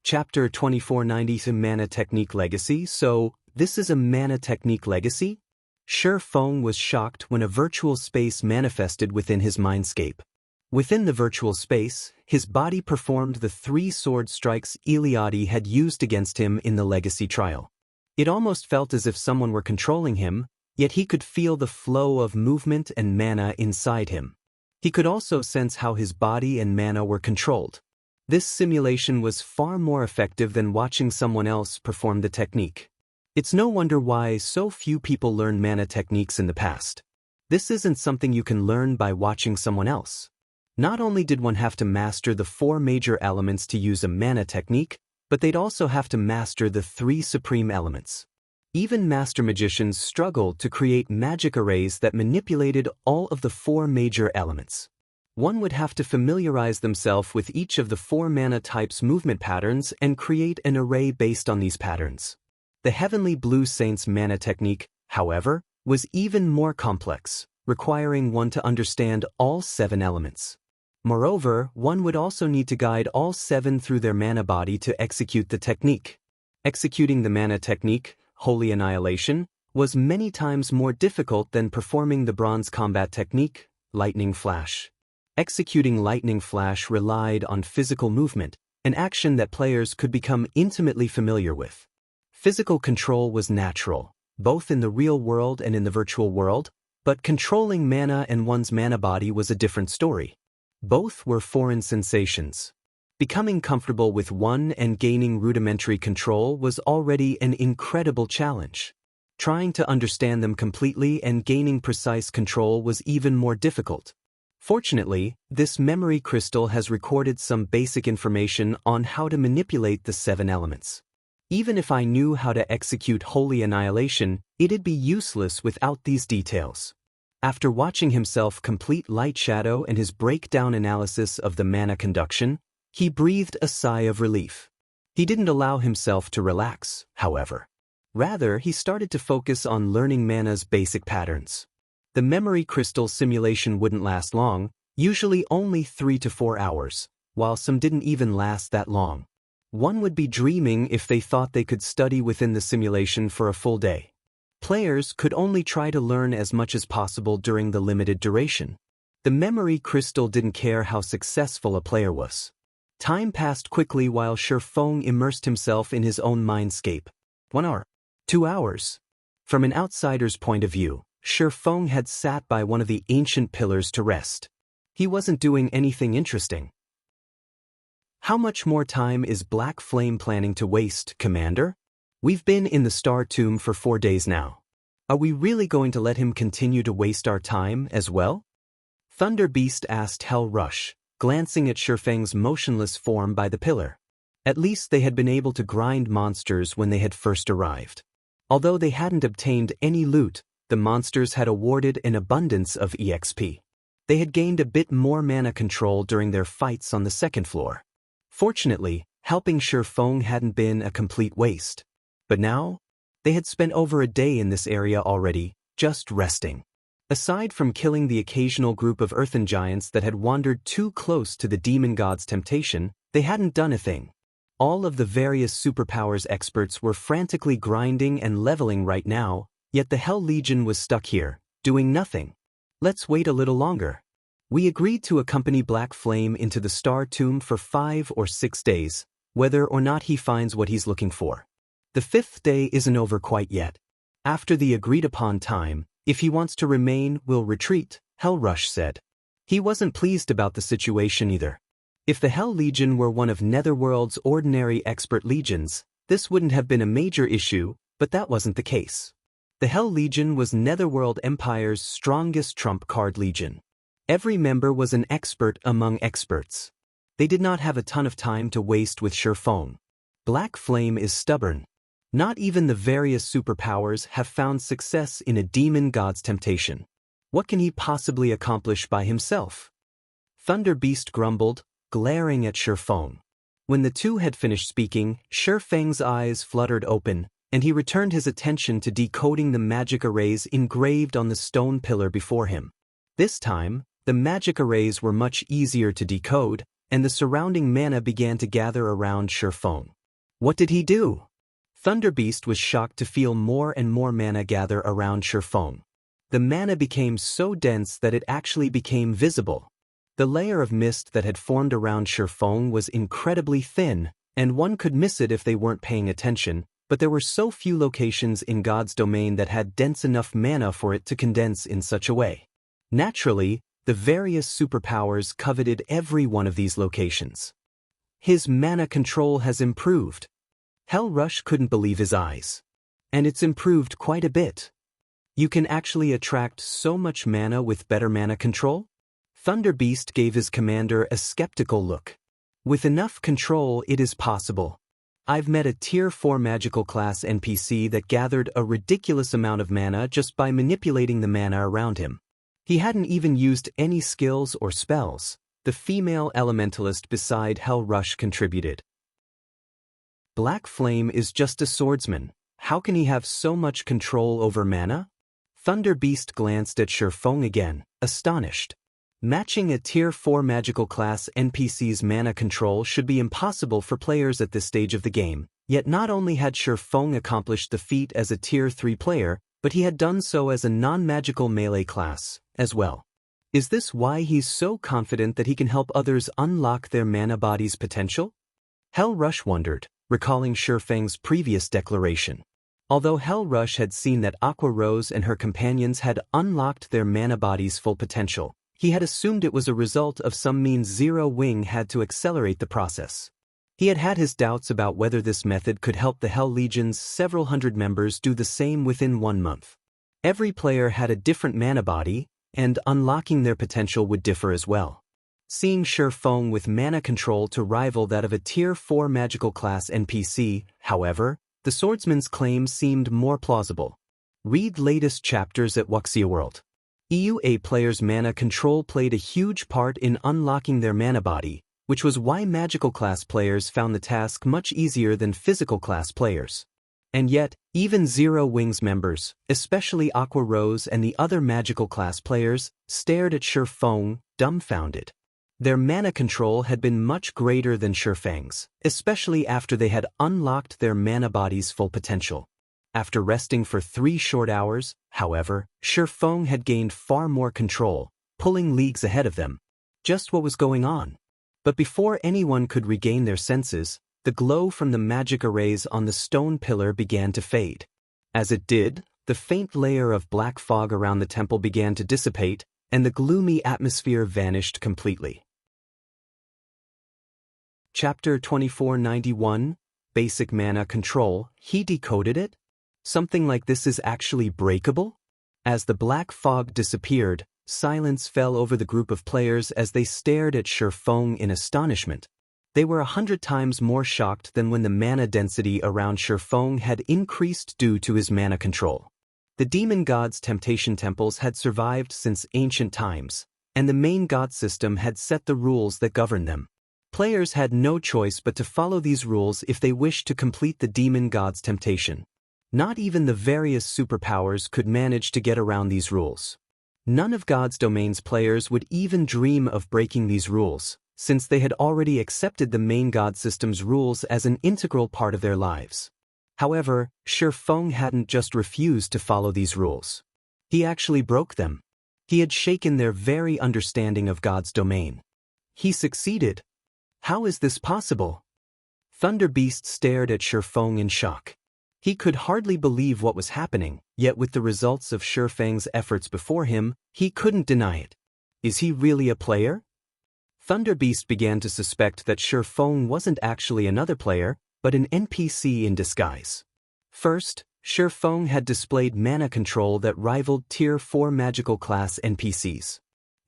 Chapter 2490 Mana Technique Legacy. So, this is a mana technique legacy? Shi Feng was shocked when a virtual space manifested within his mindscape. Within the virtual space, his body performed the 3 sword strikes Eliade had used against him in the legacy trial. It almost felt as if someone were controlling him, yet he could feel the flow of movement and mana inside him. He could also sense how his body and mana were controlled. This simulation was far more effective than watching someone else perform the technique. It's no wonder why so few people learn mana techniques in the past. This isn't something you can learn by watching someone else. Not only did one have to master the 4 major elements to use a mana technique, but they'd also have to master the 3 supreme elements. Even master magicians struggled to create magic arrays that manipulated all of the 4 major elements. One would have to familiarize themselves with each of the 4 mana types' movement patterns and create an array based on these patterns. The Heavenly Blue Saint's mana technique, however, was even more complex, requiring one to understand all 7 elements. Moreover, one would also need to guide all 7 through their mana body to execute the technique. Executing the mana technique, Holy Annihilation, was many times more difficult than performing the bronze combat technique, Lightning Flash. Executing Lightning Flash relied on physical movement, an action that players could become intimately familiar with. Physical control was natural, both in the real world and in the virtual world, but controlling mana and one's mana body was a different story. Both were foreign sensations. Becoming comfortable with one and gaining rudimentary control was already an incredible challenge. Trying to understand them completely and gaining precise control was even more difficult. Fortunately, this memory crystal has recorded some basic information on how to manipulate the 7 elements. Even if I knew how to execute Holy Annihilation, it'd be useless without these details. After watching himself complete Lightshadow and his breakdown analysis of the mana conduction, he breathed a sigh of relief. He didn't allow himself to relax, however. Rather, he started to focus on learning mana's basic patterns. The memory crystal simulation wouldn't last long, usually only 3 to 4 hours, while some didn't even last that long. One would be dreaming if they thought they could study within the simulation for a full day. Players could only try to learn as much as possible during the limited duration. The memory crystal didn't care how successful a player was. Time passed quickly while Shi Feng immersed himself in his own mindscape. 1 hour. 2 hours. From an outsider's point of view, Shi Feng had sat by one of the ancient pillars to rest. He wasn't doing anything interesting. How much more time is Black Flame planning to waste, Commander? We've been in the Star Tomb for 4 days now. Are we really going to let him continue to waste our time as well? Thunder Beast asked Hell Rush, glancing at Shi Feng's motionless form by the pillar. At least they had been able to grind monsters when they had first arrived. Although they hadn't obtained any loot, the monsters had awarded an abundance of EXP. They had gained a bit more mana control during their fights on the 2nd floor. Fortunately, helping Shi Feng hadn't been a complete waste. But now, they had spent over a day in this area already, just resting. Aside from killing the occasional group of earthen giants that had wandered too close to the demon god's temptation, they hadn't done a thing. All of the various superpowers experts were frantically grinding and leveling right now, yet the Hell Legion was stuck here, doing nothing. Let's wait a little longer. We agreed to accompany Black Flame into the Star Tomb for 5 or 6 days, whether or not he finds what he's looking for. The 5th day isn't over quite yet. After the agreed-upon time, if he wants to remain, we'll retreat, Hell Rush said. He wasn't pleased about the situation either. If the Hell Legion were one of Netherworld's ordinary expert legions, this wouldn't have been a major issue, but that wasn't the case. The Hell Legion was Netherworld Empire's strongest trump card legion. Every member was an expert among experts. They did not have a ton of time to waste with Shi Feng. Black Flame is stubborn. Not even the various superpowers have found success in a demon god's temptation. What can he possibly accomplish by himself? Thunder Beast grumbled, glaring at Shi Feng. When the two had finished speaking, Shi Feng's eyes fluttered open, and he returned his attention to decoding the magic arrays engraved on the stone pillar before him. This time, the magic arrays were much easier to decode, and the surrounding mana began to gather around Shi Feng. What did he do? Thunderbeast was shocked to feel more and more mana gather around Shifeng. The mana became so dense that it actually became visible. The layer of mist that had formed around Shifeng was incredibly thin, and one could miss it if they weren't paying attention, but there were so few locations in God's domain that had dense enough mana for it to condense in such a way. Naturally, the various superpowers coveted every one of these locations. His mana control has improved. Hell Rush couldn't believe his eyes. And it's improved quite a bit. You can actually attract so much mana with better mana control? Thunderbeast gave his commander a skeptical look. With enough control, it is possible. I've met a Tier 4 magical class NPC that gathered a ridiculous amount of mana just by manipulating the mana around him. He hadn't even used any skills or spells. The female elementalist beside Hell Rush contributed. Black Flame is just a swordsman. How can he have so much control over mana? Thunderbeast glanced at Shifeng again, astonished. Matching a Tier 4 magical class NPC's mana control should be impossible for players at this stage of the game, yet not only had Shifeng accomplished the feat as a Tier 3 player, but he had done so as a non-magical melee class, as well. Is this why he's so confident that he can help others unlock their mana body's potential? Hell Rush wondered, recalling Shifeng's previous declaration. Although Hell Rush had seen that Aqua Rose and her companions had unlocked their mana body's full potential, he had assumed it was a result of some means Zero Wing had to accelerate the process. He had had his doubts about whether this method could help the Hell Legion's several hundred members do the same within 1 month. Every player had a different mana body, and unlocking their potential would differ as well. Seeing Shifeng with mana control to rival that of a Tier 4 magical class NPC, however, the swordsman's claim seemed more plausible. Read latest chapters at Wuxia World. EUA players' mana control played a huge part in unlocking their mana body, which was why magical class players found the task much easier than physical class players. And yet, even Zero Wings members, especially Aqua Rose and the other magical class players, stared at Shifeng, dumbfounded. Their mana control had been much greater than Shifeng's, especially after they had unlocked their mana body's full potential. After resting for 3 short hours, however, Shifeng had gained far more control, pulling leagues ahead of them. Just what was going on? But before anyone could regain their senses, the glow from the magic arrays on the stone pillar began to fade. As it did, the faint layer of black fog around the temple began to dissipate, and the gloomy atmosphere vanished completely. Chapter 2491, Basic Mana Control. He decoded it? Something like this is actually breakable? As the black fog disappeared, silence fell over the group of players as they stared at Shifeng in astonishment. They were 100 times more shocked than when the mana density around Shifeng had increased due to his mana control. The demon god's temptation temples had survived since ancient times, and the main god system had set the rules that govern them. Players had no choice but to follow these rules if they wished to complete the demon god's temptation. Not even the various superpowers could manage to get around these rules. None of God's domain's players would even dream of breaking these rules, since they had already accepted the main god system's rules as an integral part of their lives. However, Shifeng hadn't just refused to follow these rules. He actually broke them. He had shaken their very understanding of God's domain. He succeeded. How is this possible? Thunderbeast stared at Shifeng in shock. He could hardly believe what was happening, yet with the results of Shifeng's efforts before him, he couldn't deny it. Is he really a player? Thunderbeast began to suspect that Shifeng wasn't actually another player, but an NPC in disguise. First, Shifeng had displayed mana control that rivaled Tier 4 magical class NPCs.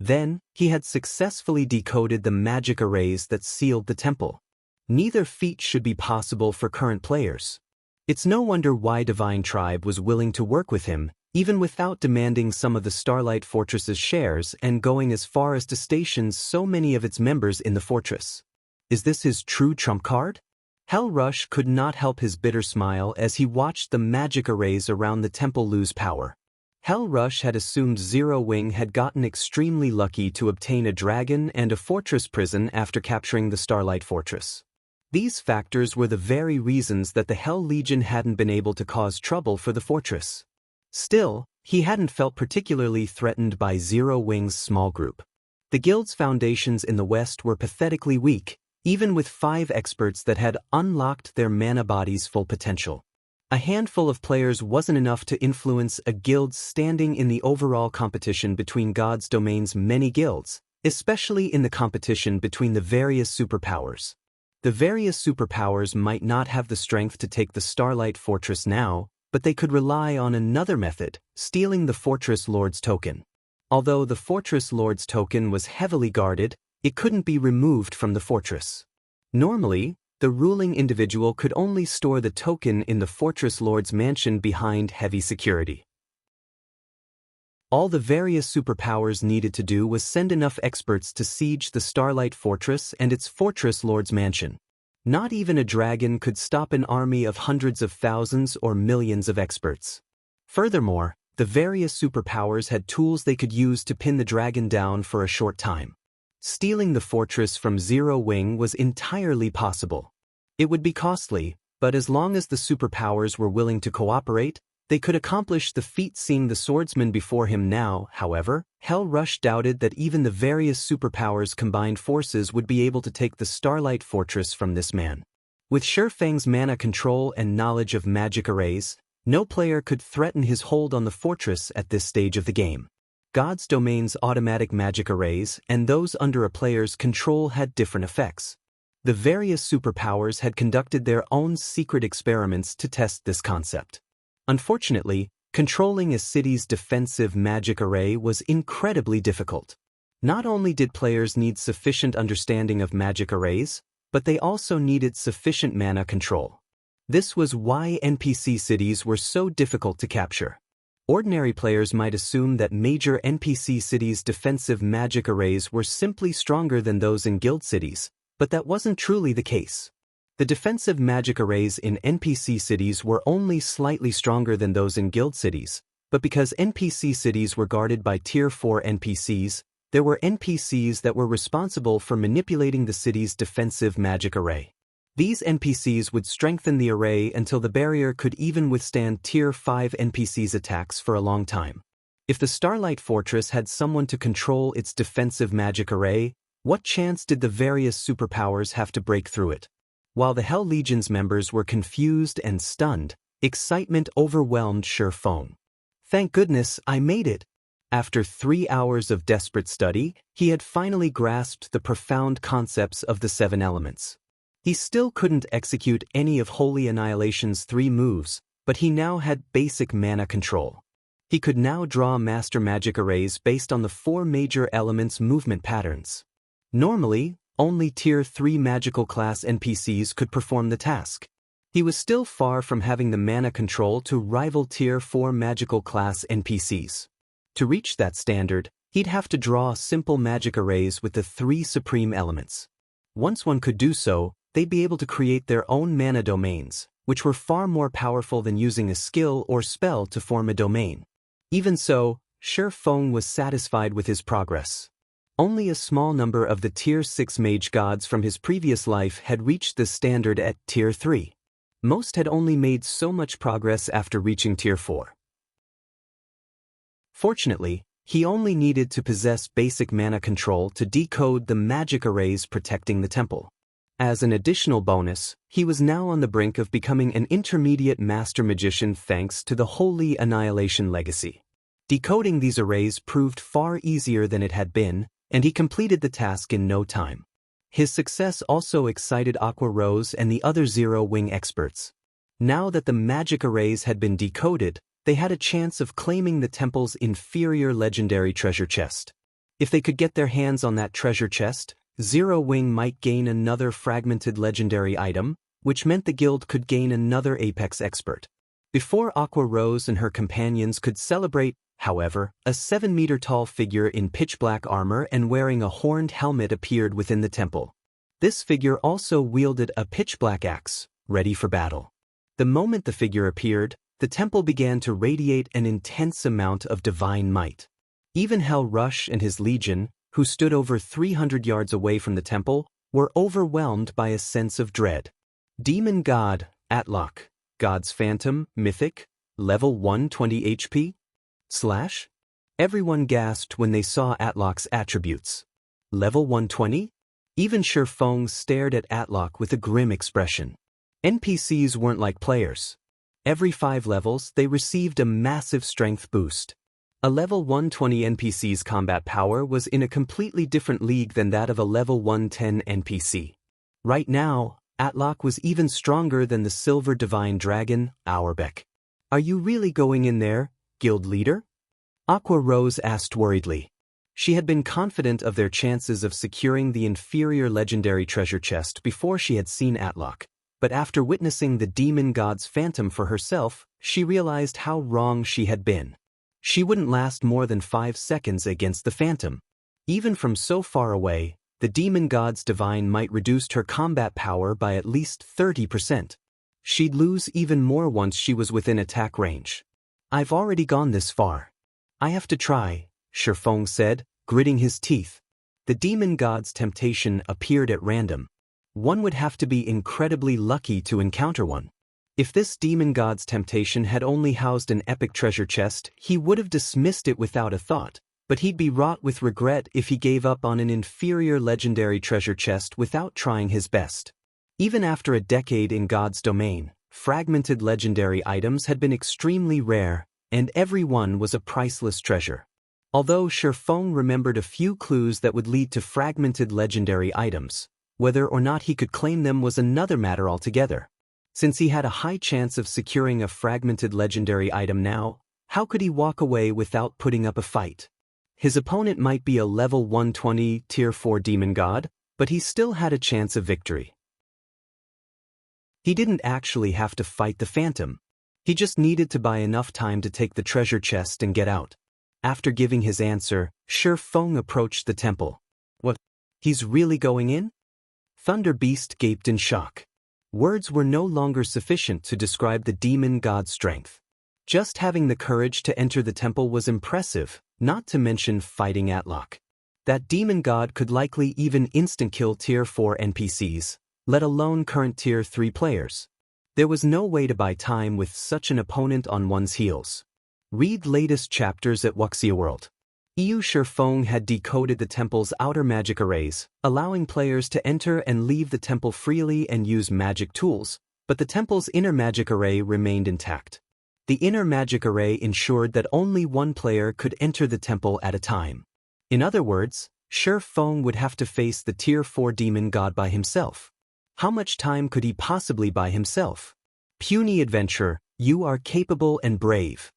Then, he had successfully decoded the magic arrays that sealed the temple. Neither feat should be possible for current players. It's no wonder why Divine Tribe was willing to work with him, even without demanding some of the Starlight Fortress's shares and going as far as to station so many of its members in the fortress. Is this his true trump card? Hell Rush could not help his bitter smile as he watched the magic arrays around the temple lose power. Hell Rush had assumed Zero Wing had gotten extremely lucky to obtain a dragon and a fortress prison after capturing the Starlight Fortress. These factors were the very reasons that the Hell Legion hadn't been able to cause trouble for the fortress. Still, he hadn't felt particularly threatened by Zero Wing's small group. The guild's foundations in the west were pathetically weak, even with 5 experts that had unlocked their mana body's full potential. A handful of players wasn't enough to influence a guild's standing in the overall competition between God's Domain's many guilds, especially in the competition between the various superpowers. The various superpowers might not have the strength to take the Starlight Fortress now, but they could rely on another method, stealing the Fortress Lord's token. Although the Fortress Lord's token was heavily guarded, it couldn't be removed from the fortress. Normally, the ruling individual could only store the token in the Fortress Lord's mansion behind heavy security. All the various superpowers needed to do was send enough experts to siege the Starlight Fortress and its Fortress Lord's mansion. Not even a dragon could stop an army of hundreds of thousands or millions of experts. Furthermore, the various superpowers had tools they could use to pin the dragon down for a short time. Stealing the fortress from Zero Wing was entirely possible. It would be costly, but as long as the superpowers were willing to cooperate, they could accomplish the feat. Seeing the swordsman before him now, however, Hell Rush doubted that even the various superpowers' combined forces would be able to take the Starlight Fortress from this man. With Shifang's mana control and knowledge of magic arrays, no player could threaten his hold on the fortress at this stage of the game. God's Domain's automatic magic arrays and those under a player's control had different effects. The various superpowers had conducted their own secret experiments to test this concept. Unfortunately, controlling a city's defensive magic array was incredibly difficult. Not only did players need sufficient understanding of magic arrays, but they also needed sufficient mana control. This was why NPC cities were so difficult to capture. Ordinary players might assume that major NPC cities' defensive magic arrays were simply stronger than those in guild cities, but that wasn't truly the case. The defensive magic arrays in NPC cities were only slightly stronger than those in guild cities, but because NPC cities were guarded by Tier 4 NPCs, there were NPCs that were responsible for manipulating the city's defensive magic array. These NPCs would strengthen the array until the barrier could even withstand Tier 5 NPCs' attacks for a long time. If the Starlight Fortress had someone to control its defensive magic array, what chance did the various superpowers have to break through it? While the Hell Legion's members were confused and stunned, excitement overwhelmed Shifang. "Thank goodness I made it." After 3 hours of desperate study, he had finally grasped the profound concepts of the 7 elements. He still couldn't execute any of Holy Annihilation's 3 moves, but he now had basic mana control. He could now draw master magic arrays based on the 4 major elements' movement patterns. Normally, only Tier 3 magical class NPCs could perform the task. He was still far from having the mana control to rival Tier 4 magical class NPCs. To reach that standard, he'd have to draw simple magic arrays with the 3 supreme elements. Once one could do so, they'd be able to create their own mana domains, which were far more powerful than using a skill or spell to form a domain. Even so, Shifang was satisfied with his progress. Only a small number of the Tier 6 mage gods from his previous life had reached this standard at Tier 3. Most had only made so much progress after reaching Tier 4. Fortunately, he only needed to possess basic mana control to decode the magic arrays protecting the temple. As an additional bonus, he was now on the brink of becoming an intermediate master magician thanks to the Holy Annihilation legacy. Decoding these arrays proved far easier than it had been, and he completed the task in no time. His success also excited Aqua Rose and the other Zero Wing experts. Now that the magic arrays had been decoded, they had a chance of claiming the temple's inferior legendary treasure chest. If they could get their hands on that treasure chest, Zero Wing might gain another fragmented legendary item, which meant the guild could gain another Apex expert. Before Aqua Rose and her companions could celebrate, however, a 7-meter-tall figure in pitch-black armor and wearing a horned helmet appeared within the temple. This figure also wielded a pitch-black axe, ready for battle. The moment the figure appeared, the temple began to radiate an intense amount of divine might. Even Hell Rush and his legion, who stood over 300 yards away from the temple, were overwhelmed by a sense of dread. Demon God, Atlok, God's Phantom, Mythic, level 120 HP? / Everyone gasped when they saw Atlok's attributes. Level 120? Even Shifeng stared at Atlok with a grim expression. NPCs weren't like players. Every 5 levels, they received a massive strength boost. A level 120 NPC's combat power was in a completely different league than that of a level 110 NPC. Right now, Atlok was even stronger than the Silver Divine Dragon, Auerbach. Are you really going in there, guild leader? Aqua Rose asked worriedly. She had been confident of their chances of securing the inferior legendary treasure chest before she had seen Atlok, but after witnessing the demon god's phantom for herself, she realized how wrong she had been. She wouldn't last more than 5 seconds against the phantom. Even from so far away, the demon god's divine might reduced her combat power by at least 30%. She'd lose even more once she was within attack range. I've already gone this far. I have to try, Shifeng said, gritting his teeth. The demon god's temptation appeared at random. One would have to be incredibly lucky to encounter one. If this demon god's temptation had only housed an epic treasure chest, he would have dismissed it without a thought, but he'd be wrought with regret if he gave up on an inferior legendary treasure chest without trying his best. Even after a decade in God's domain, fragmented legendary items had been extremely rare, and every one was a priceless treasure. Although Shifeng remembered a few clues that would lead to fragmented legendary items, whether or not he could claim them was another matter altogether. Since he had a high chance of securing a fragmented legendary item now, how could he walk away without putting up a fight? His opponent might be a level 120 tier 4 demon god, but he still had a chance of victory. He didn't actually have to fight the phantom. He just needed to buy enough time to take the treasure chest and get out. After giving his answer, Shifeng approached the temple. What? He's really going in? Thunder Beast gaped in shock. Words were no longer sufficient to describe the demon god's strength. Just having the courage to enter the temple was impressive, not to mention fighting Atlok. That demon god could likely even instant-kill tier 4 NPCs, let alone current tier 3 players. There was no way to buy time with such an opponent on one's heels. Read latest chapters at Wuxia World. Shifeng had decoded the temple's outer magic arrays, allowing players to enter and leave the temple freely and use magic tools, but the temple's inner magic array remained intact. The inner magic array ensured that only one player could enter the temple at a time. In other words, Shifeng would have to face the tier 4 demon god by himself. How much time could he possibly buy himself? Puny adventurer, you are capable and brave.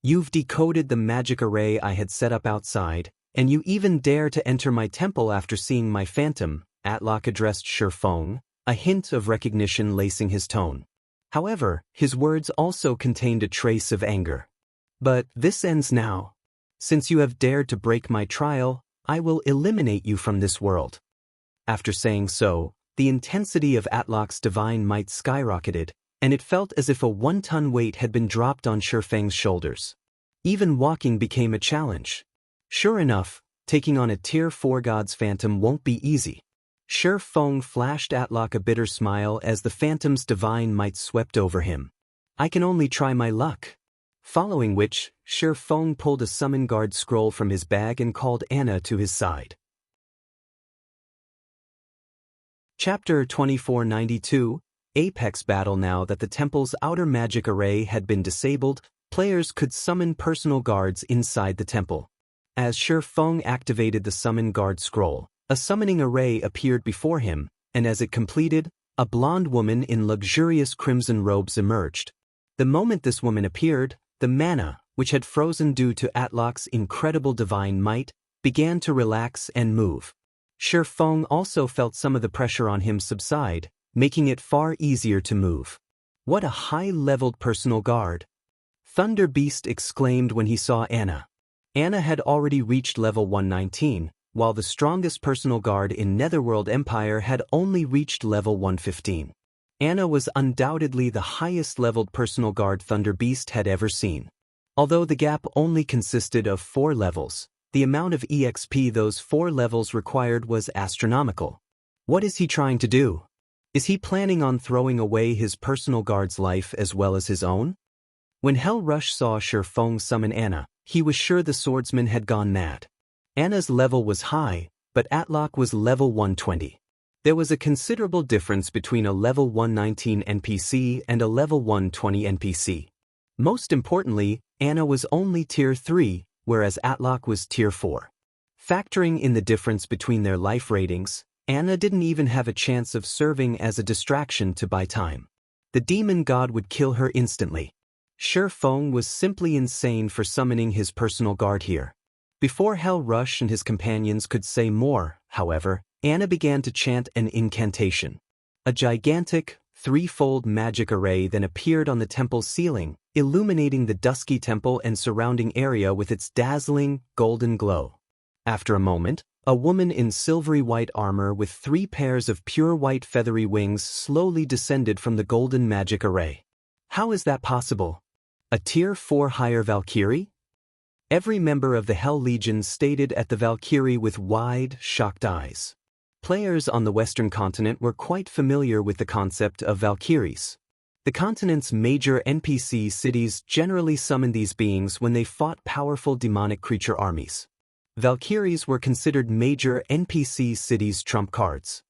You've decoded the magic array I had set up outside, and you even dare to enter my temple after seeing my phantom, Atlok addressed Shifeng, a hint of recognition lacing his tone. However, his words also contained a trace of anger. But this ends now. Since you have dared to break my trial, I will eliminate you from this world. After saying so, the intensity of Atlok's divine might skyrocketed, and it felt as if a 1-ton weight had been dropped on Shifeng's shoulders. Even walking became a challenge. Sure enough, taking on a tier 4 god's phantom won't be easy. Shifeng flashed Atlok a bitter smile as the phantom's divine might swept over him. I can only try my luck. Following which, Shifeng pulled a summon guard scroll from his bag and called Anna to his side. Chapter 2492, Apex Battle. Now that the temple's outer magic array had been disabled, players could summon personal guards inside the temple. As Shifeng activated the summon guard scroll, a summoning array appeared before him, and as it completed, a blonde woman in luxurious crimson robes emerged. The moment this woman appeared, the mana, which had frozen due to Atlok's incredible divine might, began to relax and move. Shifeng also felt some of the pressure on him subside, making it far easier to move. What a high-leveled personal guard! Thunder Beast exclaimed when he saw Anna. Anna had already reached level 119, while the strongest personal guard in Netherworld Empire had only reached level 115. Anna was undoubtedly the highest-leveled personal guard Thunder Beast had ever seen. Although the gap only consisted of 4 levels, the amount of EXP those 4 levels required was astronomical. What is he trying to do? Is he planning on throwing away his personal guard's life as well as his own? When Hell Rush saw Shifeng summon Anna, he was sure the swordsman had gone mad. Anna's level was high, but Atlok was level 120. There was a considerable difference between a level 119 NPC and a level 120 NPC. Most importantly, Anna was only tier 3, whereas Atlok was tier 4. Factoring in the difference between their life ratings, Anna didn't even have a chance of serving as a distraction to buy time. The demon god would kill her instantly. Shifeng was simply insane for summoning his personal guard here. Before Hell Rush and his companions could say more, however, Anna began to chant an incantation. A gigantic, threefold magic array then appeared on the temple's ceiling, illuminating the dusky temple and surrounding area with its dazzling, golden glow. After a moment, a woman in silvery white armor with 3 pairs of pure white feathery wings slowly descended from the golden magic array. How is that possible? A tier 4 higher Valkyrie? Every member of the Hell Legion stared at the Valkyrie with wide, shocked eyes. Players on the Western continent were quite familiar with the concept of Valkyries. The continent's major NPC cities generally summoned these beings when they fought powerful demonic creature armies. Valkyries were considered major NPC cities' trump cards.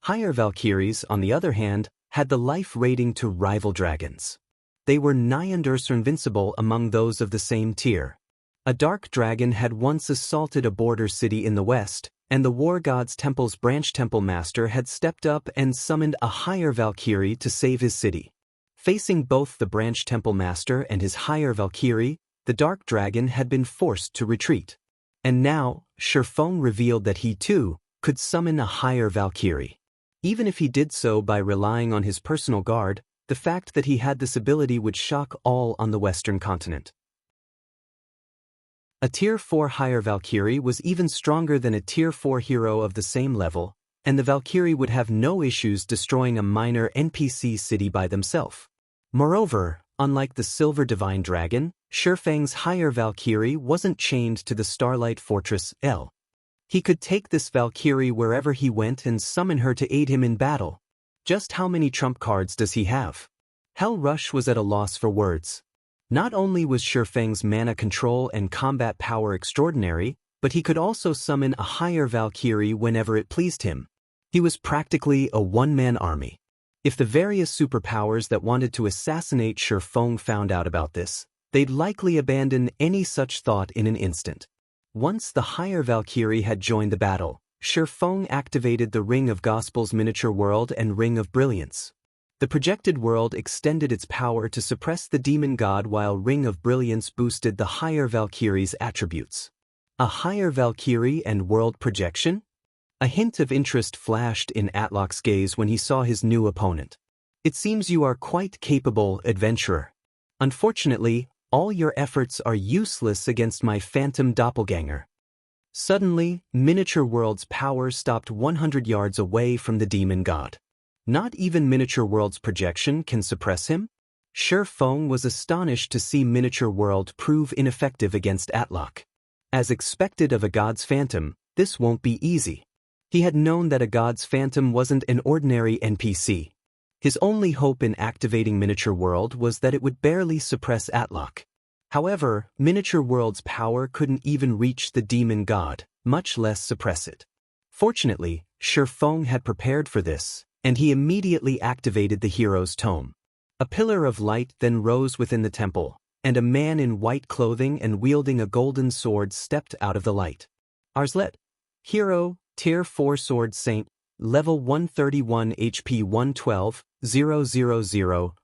Higher Valkyries, on the other hand, had the life rating to rival dragons. They were nigh invincible among those of the same tier. A dark dragon had once assaulted a border city in the west, and the War God's Temple's branch temple master had stepped up and summoned a higher Valkyrie to save his city. Facing both the branch temple master and his higher Valkyrie, the dark dragon had been forced to retreat. And now, Shifeng revealed that he too could summon a higher Valkyrie. Even if he did so by relying on his personal guard, the fact that he had this ability would shock all on the Western continent. A tier 4 higher Valkyrie was even stronger than a tier 4 hero of the same level, and the Valkyrie would have no issues destroying a minor NPC city by themselves. Moreover, unlike the Silver Divine Dragon, Shifeng's higher Valkyrie wasn't chained to the Starlight Fortress L. He could take this Valkyrie wherever he went and summon her to aid him in battle. Just how many trump cards does he have? Hell Rush was at a loss for words. Not only was Shifeng's mana control and combat power extraordinary, but he could also summon a higher Valkyrie whenever it pleased him. He was practically a one-man army. If the various superpowers that wanted to assassinate Shifeng found out about this, they'd likely abandon any such thought in an instant. Once the higher Valkyrie had joined the battle, Shifeng activated the Ring of Gospel's miniature world and Ring of Brilliance. The projected world extended its power to suppress the demon god while Ring of Brilliance boosted the higher Valkyrie's attributes. A higher Valkyrie and world projection? A hint of interest flashed in Atlok's gaze when he saw his new opponent. It seems you are quite capable, adventurer. Unfortunately, all your efforts are useless against my phantom doppelganger. Suddenly, Miniature World's power stopped 100 yards away from the demon god. Not even Miniature World's projection can suppress him? Shifeng was astonished to see Miniature World prove ineffective against Atlok. As expected of a god's phantom, this won't be easy. He had known that a god's phantom wasn't an ordinary NPC. His only hope in activating Miniature World was that it would barely suppress Atlok. However, Miniature World's power couldn't even reach the demon god, much less suppress it. Fortunately, Shifeng had prepared for this, and he immediately activated the hero's tome. A pillar of light then rose within the temple, and a man in white clothing and wielding a golden sword stepped out of the light. Arslet, hero, tier 4 sword saint, level 131 HP 112, 000/112,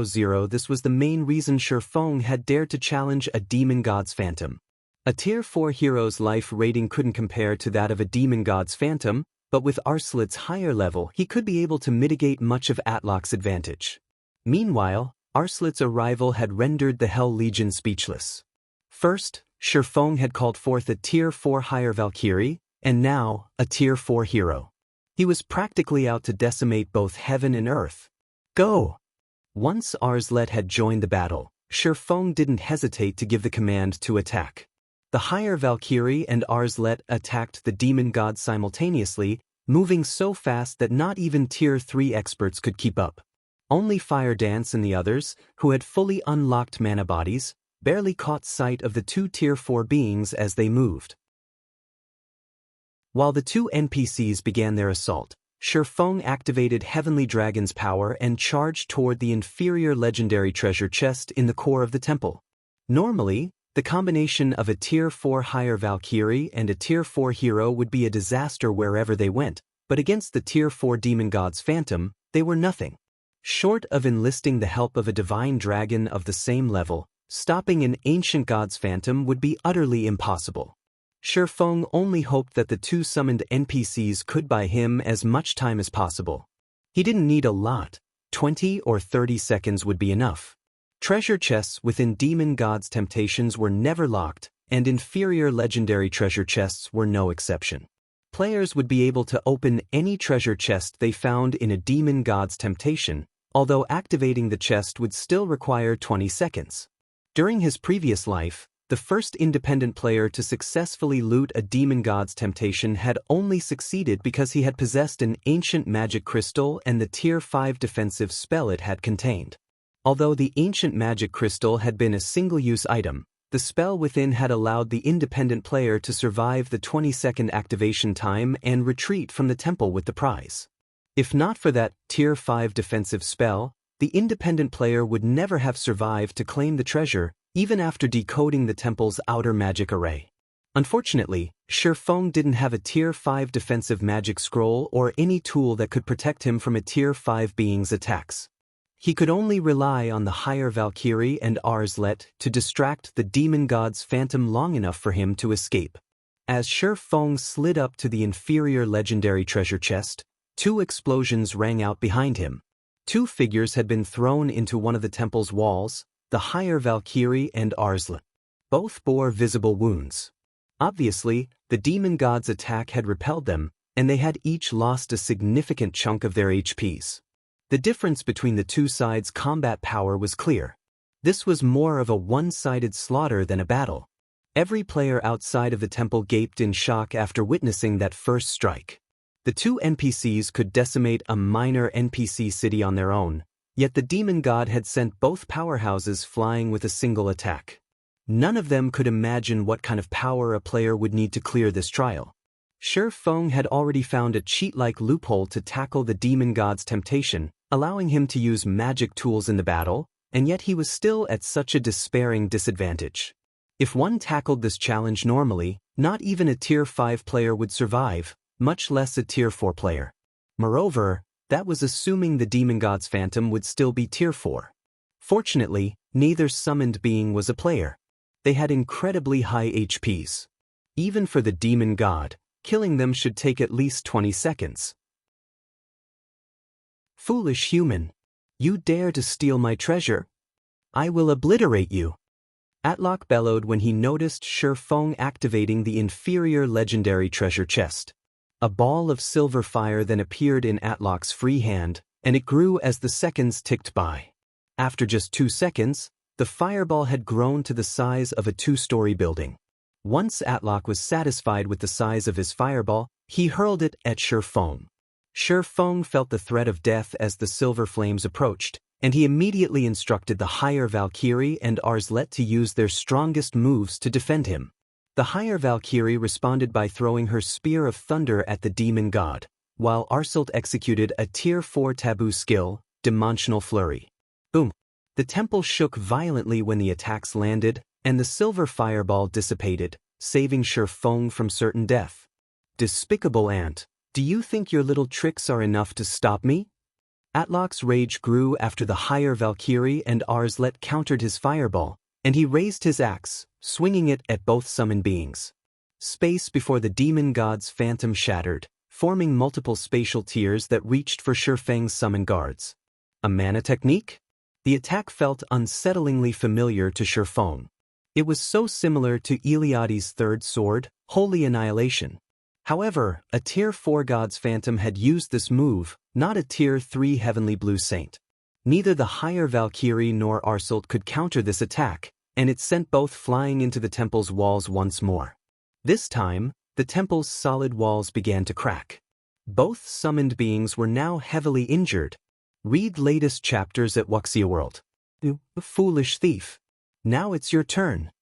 000. This was the main reason Shifeng had dared to challenge a demon god's phantom. A tier 4 hero's life rating couldn't compare to that of a demon god's phantom, but with Arslet's higher level he could be able to mitigate much of Atlok's advantage. Meanwhile, Arslet's arrival had rendered the Hell Legion speechless. First, Shifeng had called forth a tier 4 higher Valkyrie, and now, a tier 4 hero. He was practically out to decimate both heaven and earth. Go! Once Arslet had joined the battle, Shifeng didn't hesitate to give the command to attack. The higher Valkyrie and Arslet attacked the demon god simultaneously, moving so fast that not even Tier 3 experts could keep up. Only Fire Dance and the others, who had fully unlocked mana bodies, barely caught sight of the two Tier 4 beings as they moved. While the two NPCs began their assault, Shifeng activated Heavenly Dragon's power and charged toward the inferior legendary treasure chest in the core of the temple. Normally, the combination of a Tier 4 higher Valkyrie and a Tier 4 hero would be a disaster wherever they went, but against the Tier 4 demon god's phantom, they were nothing. Short of enlisting the help of a divine dragon of the same level, stopping an ancient god's phantom would be utterly impossible. Shifeng only hoped that the two summoned NPCs could buy him as much time as possible. He didn't need a lot, 20 or 30 seconds would be enough. Treasure chests within demon gods' temptations were never locked, and inferior legendary treasure chests were no exception. Players would be able to open any treasure chest they found in a demon god's temptation, although activating the chest would still require 20 seconds. During his previous life, the first independent player to successfully loot a demon god's temptation had only succeeded because he had possessed an ancient magic crystal and the Tier 5 defensive spell it had contained. Although the ancient magic crystal had been a single-use item, the spell within had allowed the independent player to survive the 20-second activation time and retreat from the temple with the prize. If not for that Tier 5 defensive spell, the independent player would never have survived to claim the treasure, even after decoding the temple's outer magic array. Unfortunately, Shifeng didn't have a Tier 5 defensive magic scroll or any tool that could protect him from a Tier 5 being's attacks. He could only rely on the higher Valkyrie and Arslet to distract the demon god's phantom long enough for him to escape. As Shifeng slid up to the inferior legendary treasure chest, two explosions rang out behind him. Two figures had been thrown into one of the temple's walls, the higher Valkyrie and Arslet. Both bore visible wounds. Obviously, the demon god's attack had repelled them, and they had each lost a significant chunk of their HPs. The difference between the two sides' combat power was clear. This was more of a one-sided slaughter than a battle. Every player outside of the temple gaped in shock after witnessing that first strike. The two NPCs could decimate a minor NPC city on their own, yet the demon god had sent both powerhouses flying with a single attack. None of them could imagine what kind of power a player would need to clear this trial. Shifeng had already found a cheat-like loophole to tackle the demon god's temptation, allowing him to use magic tools in the battle, and yet he was still at such a despairing disadvantage. If one tackled this challenge normally, not even a Tier 5 player would survive, much less a Tier 4 player. Moreover, that was assuming the demon god's phantom would still be Tier 4. Fortunately, neither summoned being was a player. They had incredibly high HPs. Even for the demon god, killing them should take at least 20 seconds. Foolish human! You dare to steal my treasure? I will obliterate you! Atlok bellowed when he noticed Shifeng activating the inferior legendary treasure chest. A ball of silver fire then appeared in Atlok's free hand, and it grew as the seconds ticked by. After just 2 seconds, the fireball had grown to the size of a 2-story building. Once Atlok was satisfied with the size of his fireball, he hurled it at Shifeng. Shifeng felt the threat of death as the silver flames approached, and he immediately instructed the higher Valkyrie and Arslet to use their strongest moves to defend him. The higher Valkyrie responded by throwing her Spear of Thunder at the demon god, while Arslet executed a Tier 4 taboo skill, Dimensional Flurry. Boom! The temple shook violently when the attacks landed, and the silver fireball dissipated, saving Shifeng from certain death. Despicable ant, do you think your little tricks are enough to stop me? Atlok's rage grew after the higher Valkyrie and Arslet countered his fireball, and he raised his axe, swinging it at both summoned beings. Space before the demon god's phantom shattered, forming multiple spatial tiers that reached for Shifeng's summon guards. A mana technique? The attack felt unsettlingly familiar to Shifeng. It was so similar to Iliade's third sword, Holy Annihilation. However, a Tier 4 god's phantom had used this move, not a Tier 3 heavenly blue saint. Neither the higher Valkyrie nor Arslet could counter this attack, and it sent both flying into the temple's walls once more. This time, the temple's solid walls began to crack. Both summoned beings were now heavily injured. Read latest chapters at Wuxia World. You foolish thief. Now it's your turn.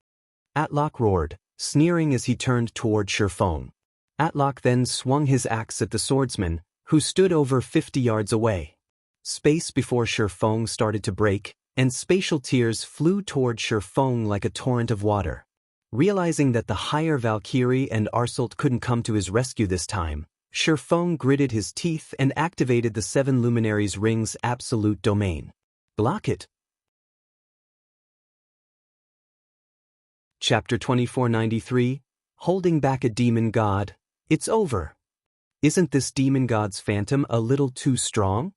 Atlok roared, sneering as he turned toward Shifeng. Atlok then swung his axe at the swordsman, who stood over 50 yards away. Space before Shifeng started to break, and spatial tears flew toward Shifeng like a torrent of water. Realizing that the higher Valkyrie and Arsault couldn't come to his rescue this time, Shifeng gritted his teeth and activated the 7 Luminaries' Ring's absolute domain. Block it. Chapter 2493, Holding Back a Demon God. It's over. Isn't this demon god's phantom a little too strong?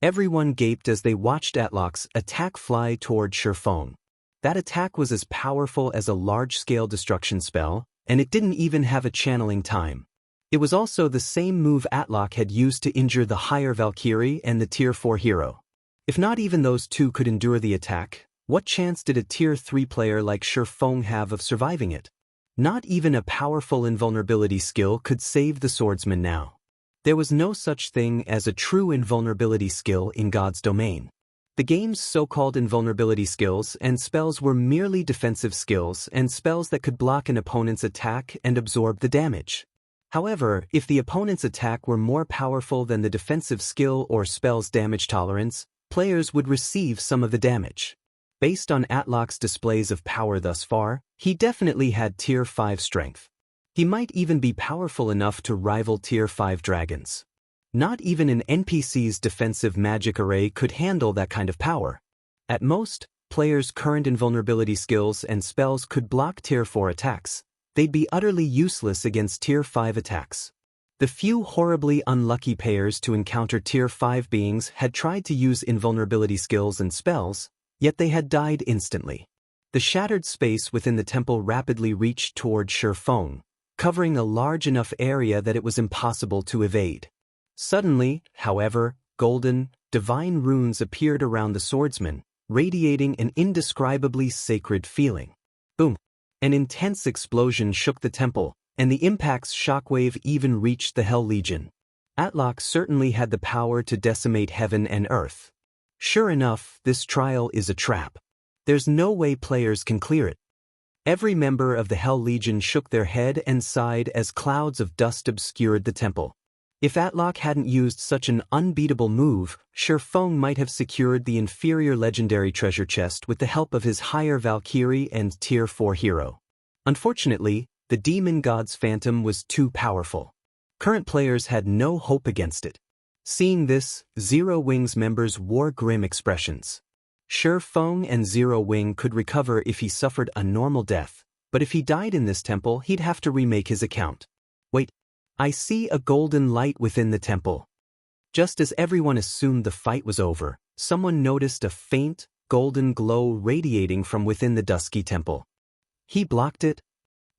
Everyone gaped as they watched Atlok's attack fly toward Shifeng. That attack was as powerful as a large-scale destruction spell, and it didn't even have a channeling time. It was also the same move Atlok had used to injure the higher Valkyrie and the Tier 4 hero. If not even those two could endure the attack, what chance did a Tier 3 player like Shifeng have of surviving it? Not even a powerful invulnerability skill could save the swordsman now. There was no such thing as a true invulnerability skill in God's domain. The game's so-called invulnerability skills and spells were merely defensive skills and spells that could block an opponent's attack and absorb the damage. However, if the opponent's attack were more powerful than the defensive skill or spell's damage tolerance, players would receive some of the damage. Based on Atlok's displays of power thus far, he definitely had Tier 5 strength. He might even be powerful enough to rival Tier 5 dragons. Not even an NPC's defensive magic array could handle that kind of power. At most, players' current invulnerability skills and spells could block Tier 4 attacks. They'd be utterly useless against Tier 5 attacks. The few horribly unlucky players to encounter Tier 5 beings had tried to use invulnerability skills and spells, yet they had died instantly. The shattered space within the temple rapidly reached toward Shifeng, covering a large enough area that it was impossible to evade. Suddenly, however, golden, divine runes appeared around the swordsman, radiating an indescribably sacred feeling. Boom! An intense explosion shook the temple, and the impact's shockwave even reached the Hell Legion. Atlok certainly had the power to decimate heaven and earth. Sure enough, this trial is a trap. There's no way players can clear it. Every member of the Hell Legion shook their head and sighed as clouds of dust obscured the temple. If Atlok hadn't used such an unbeatable move, Shifeng might have secured the inferior legendary treasure chest with the help of his higher Valkyrie and Tier 4 hero. Unfortunately, the demon god's phantom was too powerful. Current players had no hope against it. Seeing this, Zero Wing's members wore grim expressions. Shifeng and Zero Wing could recover if he suffered a normal death, but if he died in this temple, he'd have to remake his account. Wait, I see a golden light within the temple. Just as everyone assumed the fight was over, someone noticed a faint, golden glow radiating from within the dusky temple. He blocked it.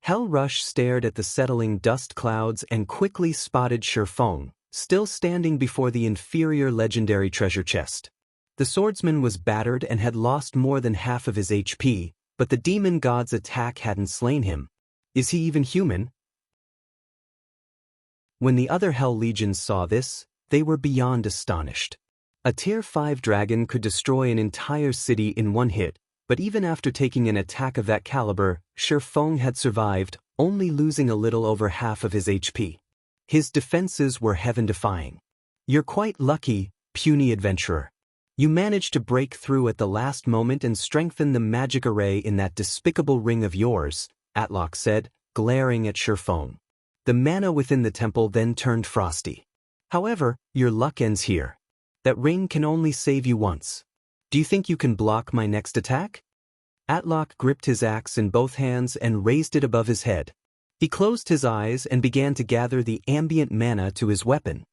Hell Rush stared at the settling dust clouds and quickly spotted Shifeng, still standing before the inferior legendary treasure chest. The swordsman was battered and had lost more than half of his HP, but the demon god's attack hadn't slain him. Is he even human? When the other Hell Legions saw this, they were beyond astonished. A Tier 5 dragon could destroy an entire city in one hit, but even after taking an attack of that caliber, Shifeng had survived, only losing a little over half of his HP. His defenses were heaven-defying. You're quite lucky, puny adventurer. You managed to break through at the last moment and strengthen the magic array in that despicable ring of yours, Atlok said, glaring at Shifeng. The mana within the temple then turned frosty. However, your luck ends here. That ring can only save you once. Do you think you can block my next attack? Atlok gripped his axe in both hands and raised it above his head. He closed his eyes and began to gather the ambient mana to his weapon.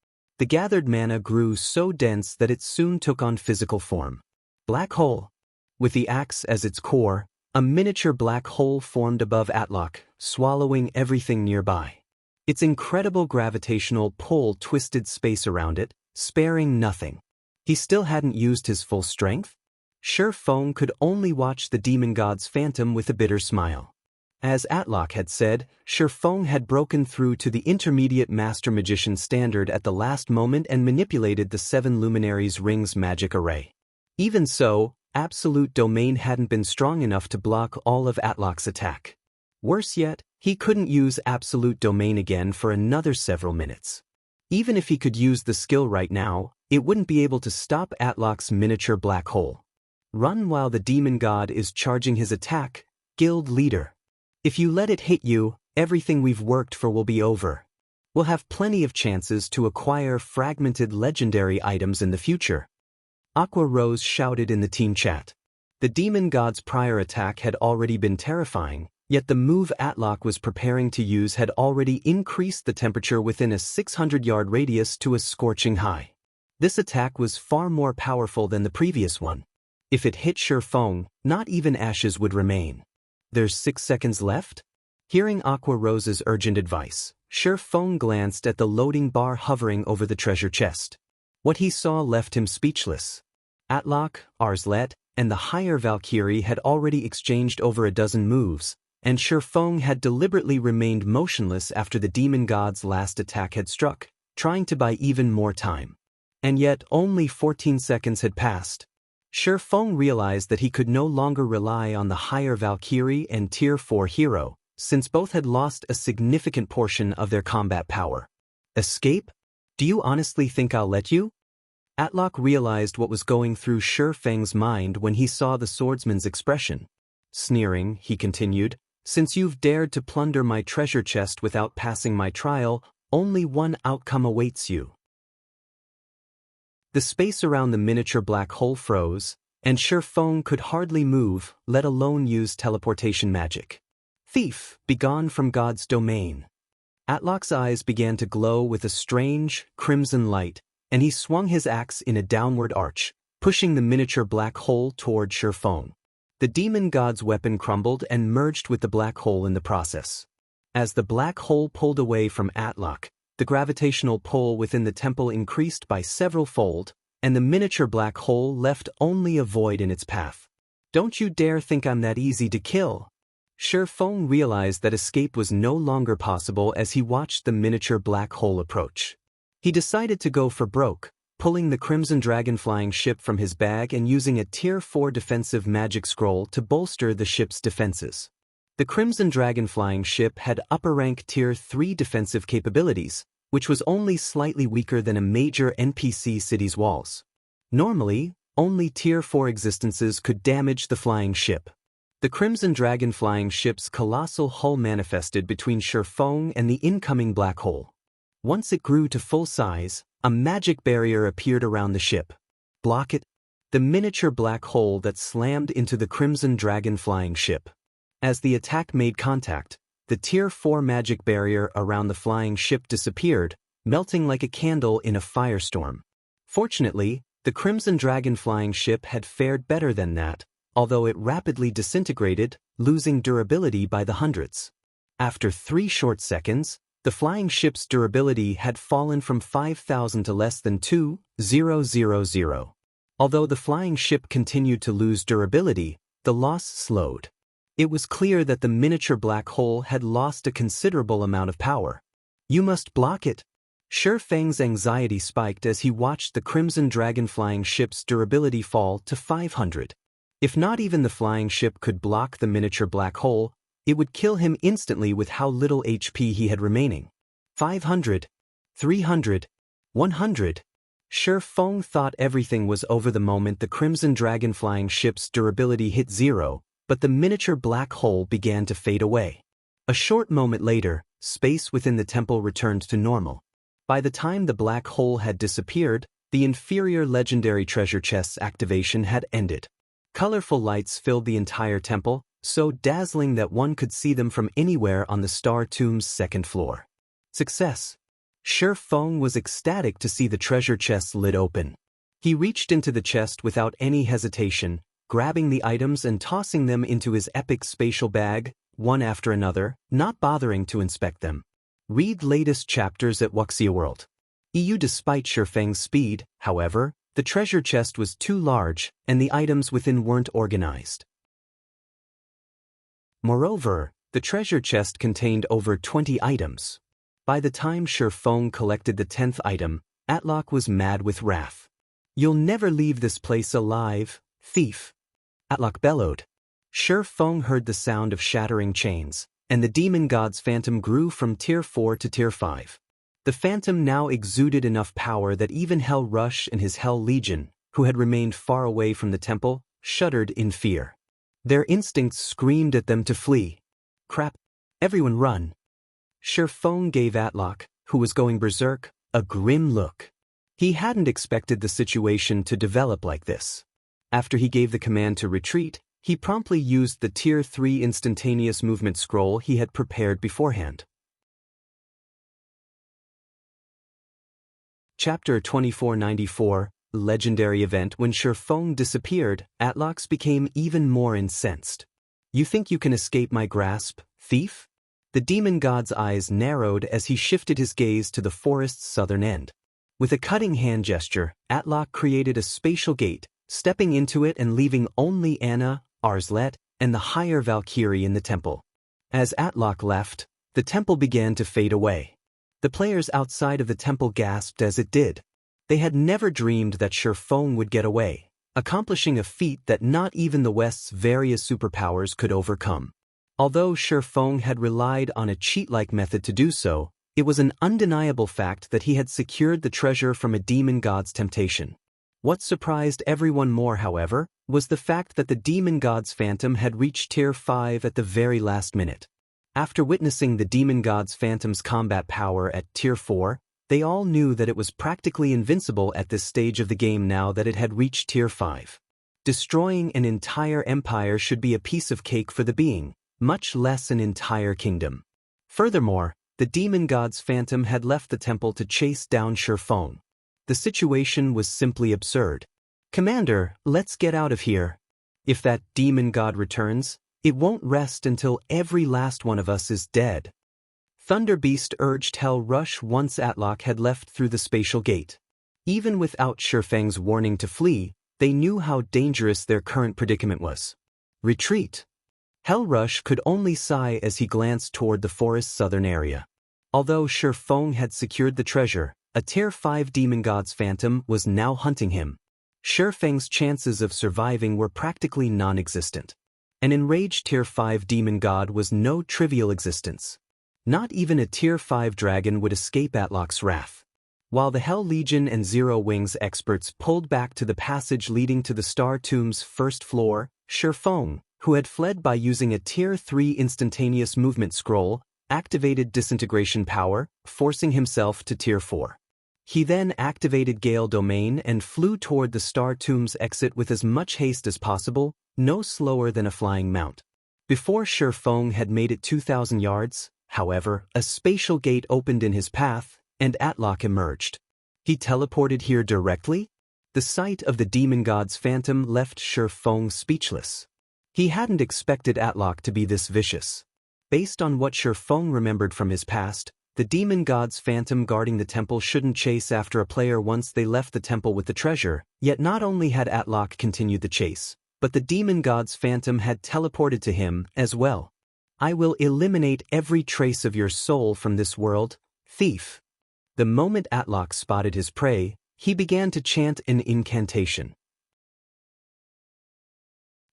The gathered mana grew so dense that it soon took on physical form. Black hole. With the axe as its core, a miniature black hole formed above Atlok, swallowing everything nearby. Its incredible gravitational pull twisted space around it, sparing nothing. He still hadn't used his full strength? Shi Feng could only watch the demon god's phantom with a bitter smile. As Atlock had said, Shi Feng had broken through to the intermediate master magician standard at the last moment and manipulated the 7 luminaries ring's magic array. Even so, absolute domain hadn't been strong enough to block all of Atlock's attack. Worse yet, he couldn't use absolute domain again for another several minutes. Even if he could use the skill right now, it wouldn't be able to stop Atlock's miniature black hole. Run while the demon god is charging his attack, guild leader. If you let it hit you, everything we've worked for will be over. We'll have plenty of chances to acquire fragmented legendary items in the future. Aqua Rose shouted in the team chat. The demon god's prior attack had already been terrifying, yet the move Atlock was preparing to use had already increased the temperature within a 600-yard radius to a scorching high. This attack was far more powerful than the previous one. If it hit Shi Feng, not even ashes would remain. There's 6 seconds left? Hearing Aqua Rose's urgent advice, Shi Feng glanced at the loading bar hovering over the treasure chest. What he saw left him speechless. Atlock, Arslet, and the higher Valkyrie had already exchanged over a dozen moves, and Shi Feng had deliberately remained motionless after the demon god's last attack had struck, trying to buy even more time. And yet only 14 seconds had passed. Shi Feng realized that he could no longer rely on the higher Valkyrie and Tier 4 hero, since both had lost a significant portion of their combat power. Escape? Do you honestly think I'll let you? Atlock realized what was going through Shi Feng's mind when he saw the swordsman's expression. Sneering, he continued, since you've dared to plunder my treasure chest without passing my trial, only one outcome awaits you. The space around the miniature black hole froze, and Shi Feng could hardly move, let alone use teleportation magic. Thief, begone from God's domain. Atlock's eyes began to glow with a strange, crimson light, and he swung his axe in a downward arch, pushing the miniature black hole toward Shi Feng. The demon god's weapon crumbled and merged with the black hole in the process. As the black hole pulled away from Atlock, the gravitational pull within the temple increased by several fold, and the miniature black hole left only a void in its path. Don't you dare think I'm that easy to kill. Shi Feng realized that escape was no longer possible as he watched the miniature black hole approach. He decided to go for broke, pulling the Crimson Dragon flying ship from his bag and using a Tier 4 defensive magic scroll to bolster the ship's defenses. The Crimson Dragon flying ship had upper-rank Tier 3 defensive capabilities, which was only slightly weaker than a major NPC city's walls. Normally, only Tier 4 existences could damage the flying ship. The Crimson Dragon flying ship's colossal hull manifested between Shi Feng and the incoming black hole. Once it grew to full size, a magic barrier appeared around the ship. Block it. The miniature black hole that slammed into the Crimson Dragon flying ship. As the attack made contact, the Tier 4 magic barrier around the flying ship disappeared, melting like a candle in a firestorm. Fortunately, the Crimson Dragon flying ship had fared better than that, although it rapidly disintegrated, losing durability by the hundreds. After 3 short seconds, the flying ship's durability had fallen from 5,000 to less than 2,000. Although the flying ship continued to lose durability, the loss slowed. It was clear that the miniature black hole had lost a considerable amount of power. You must block it. Shi Feng's anxiety spiked as he watched the Crimson Dragon flying ship's durability fall to 500. If not even the flying ship could block the miniature black hole, it would kill him instantly with how little HP he had remaining. 500. 300. 100. Shi Feng thought everything was over the moment the Crimson Dragon flying ship's durability hit 0, but the miniature black hole began to fade away. A short moment later, space within the temple returned to normal. By the time the black hole had disappeared, the inferior legendary treasure chest's activation had ended. Colorful lights filled the entire temple, so dazzling that one could see them from anywhere on the Star Tomb's 2nd floor. Success! Shi Feng was ecstatic to see the treasure chest's lid open. He reached into the chest without any hesitation, grabbing the items and tossing them into his epic spatial bag, one after another, not bothering to inspect them. Read latest chapters at Wuxia World. EU. Despite Shi Feng's speed, however, The treasure chest was too large, and the items within weren't organized. Moreover, the treasure chest contained over 20 items. By the time Shi Feng collected the 10th item, Atlok was mad with wrath. "You'll never leave this place alive, thief!" Atlok bellowed. Shi Feng heard the sound of shattering chains, and the demon god's phantom grew from Tier 4 to Tier 5. The phantom now exuded enough power that even Hell Rush and his Hell Legion, who had remained far away from the temple, shuddered in fear. Their instincts screamed at them to flee. "Crap! Everyone run!" Shi Feng gave Atlok, who was going berserk, a grim look. He hadn't expected the situation to develop like this. After he gave the command to retreat, he promptly used the Tier 3 instantaneous movement scroll he had prepared beforehand. Chapter 2494, Legendary Event. When Shi Feng disappeared, Atlok became even more incensed. "You think you can escape my grasp, thief?" The demon god's eyes narrowed as he shifted his gaze to the forest's southern end. With a cutting hand gesture, Atlok created a spatial gate, stepping into it and leaving only Anna, Arslet, and the higher Valkyrie in the temple. As Atlok left, the temple began to fade away. The players outside of the temple gasped as it did. They had never dreamed that Shi Feng would get away, accomplishing a feat that not even the West's various superpowers could overcome. Although Shi Feng had relied on a cheat-like method to do so, it was an undeniable fact that he had secured the treasure from a demon god's temptation. What surprised everyone more, however, was the fact that the demon god's phantom had reached Tier 5 at the very last minute. After witnessing the demon god's phantom's combat power at Tier 4, they all knew that it was practically invincible at this stage of the game now that it had reached Tier 5. Destroying an entire empire should be a piece of cake for the being, much less an entire kingdom. Furthermore, the demon god's phantom had left the temple to chase down Shi Feng. The situation was simply absurd. "Commander, let's get out of here. If that demon god returns, it won't rest until every last one of us is dead." Thunder Beast urged Hell Rush once Atlok had left through the spatial gate. Even without Shi Feng's warning to flee, they knew how dangerous their current predicament was. "Retreat." Hell Rush could only sigh as he glanced toward the forest's southern area. Although Shi Feng had secured the treasure, a Tier 5 demon god's phantom was now hunting him. Shi Feng's chances of surviving were practically non-existent. An enraged Tier 5 demon god was no trivial existence. Not even a Tier 5 dragon would escape Atlok's wrath. While the Hell Legion and Zero Wings experts pulled back to the passage leading to the Star Tomb's first floor, Shi Feng, who had fled by using a Tier 3 instantaneous movement scroll, activated disintegration power, forcing himself to Tier 4. He then activated Gale Domain and flew toward the Star Tomb's exit with as much haste as possible, no slower than a flying mount. Before Shi Feng had made it 2,000 yards, however, a spatial gate opened in his path, and Atlok emerged. He teleported here directly? The sight of the demon god's phantom left Shi Feng speechless. He hadn't expected Atlok to be this vicious. Based on what Shi Feng remembered from his past, the demon god's phantom guarding the temple shouldn't chase after a player once they left the temple with the treasure, yet not only had Atlok continued the chase, but the demon god's phantom had teleported to him as well. "I will eliminate every trace of your soul from this world, thief." The moment Atlok spotted his prey, he began to chant an incantation.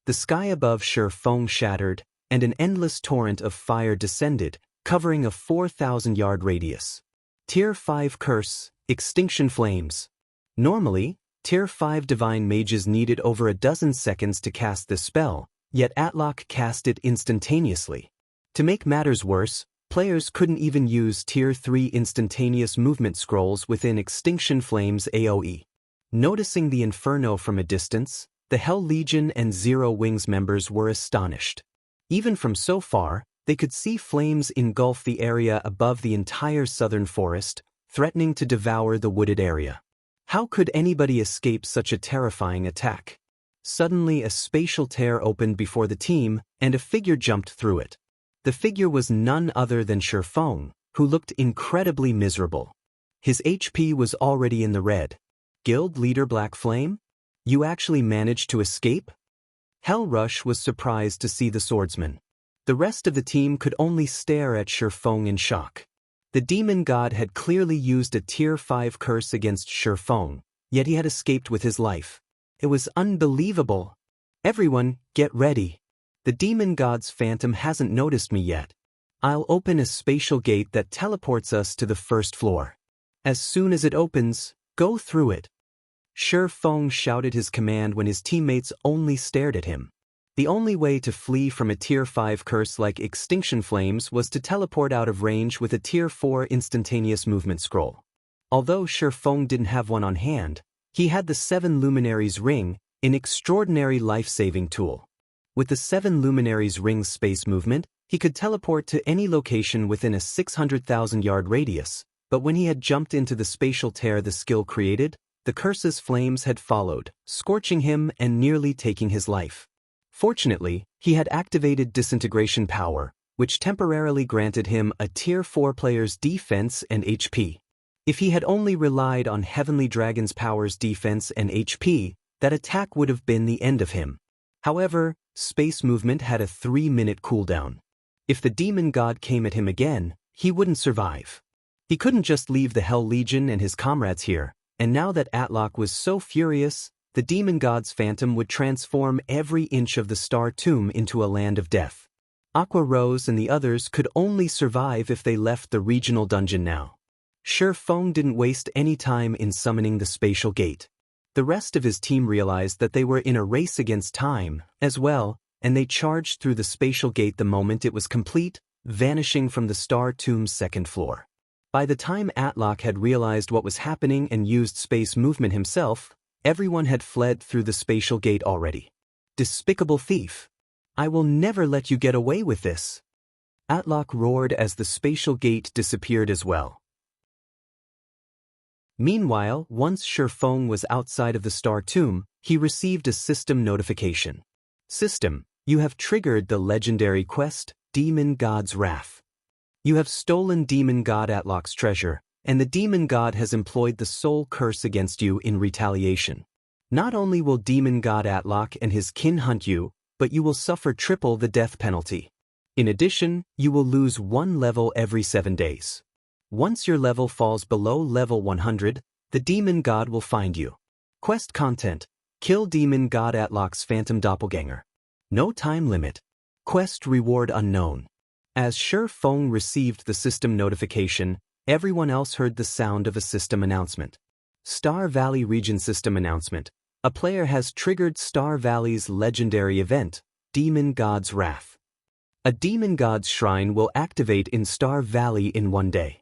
The sky above Shi Feng shattered, and an endless torrent of fire descended, covering a 4,000-yard radius. Tier 5 Curse, Extinction Flames. Normally, Tier 5 Divine Mages needed over a dozen seconds to cast this spell, yet Atlok cast it instantaneously. To make matters worse, players couldn't even use Tier 3 instantaneous movement scrolls within Extinction Flames AoE. Noticing the inferno from a distance, the Hell Legion and Zero Wings members were astonished. Even from so far, they could see flames engulf the area above the entire southern forest, threatening to devour the wooded area. How could anybody escape such a terrifying attack? Suddenly a spatial tear opened before the team, and a figure jumped through it. The figure was none other than Shi Feng, who looked incredibly miserable. His HP was already in the red. Guild Leader Black Flame? You actually managed to escape? Hell Rush was surprised to see the swordsman. The rest of the team could only stare at Shifeng in shock. The demon god had clearly used a Tier 5 curse against Shifeng, yet he had escaped with his life. It was unbelievable. Everyone, get ready. The demon god's phantom hasn't noticed me yet. I'll open a spatial gate that teleports us to the first floor. As soon as it opens, go through it. Shifeng shouted his command when his teammates only stared at him. The only way to flee from a Tier 5 curse like Extinction Flames was to teleport out of range with a Tier 4 instantaneous movement scroll. Although Shifeng didn't have one on hand, he had the 7 Luminaries Ring, an extraordinary life-saving tool. With the 7 Luminaries Ring's space movement, he could teleport to any location within a 600,000-yard radius, but when he had jumped into the spatial tear the skill created, the curse's flames had followed, scorching him and nearly taking his life. Fortunately, he had activated Disintegration Power, which temporarily granted him a Tier 4 player's defense and HP. If he had only relied on Heavenly Dragon's Power's defense and HP, that attack would have been the end of him. However, space movement had a 3-minute cooldown. If the demon god came at him again, he wouldn't survive. He couldn't just leave the Hell Legion and his comrades here, and now that Atlok was so furious, the demon god's phantom would transform every inch of the Star Tomb into a land of death. Aqua Rose and the others could only survive if they left the regional dungeon now. Shifeng didn't waste any time in summoning the spatial gate. The rest of his team realized that they were in a race against time, as well, and they charged through the spatial gate the moment it was complete, vanishing from the Star Tomb's 2nd floor. By the time Atlok had realized what was happening and used space movement himself, everyone had fled through the spatial gate already. Despicable thief! I will never let you get away with this! Atlok roared as the spatial gate disappeared as well. Meanwhile, once Shifeng was outside of the Star Tomb, he received a system notification. System, you have triggered the legendary quest, Demon God's Wrath. You have stolen Demon God Atlok's treasure, and the Demon God has employed the Soul Curse against you in retaliation. Not only will Demon God Atlok and his kin hunt you, but you will suffer triple the death penalty. In addition, you will lose 1 level every 7 days. Once your level falls below level 100, the Demon God will find you. Quest content: kill Demon God Atlok's phantom doppelganger. No time limit. Quest reward unknown. As Shifeng received the system notification, everyone else heard the sound of a system announcement. Star Valley Region System Announcement. A player has triggered Star Valley's legendary event, Demon God's Wrath. A Demon God's Shrine will activate in Star Valley in 1 day.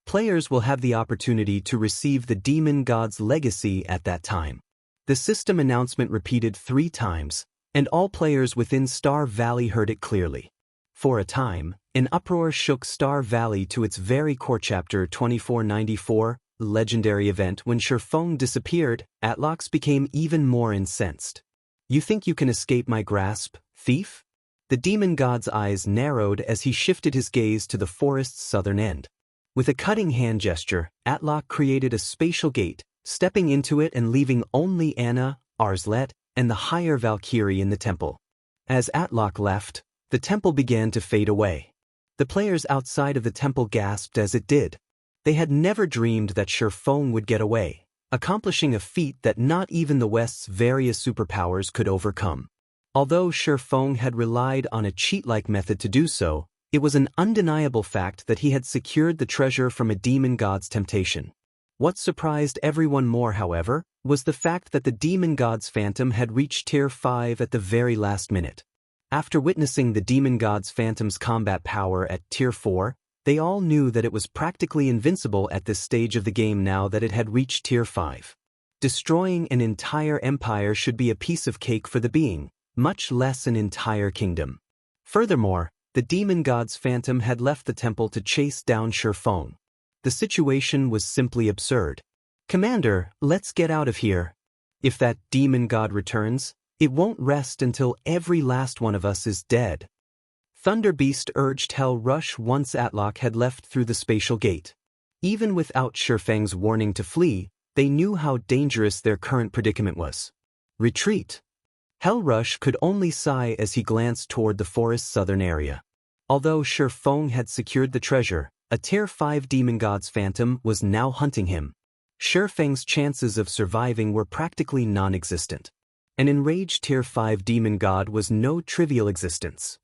Players will have the opportunity to receive the Demon God's legacy at that time. The system announcement repeated 3 times, and all players within Star Valley heard it clearly. For a time, an uproar shook Star Valley to its very core. Chapter 2494, Legendary Event. When Shifeng disappeared, Atlok became even more incensed. You think you can escape my grasp, thief? The demon god's eyes narrowed as he shifted his gaze to the forest's southern end. With a cutting hand gesture, Atlok created a spatial gate, stepping into it and leaving only Anna, Arslet, and the higher Valkyrie in the temple. As Atlok left, the temple began to fade away. The players outside of the temple gasped as it did. They had never dreamed that Shifeng would get away, accomplishing a feat that not even the West's various superpowers could overcome. Although Shifeng had relied on a cheat-like method to do so, it was an undeniable fact that he had secured the treasure from a demon god's temptation. What surprised everyone more, however, was the fact that the demon god's phantom had reached Tier 5 at the very last minute. After witnessing the demon god's phantom's combat power at Tier 4, they all knew that it was practically invincible at this stage of the game now that it had reached Tier 5. Destroying an entire empire should be a piece of cake for the being, much less an entire kingdom. Furthermore, the demon god's phantom had left the temple to chase down Shifeng. The situation was simply absurd. Commander, let's get out of here. If that demon god returns, it won't rest until every last one of us is dead. Thunder Beast urged Hell Rush once Atlok had left through the spatial gate. Even without Shifeng's warning to flee, They knew how dangerous their current predicament was. Retreat. Hellrush could only sigh as he glanced toward the forest's southern area. Although Shifeng had secured the treasure, a Tier 5 demon god's phantom was now hunting him. Shifeng's chances of surviving were practically non-existent. An enraged Tier 5 demon god was no trivial existence.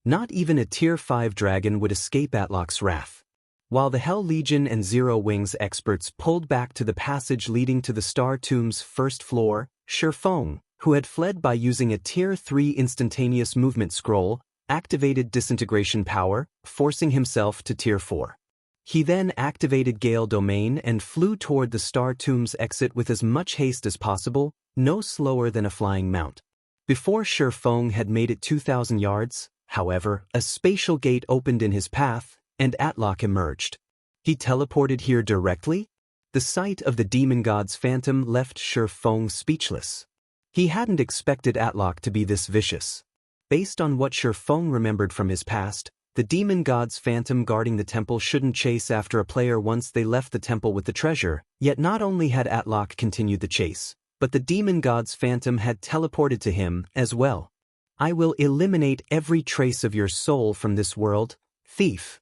Not even a Tier 5 dragon would escape Atlok's wrath. While the Hell Legion and Zero Wings experts pulled back to the passage leading to the Star Tomb's first floor, Shifeng, who had fled by using a Tier 3 instantaneous movement scroll, activated disintegration power, forcing himself to Tier 4. He then activated Gale Domain and flew toward the Star Tomb's exit with as much haste as possible, no slower than a flying mount. Before Shifeng had made it 2,000 yards, however, a spatial gate opened in his path, and Atlok emerged. He teleported here directly? The sight of the demon god's phantom left Shifeng speechless. He hadn't expected Atlok to be this vicious. Based on what Shifeng remembered from his past, the demon god's phantom guarding the temple shouldn't chase after a player once they left the temple with the treasure, yet not only had Atlok continued the chase, but the demon god's phantom had teleported to him as well. I will eliminate every trace of your soul from this world, thief.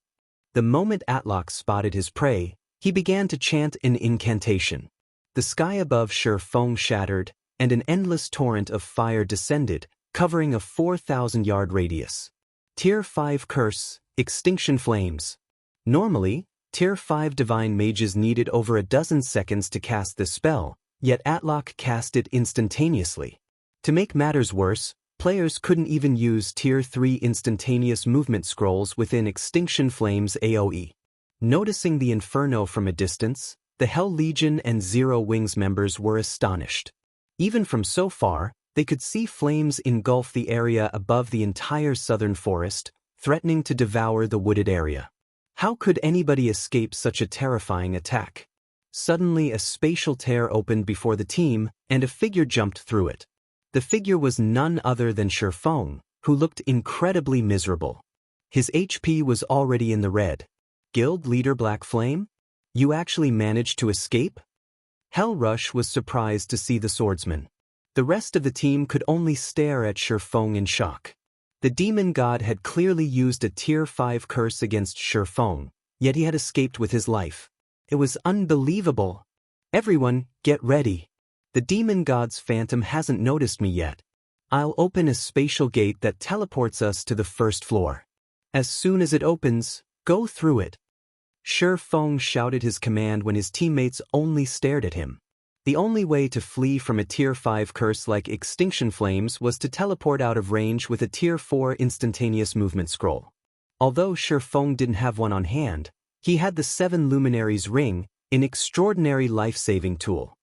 The moment Atlok spotted his prey, he began to chant an incantation. The sky above Shifeng shattered, and an endless torrent of fire descended, covering a 4,000-yard radius. Tier 5 Curse, Extinction Flames. Normally, Tier 5 Divine Mages needed over a dozen seconds to cast this spell, yet Atlok cast it instantaneously. To make matters worse, players couldn't even use Tier 3 instantaneous movement scrolls within Extinction Flames AoE. Noticing the inferno from a distance, the Hell Legion and Zero Wings members were astonished. Even from so far, they could see flames engulf the area above the entire southern forest, threatening to devour the wooded area. How could anybody escape such a terrifying attack? Suddenly a spatial tear opened before the team, and a figure jumped through it. The figure was none other than Shifeng, who looked incredibly miserable. His HP was already in the red. Guild Leader Black Flame? You actually managed to escape? Hellrush was surprised to see the swordsman. The rest of the team could only stare at Shifeng in shock. The demon god had clearly used a Tier 5 curse against Shifeng, yet he had escaped with his life. It was unbelievable. Everyone, get ready. The demon god's phantom hasn't noticed me yet. I'll open a spatial gate that teleports us to the first floor. As soon as it opens, go through it. Shifeng shouted his command when his teammates only stared at him. The only way to flee from a Tier 5 curse like Extinction Flames was to teleport out of range with a Tier 4 instantaneous movement scroll. Although Shifeng didn't have one on hand, he had the 7 Luminaries Ring, an extraordinary life-saving tool.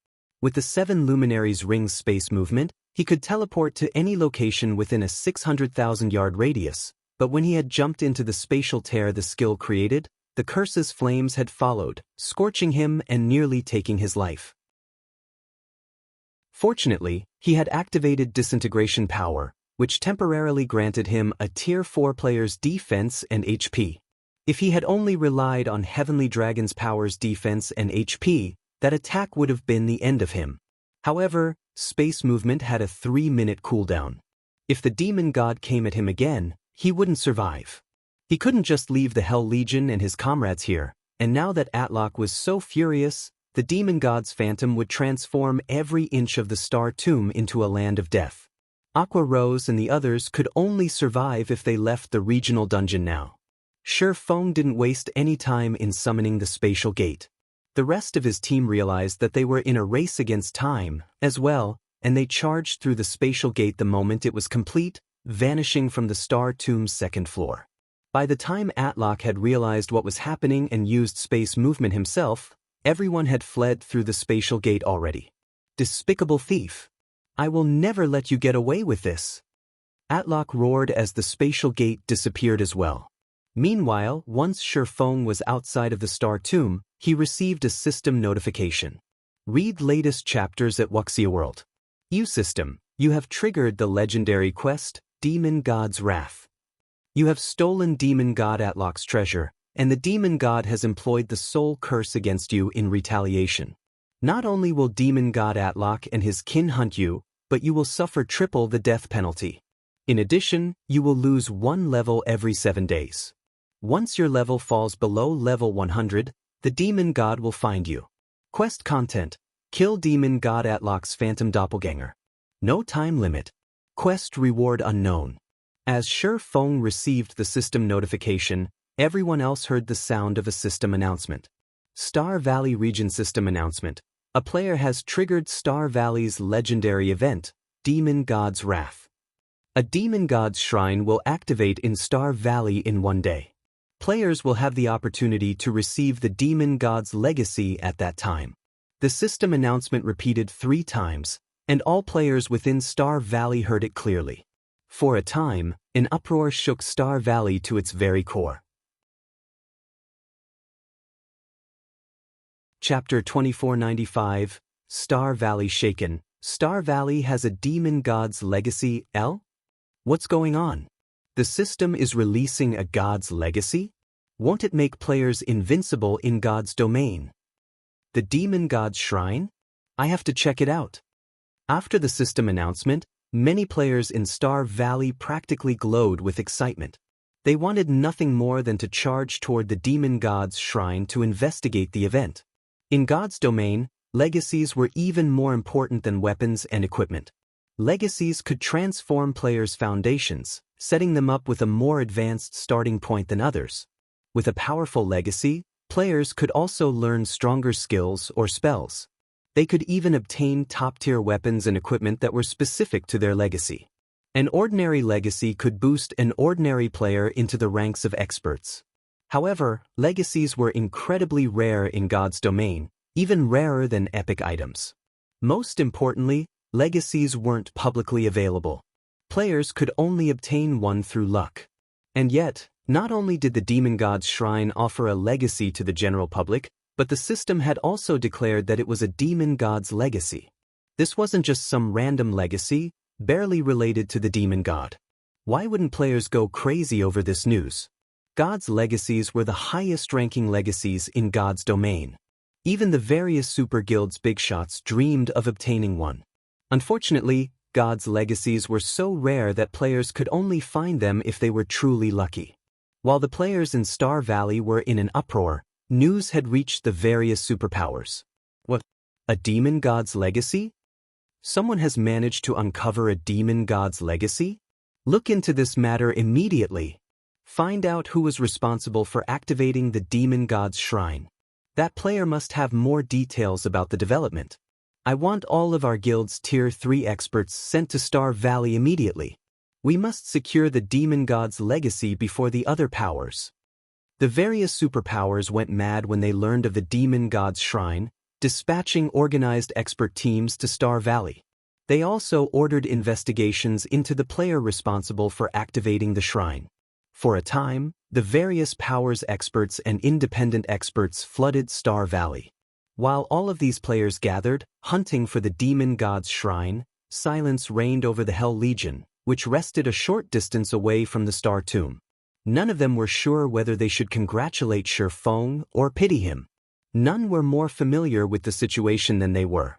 With the 7 Luminaries Ring's space movement, he could teleport to any location within a 600,000-yard radius, but when he had jumped into the spatial tear the skill created, the curse's flames had followed, scorching him and nearly taking his life. Fortunately, he had activated disintegration power, which temporarily granted him a Tier 4 player's defense and HP. If he had only relied on Heavenly Dragon's power's defense and HP, that attack would have been the end of him. However, space movement had a 3-minute cooldown. If the demon god came at him again, he wouldn't survive. He couldn't just leave the Hell Legion and his comrades here, and now that Atlok was so furious, the demon god's phantom would transform every inch of the Star Tomb into a land of death. Aqua Rose and the others could only survive if they left the regional dungeon now. Shifeng didn't waste any time in summoning the spatial gate. The rest of his team realized that they were in a race against time, as well, and they charged through the spatial gate the moment it was complete, vanishing from the Star Tomb's second floor. By the time Atlok had realized what was happening and used space movement himself, everyone had fled through the spatial gate already. Despicable thief! I will never let you get away with this! Atlok roared as the spatial gate disappeared as well. Meanwhile, once Shifeng was outside of the Star Tomb, he received a system notification. Read latest chapters at Wuxia World. System, you have triggered the legendary quest, Demon God's Wrath. You have stolen Demon God Atlok's treasure, and the demon god has employed the soul curse against you in retaliation. Not only will demon god Atlok and his kin hunt you, but you will suffer triple the death penalty. In addition, you will lose 1 level every 7 days. Once your level falls below level 100, the demon god will find you. Quest content: kill demon god Atlok's phantom doppelganger. No time limit. Quest reward unknown. As Shi Feng received the system notification, everyone else heard the sound of a system announcement. Star Valley Region System Announcement. A player has triggered Star Valley's legendary event, Demon God's Wrath. A Demon God's Shrine will activate in Star Valley in 1 day. Players will have the opportunity to receive the Demon God's legacy at that time. The system announcement repeated 3 times, and all players within Star Valley heard it clearly. For a time, an uproar shook Star Valley to its very core. Chapter 2495, Star Valley Shaken. Star Valley has a Demon God's legacy, L? What's going on? The system is releasing a God's legacy? Won't it make players invincible in God's domain? The Demon God's Shrine? I have to check it out. After the system announcement, many players in Star Valley practically glowed with excitement. They wanted nothing more than to charge toward the Demon God's Shrine to investigate the event. In God's domain, legacies were even more important than weapons and equipment. Legacies could transform players' foundations, setting them up with a more advanced starting point than others. With a powerful legacy, players could also learn stronger skills or spells. They could even obtain top-tier weapons and equipment that were specific to their legacy. An ordinary legacy could boost an ordinary player into the ranks of experts. However, legacies were incredibly rare in God's domain, even rarer than epic items. Most importantly, legacies weren't publicly available. Players could only obtain one through luck. And yet, not only did the Demon God's Shrine offer a legacy to the general public, but the system had also declared that it was a Demon God's legacy. This wasn't just some random legacy, barely related to the Demon God. Why wouldn't players go crazy over this news? God's legacies were the highest-ranking legacies in God's domain. Even the various super guilds big shots dreamed of obtaining one. Unfortunately, God's legacies were so rare that players could only find them if they were truly lucky. While the players in Star Valley were in an uproar, news had reached the various superpowers. What? A Demon God's legacy? Someone has managed to uncover a Demon God's legacy? Look into this matter immediately. Find out who was responsible for activating the Demon God's Shrine. That player must have more details about the development. I want all of our guild's Tier 3 experts sent to Star Valley immediately. We must secure the Demon God's legacy before the other powers. The various superpowers went mad when they learned of the Demon God's Shrine, dispatching organized expert teams to Star Valley. They also ordered investigations into the player responsible for activating the shrine. For a time, the various powers experts and independent experts flooded Star Valley. While all of these players gathered, hunting for the Demon God's Shrine, silence reigned over the Hell Legion, which rested a short distance away from the Star Tomb. None of them were sure whether they should congratulate Shi Feng or pity him. None were more familiar with the situation than they were.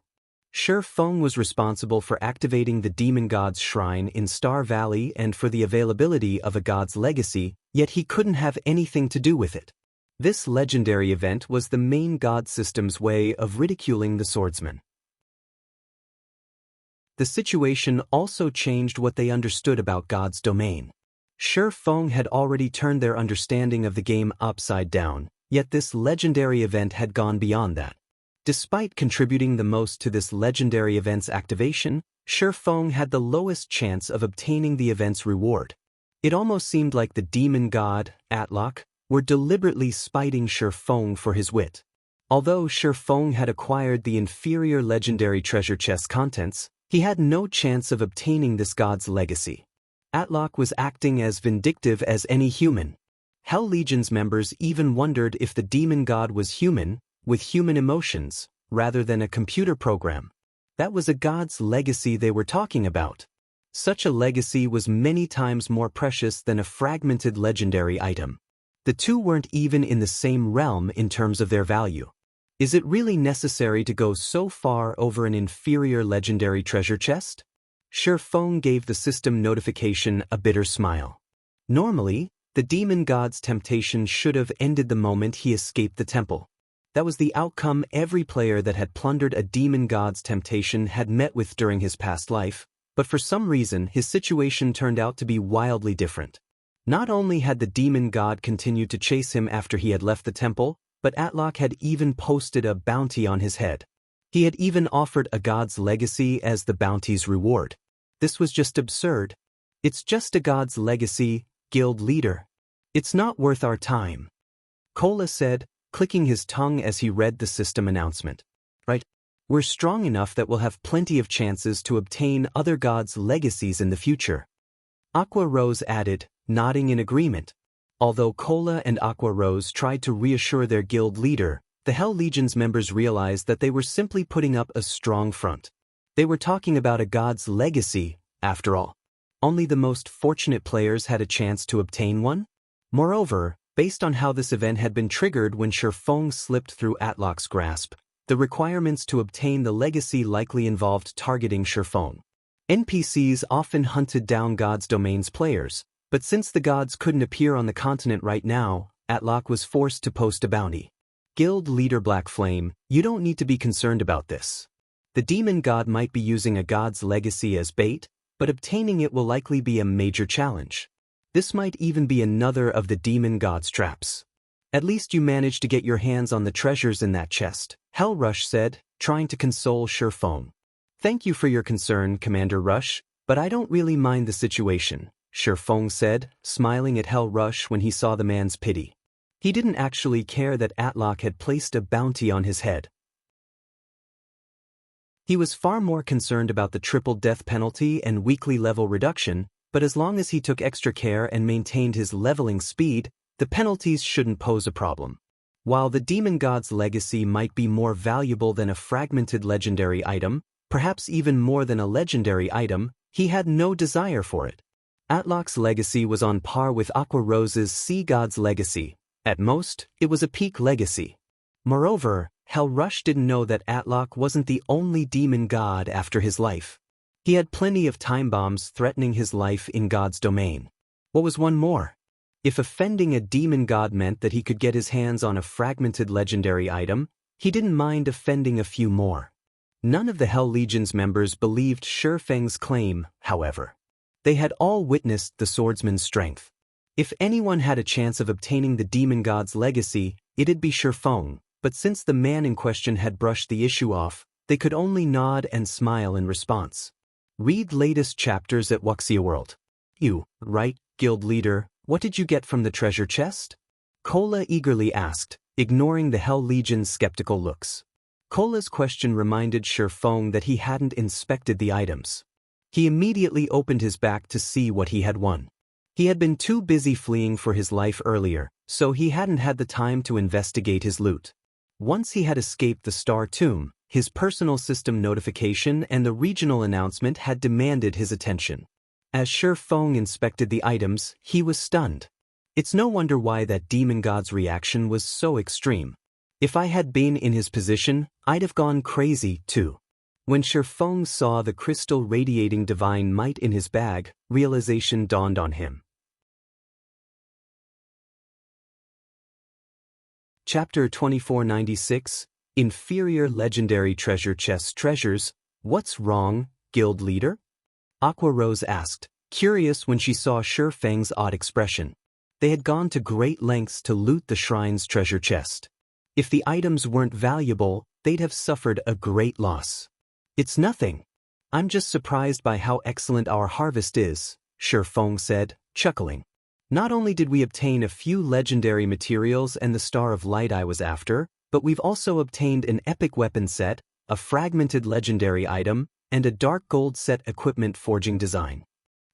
Shi Feng was responsible for activating the Demon God's Shrine in Star Valley and for the availability of a god's legacy, yet he couldn't have anything to do with it. This legendary event was the main god system's way of ridiculing the swordsman. The situation also changed what they understood about God's domain. Shi Feng had already turned their understanding of the game upside down, yet this legendary event had gone beyond that. Despite contributing the most to this legendary event's activation, Shi Feng had the lowest chance of obtaining the event's reward. It almost seemed like the demon god, Atlok, were deliberately spiting Shi Feng for his wit. Although Shi Feng had acquired the inferior legendary treasure chest contents, he had no chance of obtaining this god's legacy. Atlok was acting as vindictive as any human. Hell Legion's members even wondered if the demon god was human, with human emotions, rather than a computer program. That was a god's legacy they were talking about. Such a legacy was many times more precious than a fragmented legendary item. The two weren't even in the same realm in terms of their value. Is it really necessary to go so far over an inferior legendary treasure chest? Shi Feng gave the system notification a bitter smile. Normally, the demon god's temptation should have ended the moment he escaped the temple. That was the outcome every player that had plundered a demon god's temptation had met with during his past life, but for some reason his situation turned out to be wildly different. Not only had the demon god continued to chase him after he had left the temple, but Atlok had even posted a bounty on his head. He had even offered a god's legacy as the bounty's reward. This was just absurd. It's just a god's legacy, guild leader. It's not worth our time. Kola said, clicking his tongue as he read the system announcement. Right? We're strong enough that we'll have plenty of chances to obtain other gods' legacies in the future. Aqua Rose added, nodding in agreement. Although Kola and Aqua Rose tried to reassure their guild leader, the Hell Legion's members realized that they were simply putting up a strong front. They were talking about a god's legacy, after all. Only the most fortunate players had a chance to obtain one? Moreover, based on how this event had been triggered when Shi Feng slipped through Atlok's grasp, the requirements to obtain the legacy likely involved targeting Shi Feng. NPCs often hunted down God's Domain's players, but since the gods couldn't appear on the continent right now, Atlok was forced to post a bounty. Guild leader Black Flame, you don't need to be concerned about this. The demon god might be using a god's legacy as bait, but obtaining it will likely be a major challenge. This might even be another of the demon god's traps. At least you managed to get your hands on the treasures in that chest, Hell Rush said, trying to console Shi Feng. Thank you for your concern, Commander Rush, but I don't really mind the situation, Shi Feng said, smiling at Hell Rush when he saw the man's pity. He didn't actually care that Atlok had placed a bounty on his head. He was far more concerned about the triple death penalty and weekly level reduction, but as long as he took extra care and maintained his leveling speed, the penalties shouldn't pose a problem. While the demon god's legacy might be more valuable than a fragmented legendary item, perhaps even more than a legendary item, he had no desire for it. Atlok's legacy was on par with Aqua Rose's Sea God's legacy. At most, it was a peak legacy. Moreover, Hell Rush didn't know that Atlok wasn't the only demon god after his life. He had plenty of time bombs threatening his life in God's domain. What was one more? If offending a demon god meant that he could get his hands on a fragmented legendary item, he didn't mind offending a few more. None of the Hell Legion's members believed Shi Feng's claim, however. They had all witnessed the swordsman's strength. If anyone had a chance of obtaining the demon god's legacy, it'd be Shi Feng, but since the man in question had brushed the issue off, they could only nod and smile in response. Read latest chapters at Wuxia World. You, right, guild leader, what did you get from the treasure chest? Kola eagerly asked, ignoring the Hell Legion's skeptical looks. Kola's question reminded Shi Feng that he hadn't inspected the items. He immediately opened his back to see what he had won. He had been too busy fleeing for his life earlier, so he hadn't had the time to investigate his loot. Once he had escaped the Star Tomb, his personal system notification and the regional announcement had demanded his attention. As Shi Feng inspected the items, he was stunned. It's no wonder why that demon god's reaction was so extreme. If I had been in his position, I'd have gone crazy too. When Shi Feng saw the crystal radiating divine might in his bag, realization dawned on him. Chapter 2496, Inferior Legendary Treasure Chest Treasures. What's wrong, guild leader? Aqua Rose asked, curious when she saw Shi Feng's odd expression. They had gone to great lengths to loot the shrine's treasure chest. If the items weren't valuable, they'd have suffered a great loss. It's nothing. I'm just surprised by how excellent our harvest is, Shi Feng said, chuckling. Not only did we obtain a few legendary materials and the Star of Light I was after, but we've also obtained an epic weapon set, a fragmented legendary item, and a dark gold set equipment forging design.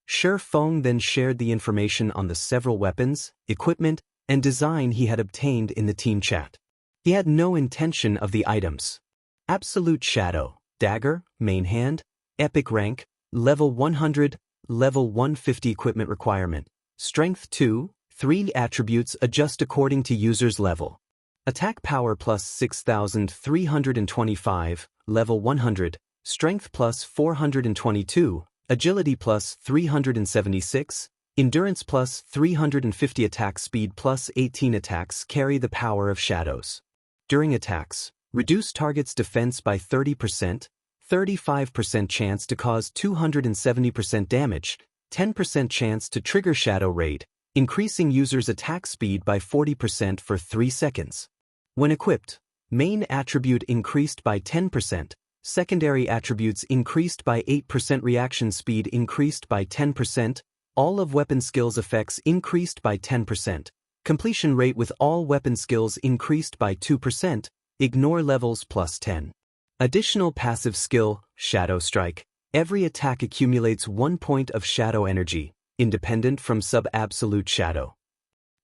Shi Feng then shared the information on the several weapons, equipment, and design he had obtained in the team chat. He had no intention of the items. Absolute Shadow, Dagger, Main Hand, Epic Rank, Level 100, Level 150 equipment requirement, Strength 2, 3 attributes adjust according to user's level. Attack power plus 6,325, level 100, strength plus 422, agility plus 376, endurance plus 350, attack speed plus 18. Attacks carry the power of shadows. During attacks, reduce target's defense by 30%, 35% chance to cause 270% damage, 10% chance to trigger Shadow Raid, increasing user's attack speed by 40% for 3 seconds. When equipped, main attribute increased by 10%, secondary attributes increased by 8%, reaction speed increased by 10%, all of weapon skills effects increased by 10%, completion rate with all weapon skills increased by 2%, ignore levels plus 10. Additional passive skill, Shadow Strike. Every attack accumulates 1 point of shadow energy, independent from sub-absolute shadow.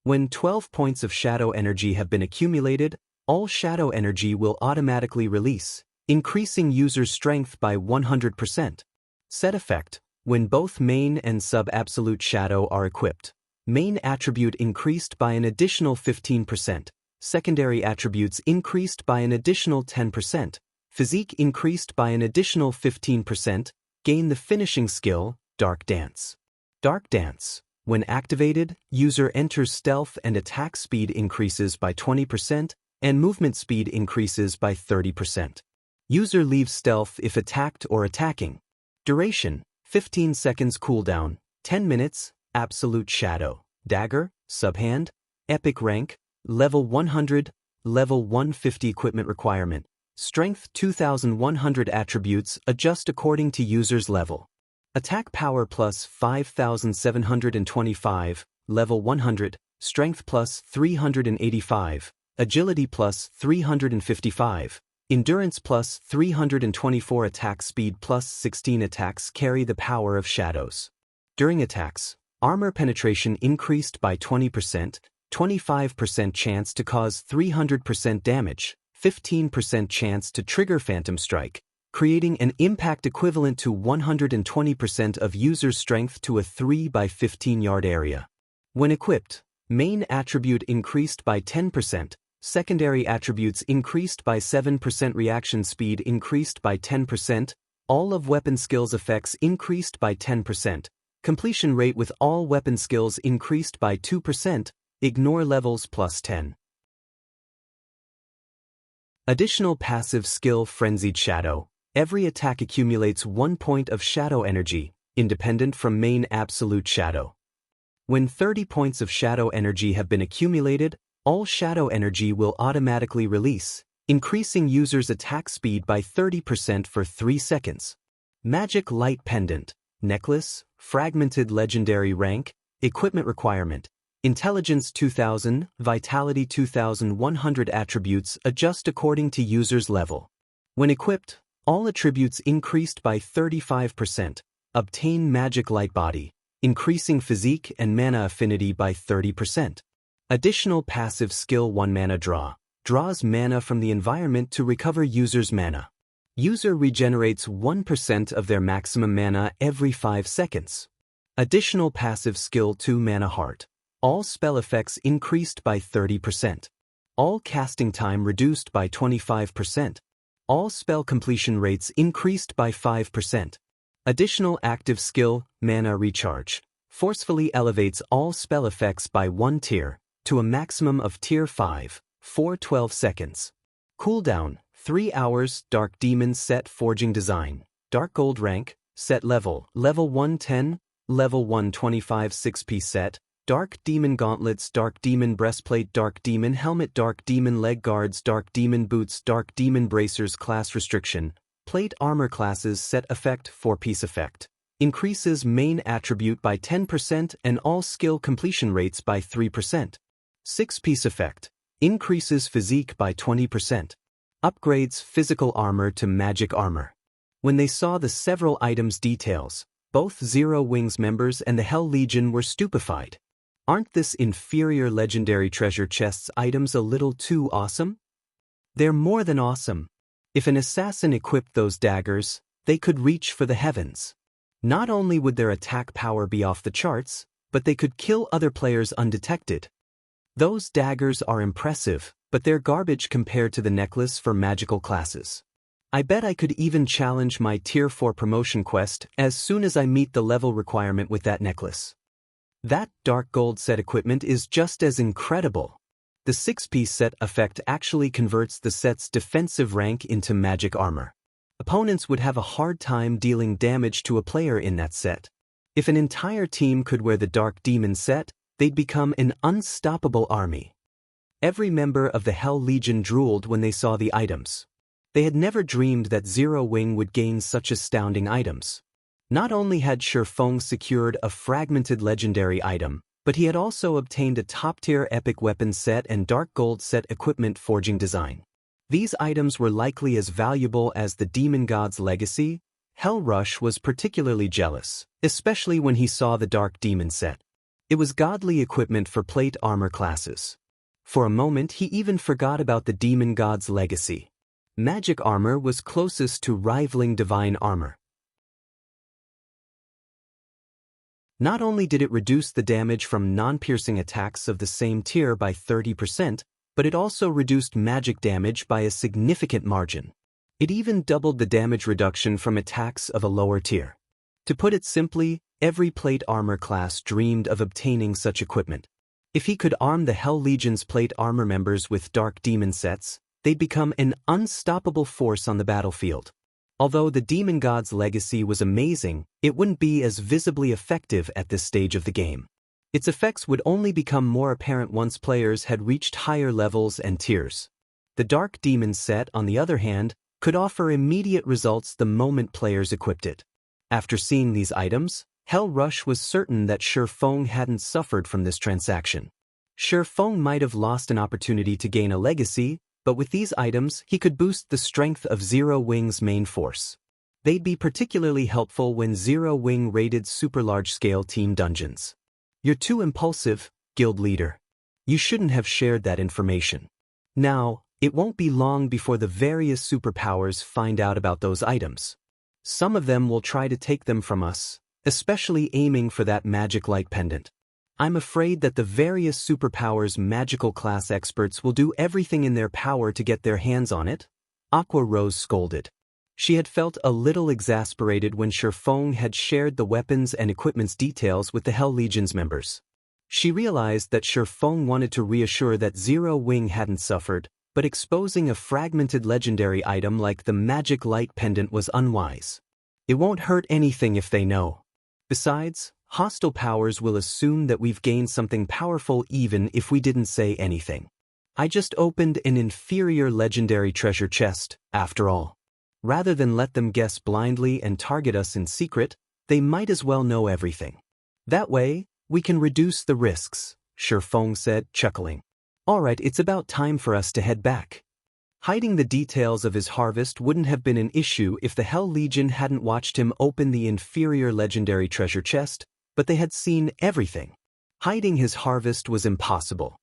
When 12 points of shadow energy have been accumulated, all shadow energy will automatically release, increasing user's strength by 100%. Set effect. When both main and sub-absolute shadow are equipped, main attribute increased by an additional 15%, secondary attributes increased by an additional 10%, physique increased by an additional 15%, gain the finishing skill, Dark Dance. Dark Dance. When activated, user enters stealth and attack speed increases by 20%, and movement speed increases by 30%. User leaves stealth if attacked or attacking. Duration, 15 seconds cooldown, 10 minutes, absolute shadow, dagger, subhand, epic rank, level 100, level 150 equipment requirement. Strength 2100 attributes adjust according to user's level. Attack power plus 5725, level 100, strength plus 385, agility plus 355, endurance plus 324, attack speed plus 16. Attacks carry the power of shadows. During attacks, armor penetration increased by 20%, 25% chance to cause 300% damage, 15% chance to trigger Phantom Strike, creating an impact equivalent to 120% of user's strength to a 3 by 15 yard area. When equipped, main attribute increased by 10%, secondary attributes increased by 7%, reaction speed increased by 10%, all of weapon skills effects increased by 10%, completion rate with all weapon skills increased by 2%, ignore levels plus 10. Additional passive skill, Frenzied Shadow. Every attack accumulates 1 point of shadow energy, independent from main absolute shadow. When 30 points of shadow energy have been accumulated, all shadow energy will automatically release, increasing user's attack speed by 30% for 3 seconds. Magic Light Pendant, Necklace, Fragmented Legendary Rank, Equipment Requirement. Intelligence 2000, Vitality 2100 attributes adjust according to user's level. When equipped, all attributes increased by 35%. Obtain Magic Light Body, increasing physique and mana affinity by 30%. Additional passive skill, 1 Mana Draw. Draws mana from the environment to recover user's mana. User regenerates 1% of their maximum mana every 5 seconds. Additional passive skill, 2 Mana Heart. All spell effects increased by 30%. All casting time reduced by 25%. All spell completion rates increased by 5%. Additional active skill, Mana Recharge. Forcefully elevates all spell effects by 1 tier, to a maximum of tier 5, for 12 seconds. Cooldown, 3 hours, Dark Demon Set Forging Design. Dark Gold Rank, Set Level, Level 110, Level 125 6-piece set. Dark Demon Gauntlets, Dark Demon Breastplate, Dark Demon Helmet, Dark Demon Leg Guards, Dark Demon Boots, Dark Demon Bracers. Class restriction. Plate Armor classes. Set effect, 4-piece effect. Increases main attribute by 10% and all skill completion rates by 3%. 6-piece effect. Increases physique by 20%. Upgrades physical armor to magic armor. When they saw the several items details, both Zero Wings members and the Hell Legion were stupefied. Aren't this inferior legendary treasure chests items a little too awesome? They're more than awesome. If an assassin equipped those daggers, they could reach for the heavens. Not only would their attack power be off the charts, but they could kill other players undetected. Those daggers are impressive, but they're garbage compared to the necklace for magical classes. I bet I could even challenge my Tier 4 promotion quest as soon as I meet the level requirement with that necklace. That dark gold set equipment is just as incredible. The 6-piece set effect actually converts the set's defensive rank into magic armor. Opponents would have a hard time dealing damage to a player in that set. If an entire team could wear the Dark Demon set, they'd become an unstoppable army. Every member of the Hell Legion drooled when they saw the items. They had never dreamed that Zero Wing would gain such astounding items. Not only had Shifeng secured a fragmented legendary item, but he had also obtained a top-tier epic weapon set and dark gold set equipment forging design. These items were likely as valuable as the Demon God's legacy. Hell Rush was particularly jealous, especially when he saw the Dark Demon set. It was godly equipment for plate armor classes. For a moment he even forgot about the Demon God's legacy. Magic armor was closest to rivaling divine armor. Not only did it reduce the damage from non-piercing attacks of the same tier by 30%, but it also reduced magic damage by a significant margin. It even doubled the damage reduction from attacks of a lower tier. To put it simply, every plate armor class dreamed of obtaining such equipment. If he could arm the Hell Legion's plate armor members with Dark Demon sets, they'd become an unstoppable force on the battlefield. Although the Demon God's legacy was amazing, it wouldn't be as visibly effective at this stage of the game. Its effects would only become more apparent once players had reached higher levels and tiers. The Dark Demon set, on the other hand, could offer immediate results the moment players equipped it. After seeing these items, Hell Rush was certain that Shifeng hadn't suffered from this transaction. Shifeng might have lost an opportunity to gain a legacy, but with these items he could boost the strength of Zero Wing's main force. They'd be particularly helpful when Zero Wing raided super large-scale team dungeons. You're too impulsive, guild leader. You shouldn't have shared that information. Now, it won't be long before the various superpowers find out about those items. Some of them will try to take them from us, especially aiming for that magic light pendant. I'm afraid that the various superpowers' magical class experts will do everything in their power to get their hands on it, Aqua Rose scolded. She had felt a little exasperated when Shifeng had shared the weapons and equipment's details with the Hell Legion's members. She realized that Shifeng wanted to reassure that Zero Wing hadn't suffered, but exposing a fragmented legendary item like the magic light pendant was unwise. It won't hurt anything if they know. Besides, hostile powers will assume that we've gained something powerful even if we didn't say anything. I just opened an inferior legendary treasure chest, after all. Rather than let them guess blindly and target us in secret, they might as well know everything. That way, we can reduce the risks, Shifeng said, chuckling. Alright, it's about time for us to head back. Hiding the details of his harvest wouldn't have been an issue if the Hell Legion hadn't watched him open the inferior legendary treasure chest, but they had seen everything. Hiding his harvest was impossible.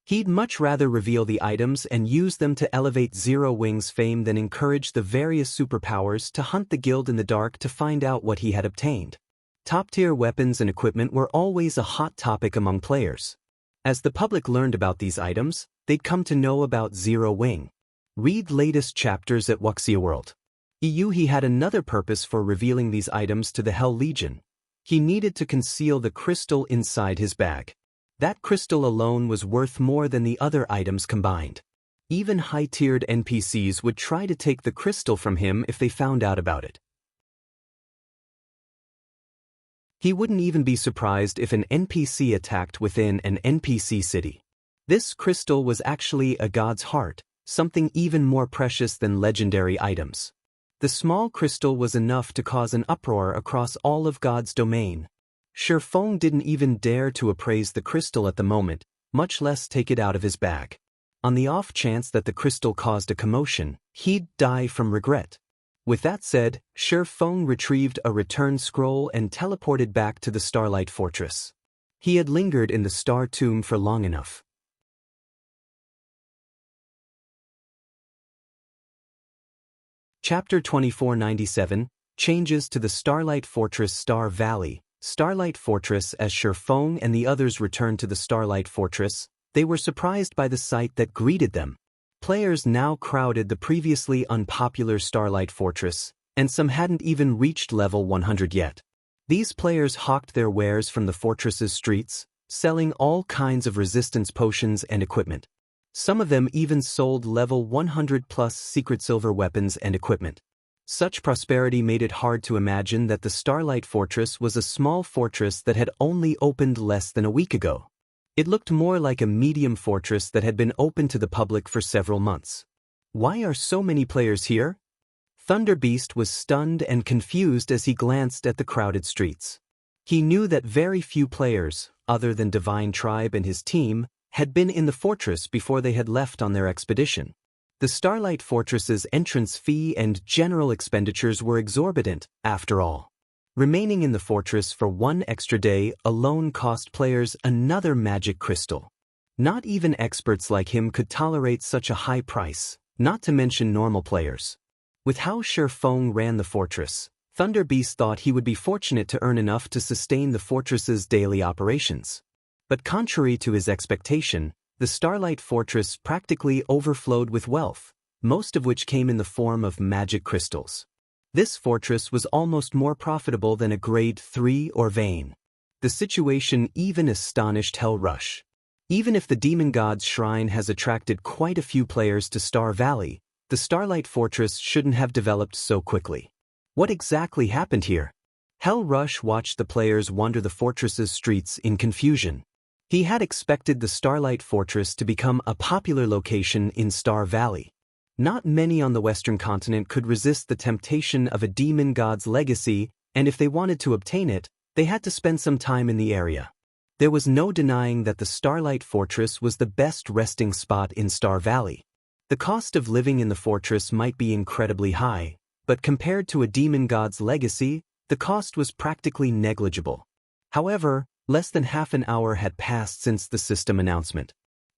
He'd much rather reveal the items and use them to elevate Zero Wing's fame than encourage the various superpowers to hunt the guild in the dark to find out what he had obtained. Top-tier weapons and equipment were always a hot topic among players. As the public learned about these items, they'd come to know about Zero Wing. Read latest chapters at Wuxia World. He had another purpose for revealing these items to the Hell Legion. He needed to conceal the crystal inside his bag. That crystal alone was worth more than the other items combined. Even high-tiered NPCs would try to take the crystal from him if they found out about it. He wouldn't even be surprised if an NPC attacked within an NPC city. This crystal was actually a god's heart, something even more precious than legendary items. The small crystal was enough to cause an uproar across all of God's domain. Shifeng didn't even dare to appraise the crystal at the moment, much less take it out of his bag. On the off chance that the crystal caused a commotion, he'd die from regret. With that said, Shifeng retrieved a return scroll and teleported back to the Starlight Fortress. He had lingered in the Star Tomb for long enough. Chapter 2497, Changes to the Starlight Fortress Star Valley, Starlight Fortress. As Shifeng and the others returned to the Starlight Fortress, they were surprised by the sight that greeted them. Players now crowded the previously unpopular Starlight Fortress, and some hadn't even reached level 100 yet. These players hawked their wares from the fortress's streets, selling all kinds of resistance potions and equipment. Some of them even sold level 100+ secret silver weapons and equipment. Such prosperity made it hard to imagine that the Starlight Fortress was a small fortress that had only opened less than a week ago. It looked more like a medium fortress that had been open to the public for several months. Why are so many players here? Thunderbeast was stunned and confused as he glanced at the crowded streets. He knew that very few players, other than Divine Tribe and his team, had been in the fortress before they had left on their expedition. The Starlight Fortress's entrance fee and general expenditures were exorbitant, after all. Remaining in the fortress for one extra day alone cost players another magic crystal. Not even experts like him could tolerate such a high price, not to mention normal players. With how Shifeng ran the fortress, Thunderbeast thought he would be fortunate to earn enough to sustain the fortress's daily operations. But contrary to his expectation, the Starlight Fortress practically overflowed with wealth, most of which came in the form of magic crystals. This fortress was almost more profitable than a grade 3 or Vane. The situation even astonished Hell Rush. Even if the Demon God's Shrine has attracted quite a few players to Star Valley, the Starlight Fortress shouldn't have developed so quickly. What exactly happened here? Hell Rush watched the players wander the fortress's streets in confusion. He had expected the Starlight Fortress to become a popular location in Star Valley. Not many on the Western continent could resist the temptation of a demon god's legacy, and if they wanted to obtain it, they had to spend some time in the area. There was no denying that the Starlight Fortress was the best resting spot in Star Valley. The cost of living in the fortress might be incredibly high, but compared to a demon god's legacy, the cost was practically negligible. However, less than half an hour had passed since the system announcement.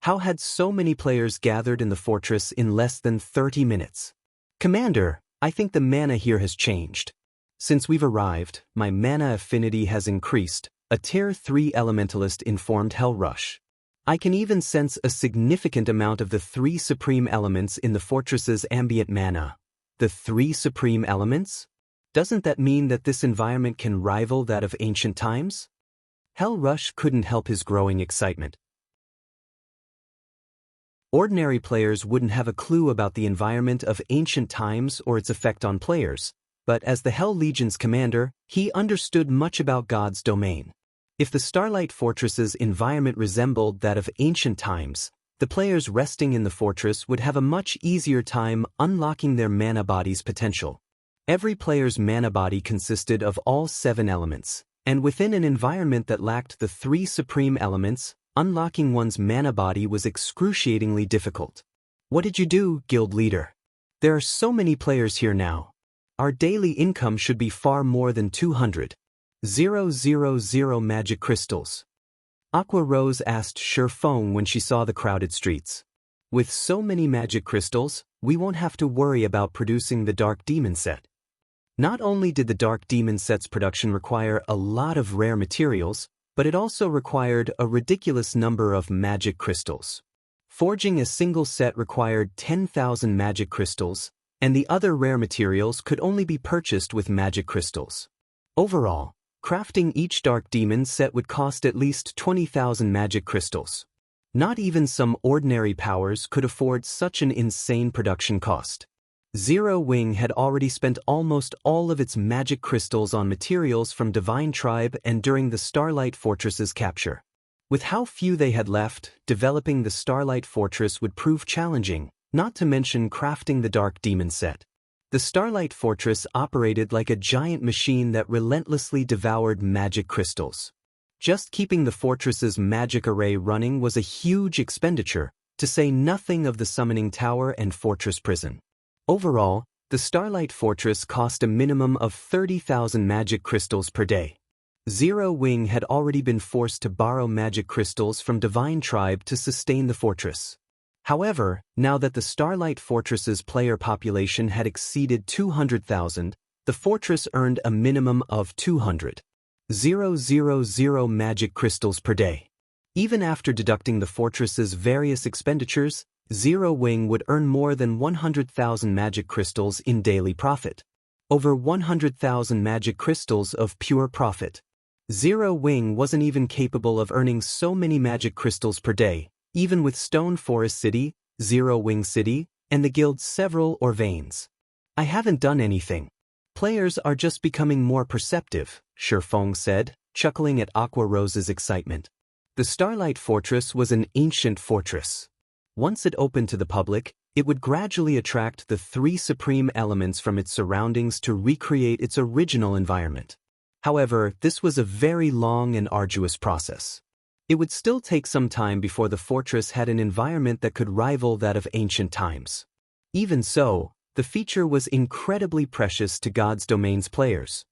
How had so many players gathered in the fortress in less than 30 minutes? Commander, I think the mana here has changed. Since we've arrived, my mana affinity has increased, a Tier 3 Elementalist informed Hell Rush. I can even sense a significant amount of the 3 supreme elements in the fortress's ambient mana. The 3 supreme elements? Doesn't that mean that this environment can rival that of ancient times? Hell Rush couldn't help his growing excitement. Ordinary players wouldn't have a clue about the environment of ancient times or its effect on players, but as the Hell Legion's commander, he understood much about God's domain. If the Starlight Fortress's environment resembled that of ancient times, the players resting in the fortress would have a much easier time unlocking their mana body's potential. Every player's mana body consisted of all 7 elements, and within an environment that lacked the 3 supreme elements, unlocking one's mana body was excruciatingly difficult. What did you do, guild leader? There are so many players here now. Our daily income should be far more than 200,000 magic crystals. Aqua Rose asked Shifeng when she saw the crowded streets. With so many magic crystals, we won't have to worry about producing the Dark Demon set. Not only did the Dark Demon set's production require a lot of rare materials, but it also required a ridiculous number of magic crystals. Forging a single set required 10,000 magic crystals, and the other rare materials could only be purchased with magic crystals. Overall, crafting each Dark Demon set would cost at least 20,000 magic crystals. Not even some ordinary powers could afford such an insane production cost. Zero Wing had already spent almost all of its magic crystals on materials from Divine Tribe and during the Starlight Fortress's capture. With how few they had left, developing the Starlight Fortress would prove challenging, not to mention crafting the Dark Demon set. The Starlight Fortress operated like a giant machine that relentlessly devoured magic crystals. Just keeping the fortress's magic array running was a huge expenditure, to say nothing of the summoning tower and fortress prison. Overall, the Starlight Fortress cost a minimum of 30,000 magic crystals per day. Zero Wing had already been forced to borrow magic crystals from Divine Tribe to sustain the fortress. However, now that the Starlight Fortress's player population had exceeded 200,000, the fortress earned a minimum of 200,000 0.000 magic crystals per day. Even after deducting the fortress's various expenditures, Zero Wing would earn more than 100,000 magic crystals in daily profit. Over 100,000 magic crystals of pure profit. Zero Wing wasn't even capable of earning so many magic crystals per day, even with Stone Forest City, Zero Wing City, and the guild's several veins. I haven't done anything. Players are just becoming more perceptive, Shifeng said, chuckling at Aqua Rose's excitement. The Starlight Fortress was an ancient fortress. Once it opened to the public, it would gradually attract the three supreme elements from its surroundings to recreate its original environment. However, this was a very long and arduous process. It would still take some time before the fortress had an environment that could rival that of ancient times. Even so, the feature was incredibly precious to God's Domain's players.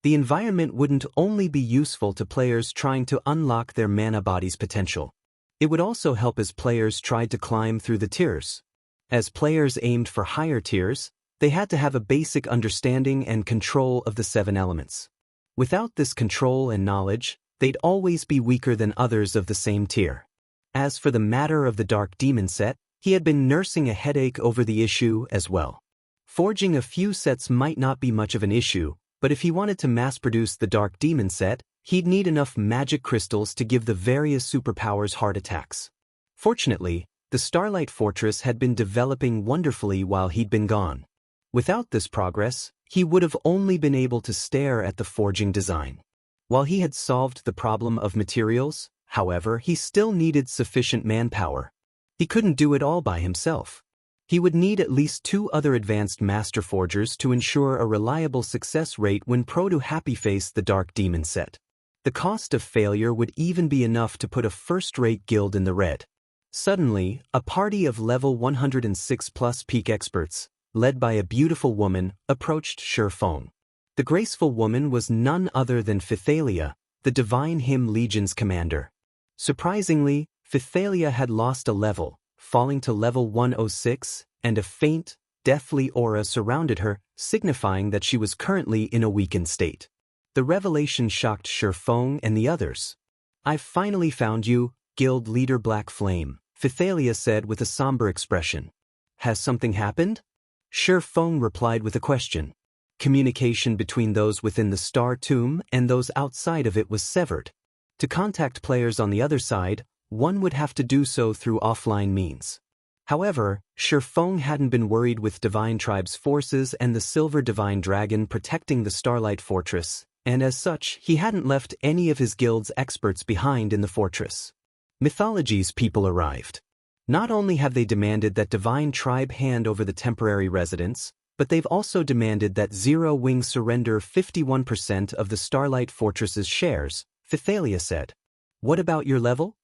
The environment wouldn't only be useful to players trying to unlock their mana body's potential. It would also help as players tried to climb through the tiers. As players aimed for higher tiers, they had to have a basic understanding and control of the 7 elements. Without this control and knowledge, they'd always be weaker than others of the same tier. As for the matter of the Dark Demon set, he had been nursing a headache over the issue as well. Forging a few sets might not be much of an issue, but if he wanted to mass-produce the Dark Demon set, he'd need enough magic crystals to give the various superpowers heart attacks. Fortunately, the Starlight Fortress had been developing wonderfully while he'd been gone. Without this progress, he would have only been able to stare at the forging design. While he had solved the problem of materials, however, he still needed sufficient manpower. He couldn't do it all by himself. He would need at least 2 other advanced master forgers to ensure a reliable success rate when Happy Face the Dark Demon set. The cost of failure would even be enough to put a first-rate guild in the red. Suddenly, a party of level 106 plus peak experts, led by a beautiful woman, approached Shifeng. The graceful woman was none other than Phythalia, the Divine Hymn Legion's commander. Surprisingly, Phythalia had lost a level, falling to level 106, and a faint, deathly aura surrounded her, signifying that she was currently in a weakened state. The revelation shocked Shifeng and the others. "I've finally found you, Guild Leader Black Flame," Phythalia said with a somber expression. "Has something happened?" Shifeng replied with a question. Communication between those within the Star Tomb and those outside of it was severed. To contact players on the other side, one would have to do so through offline means. However, Shifeng hadn't been worried with Divine Tribe's forces and the Silver Divine Dragon protecting the Starlight Fortress, and as such, he hadn't left any of his guild's experts behind in the fortress. Mythology's people arrived. Not only have they demanded that Divine Tribe hand over the temporary residence, but they've also demanded that Zero Wing surrender 51% of the Starlight Fortress's shares, Phythalia said. "What about your level?"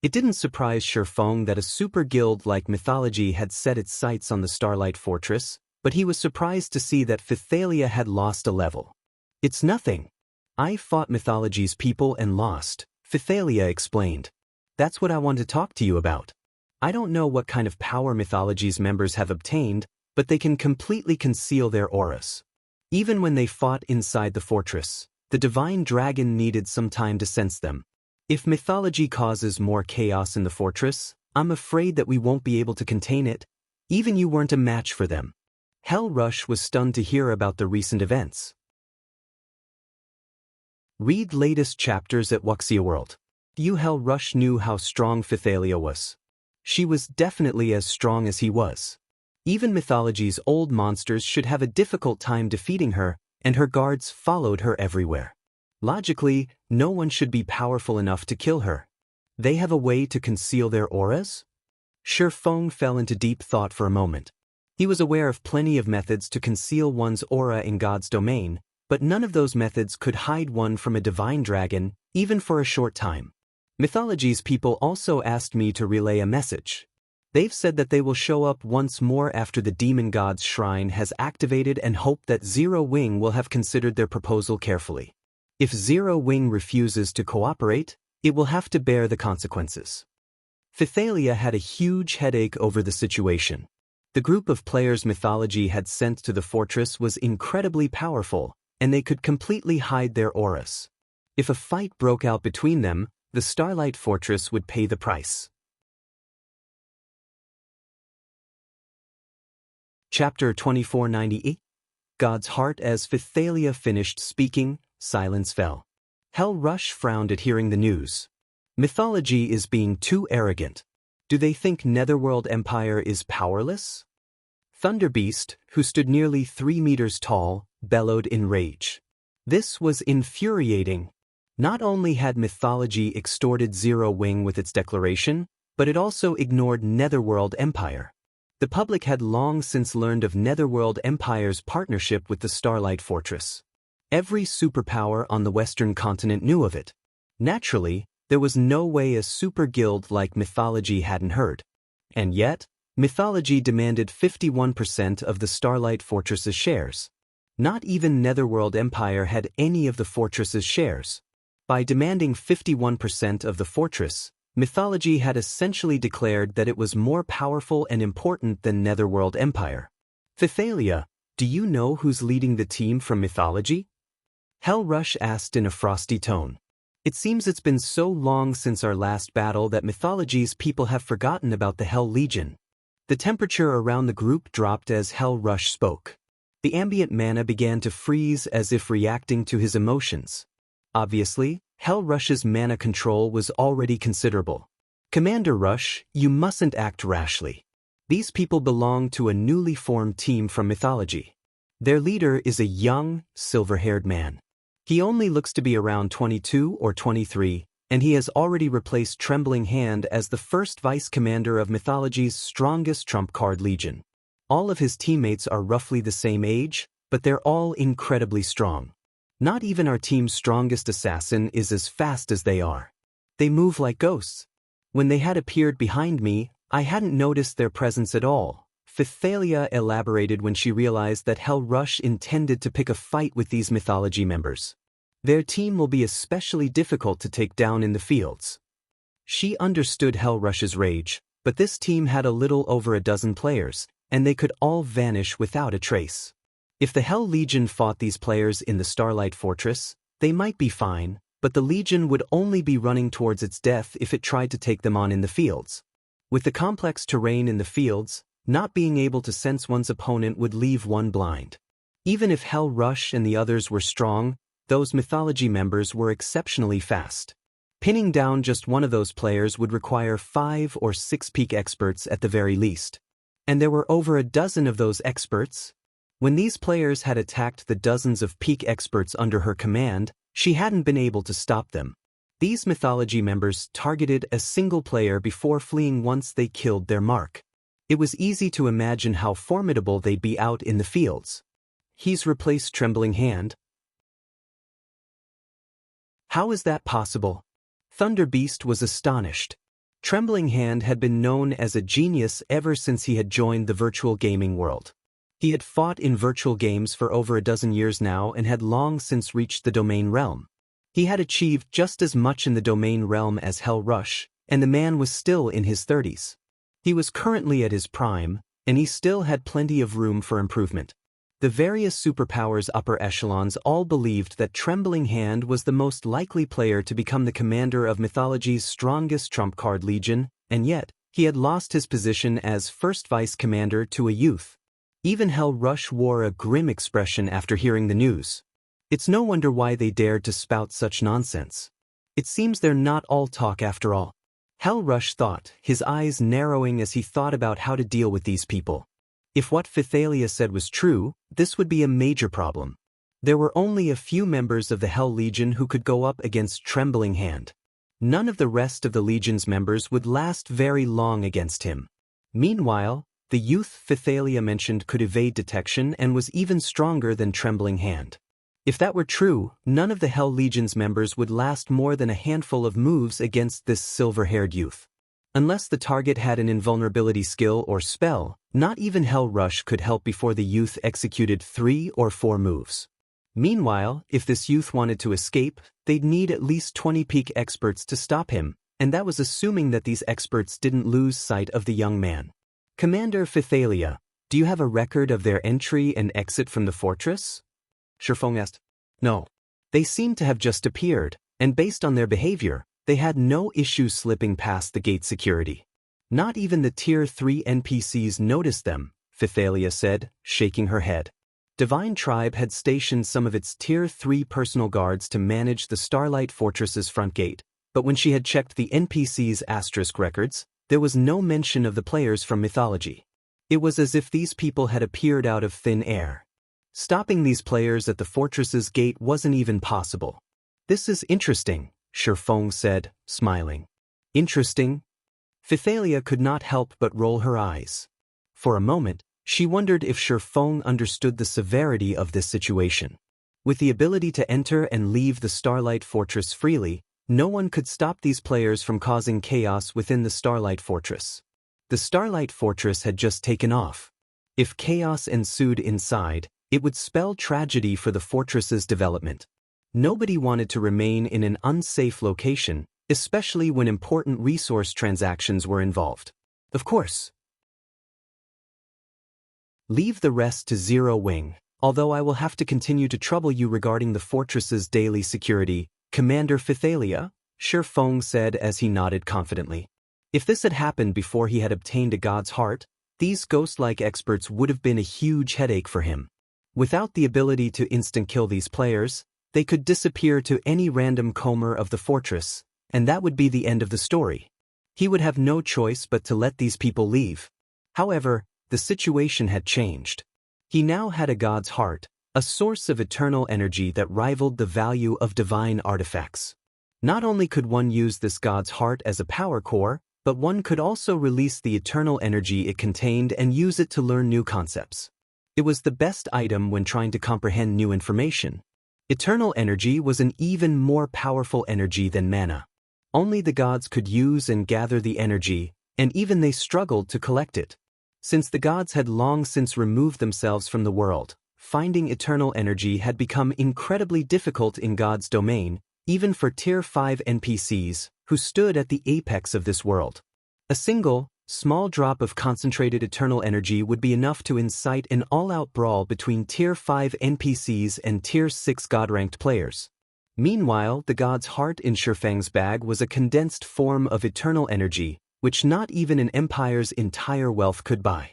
It didn't surprise Shifeng that a super guild like Mythology had set its sights on the Starlight Fortress, but he was surprised to see that Phythalia had lost a level. "It's nothing. I fought Mythology's people and lost," Phythalia explained. "That's what I want to talk to you about. I don't know what kind of power Mythology's members have obtained, but they can completely conceal their auras. Even when they fought inside the fortress, the Divine Dragon needed some time to sense them. If Mythology causes more chaos in the fortress, I'm afraid that we won't be able to contain it. Even you weren't a match for them." Hell Rush was stunned to hear about the recent events. Read latest chapters at Wuxia World. Hell Rush knew how strong Phythalia was. She was definitely as strong as he was. Even Mythology's old monsters should have a difficult time defeating her, and her guards followed her everywhere. Logically, no one should be powerful enough to kill her. They have a way to conceal their auras? Shifeng fell into deep thought for a moment. He was aware of plenty of methods to conceal one's aura in God's domain, but none of those methods could hide one from a divine dragon, even for a short time. Mythology's people also asked me to relay a message. They've said that they will show up once more after the demon god's shrine has activated and hope that Zero Wing will have considered their proposal carefully. If Zero Wing refuses to cooperate, it will have to bear the consequences. Phythalia had a huge headache over the situation. The group of players Mythology had sent to the fortress was incredibly powerful, and they could completely hide their auras. If a fight broke out between them, the Starlight Fortress would pay the price. Chapter 2498. God's Heart. As Phythalia finished speaking, silence fell. Hell Rush frowned at hearing the news. Mythology is being too arrogant. Do they think Netherworld Empire is powerless? Thunderbeast, who stood nearly 3 meters tall, bellowed in rage. This was infuriating. Not only had Mythology extorted Zero Wing with its declaration, but it also ignored Netherworld Empire. The public had long since learned of Netherworld Empire's partnership with the Starlight Fortress. Every superpower on the Western continent knew of it. Naturally, there was no way a super guild like Mythology hadn't heard. And yet, Mythology demanded 51% of the Starlight Fortress's shares. Not even Netherworld Empire had any of the fortress's shares. By demanding 51% of the fortress, Mythology had essentially declared that it was more powerful and important than Netherworld Empire. Phythalia, do you know who's leading the team from Mythology? Hell Rush asked in a frosty tone. It seems it's been so long since our last battle that Mythology's people have forgotten about the Hell Legion. The temperature around the group dropped as Hell Rush spoke. The ambient mana began to freeze as if reacting to his emotions. Obviously, Hell Rush's mana control was already considerable. Commander Rush, you mustn't act rashly. These people belong to a newly formed team from Mythology. Their leader is a young, silver-haired man. He only looks to be around 22 or 23, and he has already replaced Trembling Hand as the first vice-commander of Mythology's strongest trump card legion. All of his teammates are roughly the same age, but they're all incredibly strong. Not even our team's strongest assassin is as fast as they are. They move like ghosts. When they had appeared behind me, I hadn't noticed their presence at all. Phythalia elaborated when she realized that Hell Rush intended to pick a fight with these Mythology members. Their team will be especially difficult to take down in the fields. She understood Hell Rush's rage, but this team had a little over a dozen players, and they could all vanish without a trace. If the Hell Legion fought these players in the Starlight Fortress, they might be fine, but the Legion would only be running towards its death if it tried to take them on in the fields. With the complex terrain in the fields, not being able to sense one's opponent would leave one blind. Even if Hell Rush and the others were strong, those Mythology members were exceptionally fast. Pinning down just one of those players would require 5 or 6 peak experts at the very least. And there were over a dozen of those experts. When these players had attacked the dozens of peak experts under her command, she hadn't been able to stop them. These Mythology members targeted a single player before fleeing once they killed their mark. It was easy to imagine how formidable they'd be out in the fields. He's replaced Trembling Hand. How is that possible? Thunderbeast was astonished. Trembling Hand had been known as a genius ever since he had joined the virtual gaming world. He had fought in virtual games for over a dozen years now and had long since reached the domain realm. He had achieved just as much in the domain realm as Hell Rush, and the man was still in his 30s. He was currently at his prime, and he still had plenty of room for improvement. The various superpowers upper echelons all believed that Trembling Hand was the most likely player to become the commander of Mythology's strongest trump card legion, and yet, he had lost his position as first vice-commander to a youth. Even Hell Rush wore a grim expression after hearing the news. It's no wonder why they dared to spout such nonsense. It seems they're not all talk after all. Hell Rush thought, his eyes narrowing as he thought about how to deal with these people. If what Phythalia said was true, this would be a major problem. There were only a few members of the Hell Legion who could go up against Trembling Hand. None of the rest of the Legion's members would last very long against him. Meanwhile, the youth Phythalia mentioned could evade detection and was even stronger than Trembling Hand. If that were true, none of the Hell Legion's members would last more than a handful of moves against this silver-haired youth. Unless the target had an invulnerability skill or spell, not even Hell Rush could help before the youth executed 3 or 4 moves. Meanwhile, if this youth wanted to escape, they'd need at least 20 peak experts to stop him, and that was assuming that these experts didn't lose sight of the young man. Commander Phythalia, do you have a record of their entry and exit from the fortress? Shifeng asked. No. They seemed to have just appeared, and based on their behavior, they had no issue slipping past the gate security. Not even the Tier 3 NPCs noticed them, Phythalia said, shaking her head. Divine Tribe had stationed some of its Tier 3 personal guards to manage the Starlight Fortress's front gate, but when she had checked the NPC's asterisk records, there was no mention of the players from Mythology. It was as if these people had appeared out of thin air. Stopping these players at the fortress's gate wasn't even possible. This is interesting, Shifeng said, smiling. Interesting? Phythalia could not help but roll her eyes. For a moment, she wondered if Shifeng understood the severity of this situation. With the ability to enter and leave the Starlight Fortress freely, no one could stop these players from causing chaos within the Starlight Fortress. The Starlight Fortress had just taken off. If chaos ensued inside, it would spell tragedy for the fortress's development. Nobody wanted to remain in an unsafe location, especially when important resource transactions were involved. Of course. Leave the rest to Zero Wing, although I will have to continue to trouble you regarding the fortress's daily security, Commander Phythalia, Shifeng said as he nodded confidently. If this had happened before he had obtained a god's heart, these ghost-like experts would have been a huge headache for him. Without the ability to instant-kill these players, they could disappear to any random comer of the fortress, and that would be the end of the story. He would have no choice but to let these people leave. However, the situation had changed. He now had a god's heart, a source of eternal energy that rivaled the value of divine artifacts. Not only could one use this god's heart as a power core, but one could also release the eternal energy it contained and use it to learn new concepts. It was the best item when trying to comprehend new information. Eternal energy was an even more powerful energy than mana. Only the gods could use and gather the energy, and even they struggled to collect it. Since the gods had long since removed themselves from the world, finding eternal energy had become incredibly difficult in God's domain, even for Tier 5 NPCs, who stood at the apex of this world. A single, small drop of concentrated eternal energy would be enough to incite an all-out brawl between Tier 5 NPCs and Tier 6 God-ranked players. Meanwhile, the god's heart in Shifeng's bag was a condensed form of eternal energy, which not even an empire's entire wealth could buy.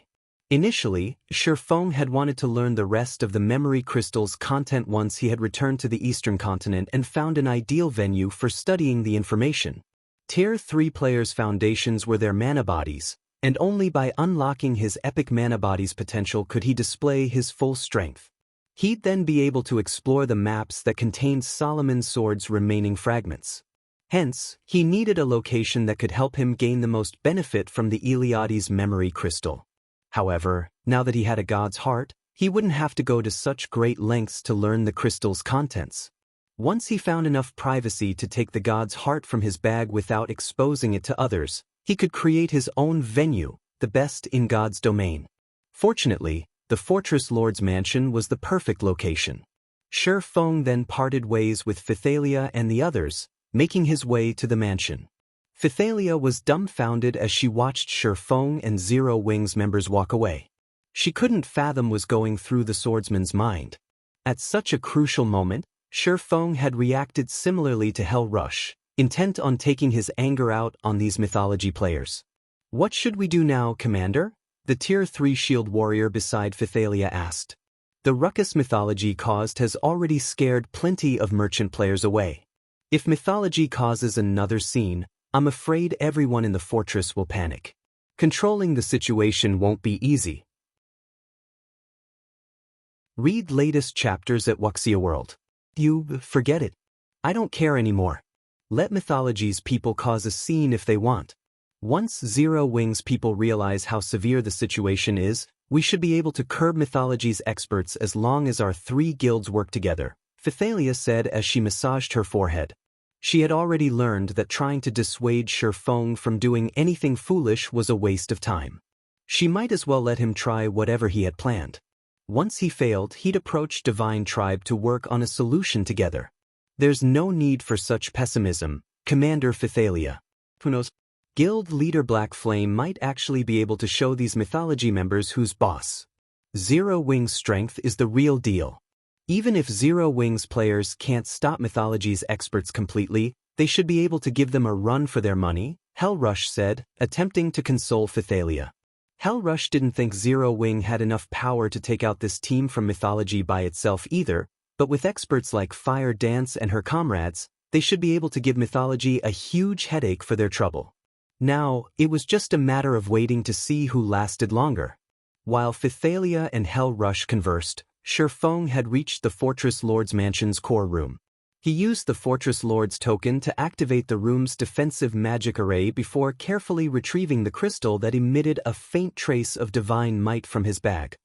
Initially, Shifeng had wanted to learn the rest of the memory crystal's content once he had returned to the eastern continent and found an ideal venue for studying the information. Tier 3 players' foundations were their mana bodies, and only by unlocking his epic mana body's potential could he display his full strength. He'd then be able to explore the maps that contained Solomon's sword's remaining fragments. Hence, he needed a location that could help him gain the most benefit from the Iliades memory crystal. However, now that he had a god's heart, he wouldn't have to go to such great lengths to learn the crystal's contents. Once he found enough privacy to take the god's heart from his bag without exposing it to others, he could create his own venue, the best in God's domain. Fortunately, the Fortress Lord's mansion was the perfect location. Shifeng then parted ways with Phythalia and the others, making his way to the mansion. Phythalia was dumbfounded as she watched Shifeng and Zero Wing's members walk away. She couldn't fathom what was going through the swordsman's mind. At such a crucial moment, Shifeng had reacted similarly to Hell Rush, intent on taking his anger out on these mythology players. "What should we do now, Commander?" the Tier 3 shield warrior beside Phythalia asked. "The ruckus mythology caused has already scared plenty of merchant players away. If mythology causes another scene, I'm afraid everyone in the fortress will panic. Controlling the situation won't be easy." Read latest chapters at Wuxia World. You forget it. I don't care anymore. Let Mythology's people cause a scene if they want. Once Zero Wing's people realize how severe the situation is, we should be able to curb Mythology's experts as long as our 3 guilds work together, Phythalia said as she massaged her forehead. She had already learned that trying to dissuade Shifeng from doing anything foolish was a waste of time. She might as well let him try whatever he had planned. Once he failed, he'd approach Divine Tribe to work on a solution together. There's no need for such pessimism, Commander Phythalia. Who knows? Guild leader Black Flame might actually be able to show these mythology members who's boss. Zero Wing's strength is the real deal. Even if Zero Wings players can't stop Mythology's experts completely, they should be able to give them a run for their money, Hellrush said, attempting to console Phythalia. Hellrush didn't think Zero Wing had enough power to take out this team from Mythology by itself either, but with experts like Fire Dance and her comrades, they should be able to give Mythology a huge headache for their trouble. Now, it was just a matter of waiting to see who lasted longer. While Phythalia and Hellrush conversed, Shifeng had reached the Fortress Lord's mansion's core room. He used the Fortress Lord's token to activate the room's defensive magic array before carefully retrieving the crystal that emitted a faint trace of divine might from his bag.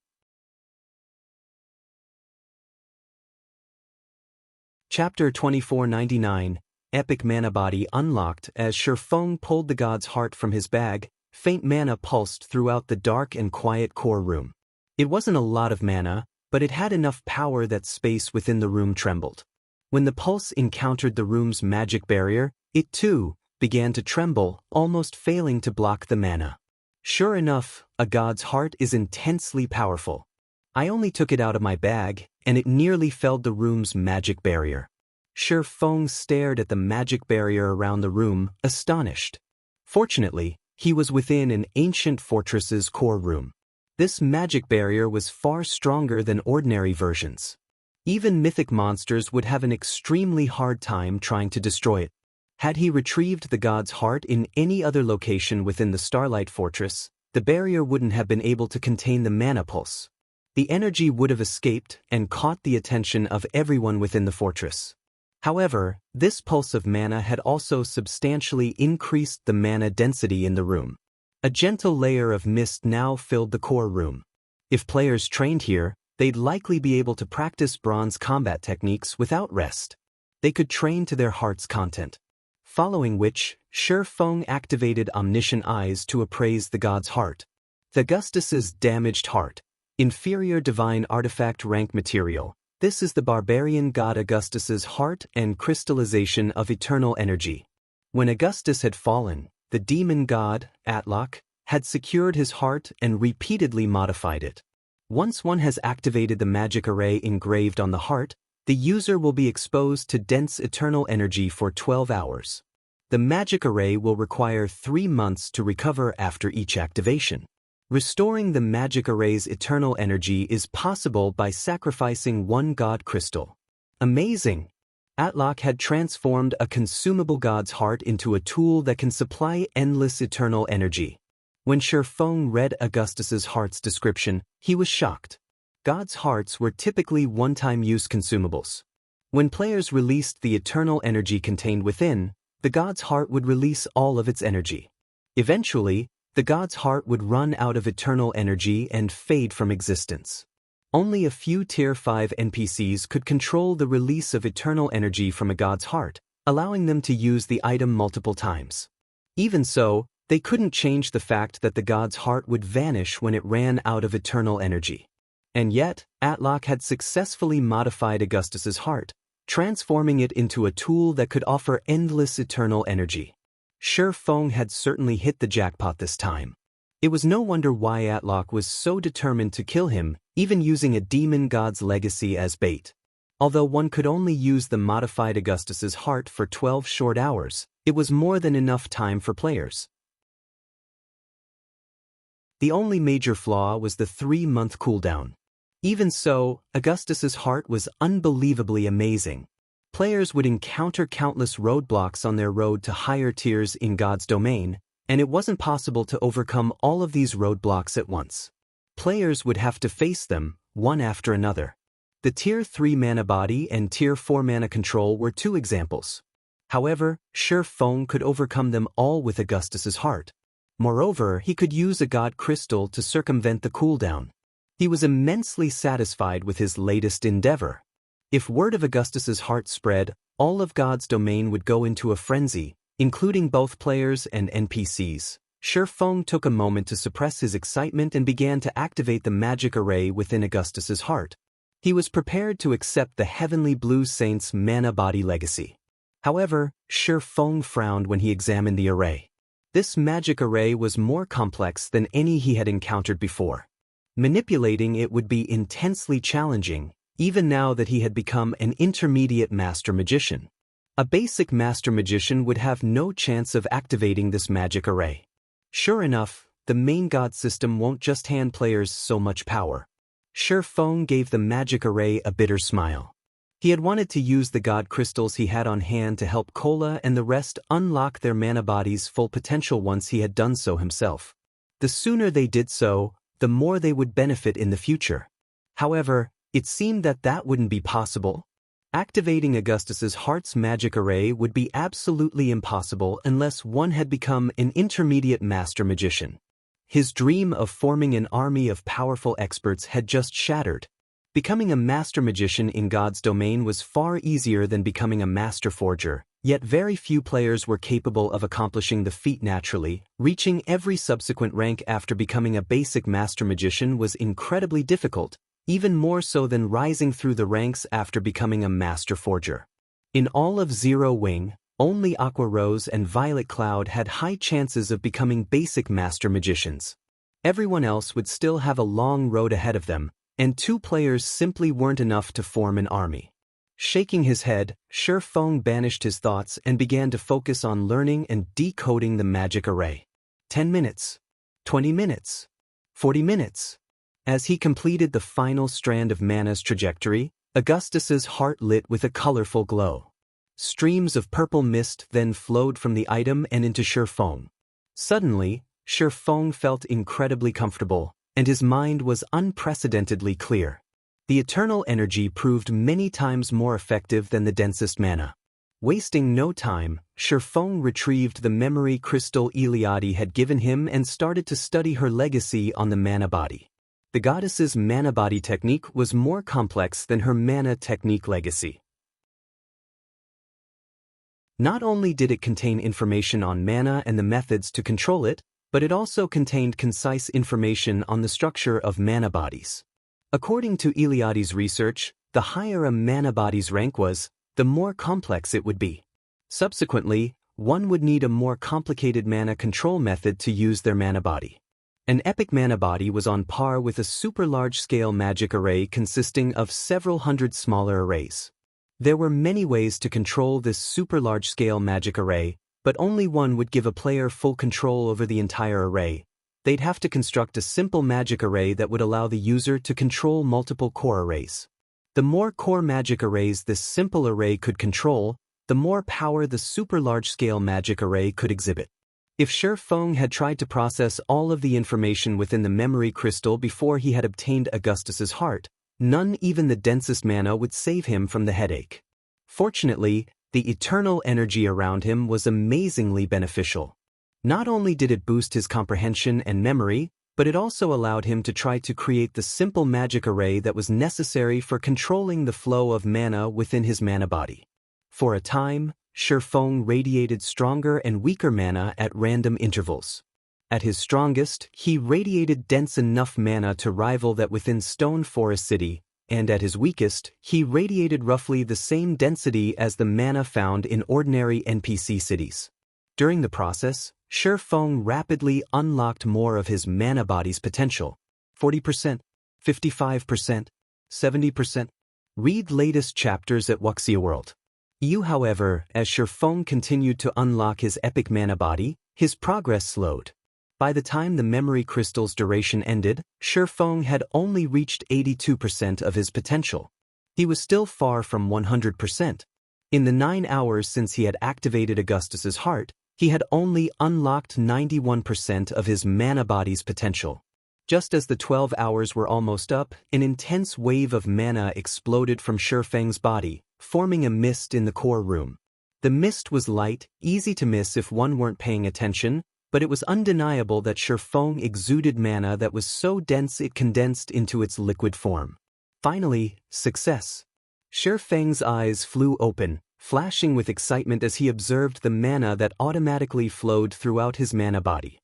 Chapter 2499, Epic Mana Body unlocked. As Shifeng pulled the god's heart from his bag, faint mana pulsed throughout the dark and quiet core room. It wasn't a lot of mana, but it had enough power that space within the room trembled. When the pulse encountered the room's magic barrier, it too began to tremble, almost failing to block the mana. Sure enough, a god's heart is intensely powerful. I only took it out of my bag, and it nearly felled the room's magic barrier. Shifeng stared at the magic barrier around the room, astonished. Fortunately, he was within an ancient fortress's core room. This magic barrier was far stronger than ordinary versions. Even mythic monsters would have an extremely hard time trying to destroy it. Had he retrieved the god's heart in any other location within the Starlight Fortress, the barrier wouldn't have been able to contain the mana pulse. The energy would have escaped and caught the attention of everyone within the fortress. However, this pulse of mana had also substantially increased the mana density in the room. A gentle layer of mist now filled the core room. If players trained here, they'd likely be able to practice bronze combat techniques without rest. They could train to their heart's content. Following which, Shifeng activated Omniscient Eyes to appraise the god's heart. The Augustus's damaged heart. Inferior divine artifact rank material. This is the barbarian god Augustus's heart and crystallization of eternal energy. When Augustus had fallen, the demon god, Atlok, had secured his heart and repeatedly modified it. Once one has activated the magic array engraved on the heart, the user will be exposed to dense eternal energy for 12 hours. The magic array will require 3 months to recover after each activation. Restoring the magic array's eternal energy is possible by sacrificing one god crystal. Amazing! Atlok had transformed a consumable god's heart into a tool that can supply endless eternal energy. When Shifeng read Augustus's heart's description, he was shocked. God's hearts were typically one-time use consumables. When players released the eternal energy contained within, the god's heart would release all of its energy. Eventually, the god's heart would run out of eternal energy and fade from existence. Only a few Tier 5 NPCs could control the release of eternal energy from a god's heart, allowing them to use the item multiple times. Even so, they couldn't change the fact that the god's heart would vanish when it ran out of eternal energy. And yet, Atlok had successfully modified Augustus's heart, transforming it into a tool that could offer endless eternal energy. Shifeng had certainly hit the jackpot this time. It was no wonder why Atlok was so determined to kill him, even using a demon god's legacy as bait. Although one could only use the modified Augustus's heart for 12 short hours, it was more than enough time for players. The only major flaw was the 3-month cooldown. Even so, Augustus's heart was unbelievably amazing. Players would encounter countless roadblocks on their road to higher tiers in God's domain, and it wasn't possible to overcome all of these roadblocks at once. Players would have to face them, one after another. The Tier 3 mana body and Tier 4 mana control were 2 examples. However, Shifeng could overcome them all with Augustus's heart. Moreover, he could use a god crystal to circumvent the cooldown. He was immensely satisfied with his latest endeavor. If word of Augustus's heart spread, all of God's domain would go into a frenzy, including both players and NPCs. Shifeng took a moment to suppress his excitement and began to activate the magic array within Augustus's heart. He was prepared to accept the Heavenly Blue Saint's mana body legacy. However, Shifeng frowned when he examined the array. This magic array was more complex than any he had encountered before. Manipulating it would be intensely challenging, even now that he had become an intermediate master magician. A basic master magician would have no chance of activating this magic array. Sure enough, the main god system won't just hand players so much power. Shi Feng gave the magic array a bitter smile. He had wanted to use the god crystals he had on hand to help Kola and the rest unlock their mana body's full potential once he had done so himself. The sooner they did so, the more they would benefit in the future. However, it seemed that that wouldn't be possible. Activating Augustus's heart's magic array would be absolutely impossible unless one had become an intermediate master magician. His dream of forming an army of powerful experts had just shattered. Becoming a master magician in God's domain was far easier than becoming a master forger, yet very few players were capable of accomplishing the feat naturally. Reaching every subsequent rank after becoming a basic master magician was incredibly difficult, even more so than rising through the ranks after becoming a master forger. In all of Zero Wing, only Aqua Rose and Violet Cloud had high chances of becoming basic master magicians. Everyone else would still have a long road ahead of them, and two players simply weren't enough to form an army. Shaking his head, Shi Feng banished his thoughts and began to focus on learning and decoding the magic array. 10 minutes. 20 minutes. 40 minutes. As he completed the final strand of mana's trajectory, Augustus's heart lit with a colorful glow. Streams of purple mist then flowed from the item and into Shi Feng. Suddenly, Shi Feng felt incredibly comfortable, and his mind was unprecedentedly clear. The eternal energy proved many times more effective than the densest mana. Wasting no time, Shi Feng retrieved the memory crystal Iliade had given him and started to study her legacy on the mana body. The goddess's mana body technique was more complex than her mana technique legacy. Not only did it contain information on mana and the methods to control it, but it also contained concise information on the structure of mana bodies. According to Iliade's research, the higher a mana body's rank was, the more complex it would be. Subsequently, one would need a more complicated mana control method to use their mana body. An epic mana body was on par with a super large-scale magic array consisting of several hundred smaller arrays. There were many ways to control this super large-scale magic array, but only one would give a player full control over the entire array. They'd have to construct a simple magic array that would allow the user to control multiple core arrays. The more core magic arrays this simple array could control, the more power the super large-scale magic array could exhibit. If Shi Feng had tried to process all of the information within the memory crystal before he had obtained Augustus's heart, none, even the densest mana, would save him from the headache. Fortunately, the eternal energy around him was amazingly beneficial. Not only did it boost his comprehension and memory, but it also allowed him to try to create the simple magic array that was necessary for controlling the flow of mana within his mana body. For a time, Shi Feng radiated stronger and weaker mana at random intervals. At his strongest, he radiated dense enough mana to rival that within Stone Forest City, and at his weakest, he radiated roughly the same density as the mana found in ordinary NPC cities. During the process, Shi Feng rapidly unlocked more of his mana body's potential. 40%, 55%, 70%. Read latest chapters at Wuxia World. However, as Shi Feng continued to unlock his epic mana body, his progress slowed. By the time the memory crystal's duration ended, Shi Feng had only reached 82% of his potential. He was still far from 100%. In the 9 hours since he had activated Augustus's heart, he had only unlocked 91% of his mana body's potential. Just as the 12 hours were almost up, an intense wave of mana exploded from Shi Feng's body, forming a mist in the core room. The mist was light, easy to miss if one weren't paying attention, but it was undeniable that Shi Feng exuded mana that was so dense it condensed into its liquid form. Finally, success. Shi Feng's eyes flew open, flashing with excitement as he observed the mana that automatically flowed throughout his mana body.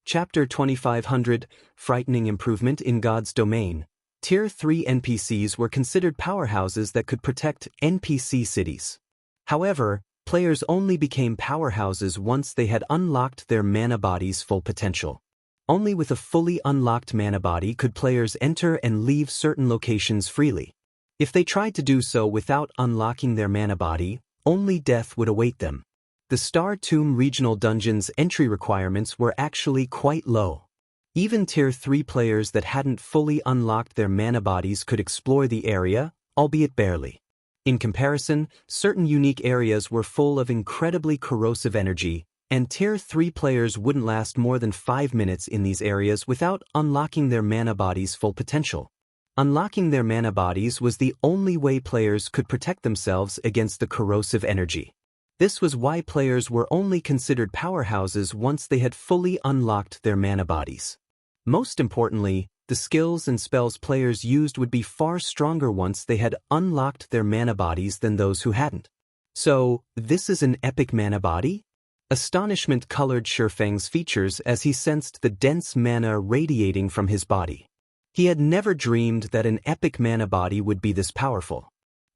Chapter 2500, Frightening Improvement in God's Domain. Tier 3 NPCs were considered powerhouses that could protect NPC cities. However, players only became powerhouses once they had unlocked their mana body's full potential. Only with a fully unlocked mana body could players enter and leave certain locations freely. If they tried to do so without unlocking their mana body, only death would await them. The Star Tomb regional dungeon's entry requirements were actually quite low. Even Tier 3 players that hadn't fully unlocked their mana bodies could explore the area, albeit barely. In comparison, certain unique areas were full of incredibly corrosive energy, and Tier 3 players wouldn't last more than 5 minutes in these areas without unlocking their mana body's full potential. Unlocking their mana bodies was the only way players could protect themselves against the corrosive energy. This was why players were only considered powerhouses once they had fully unlocked their mana bodies. Most importantly, the skills and spells players used would be far stronger once they had unlocked their mana bodies than those who hadn't. So, this is an epic mana body? Astonishment colored Shifeng's features as he sensed the dense mana radiating from his body. He had never dreamed that an epic mana body would be this powerful.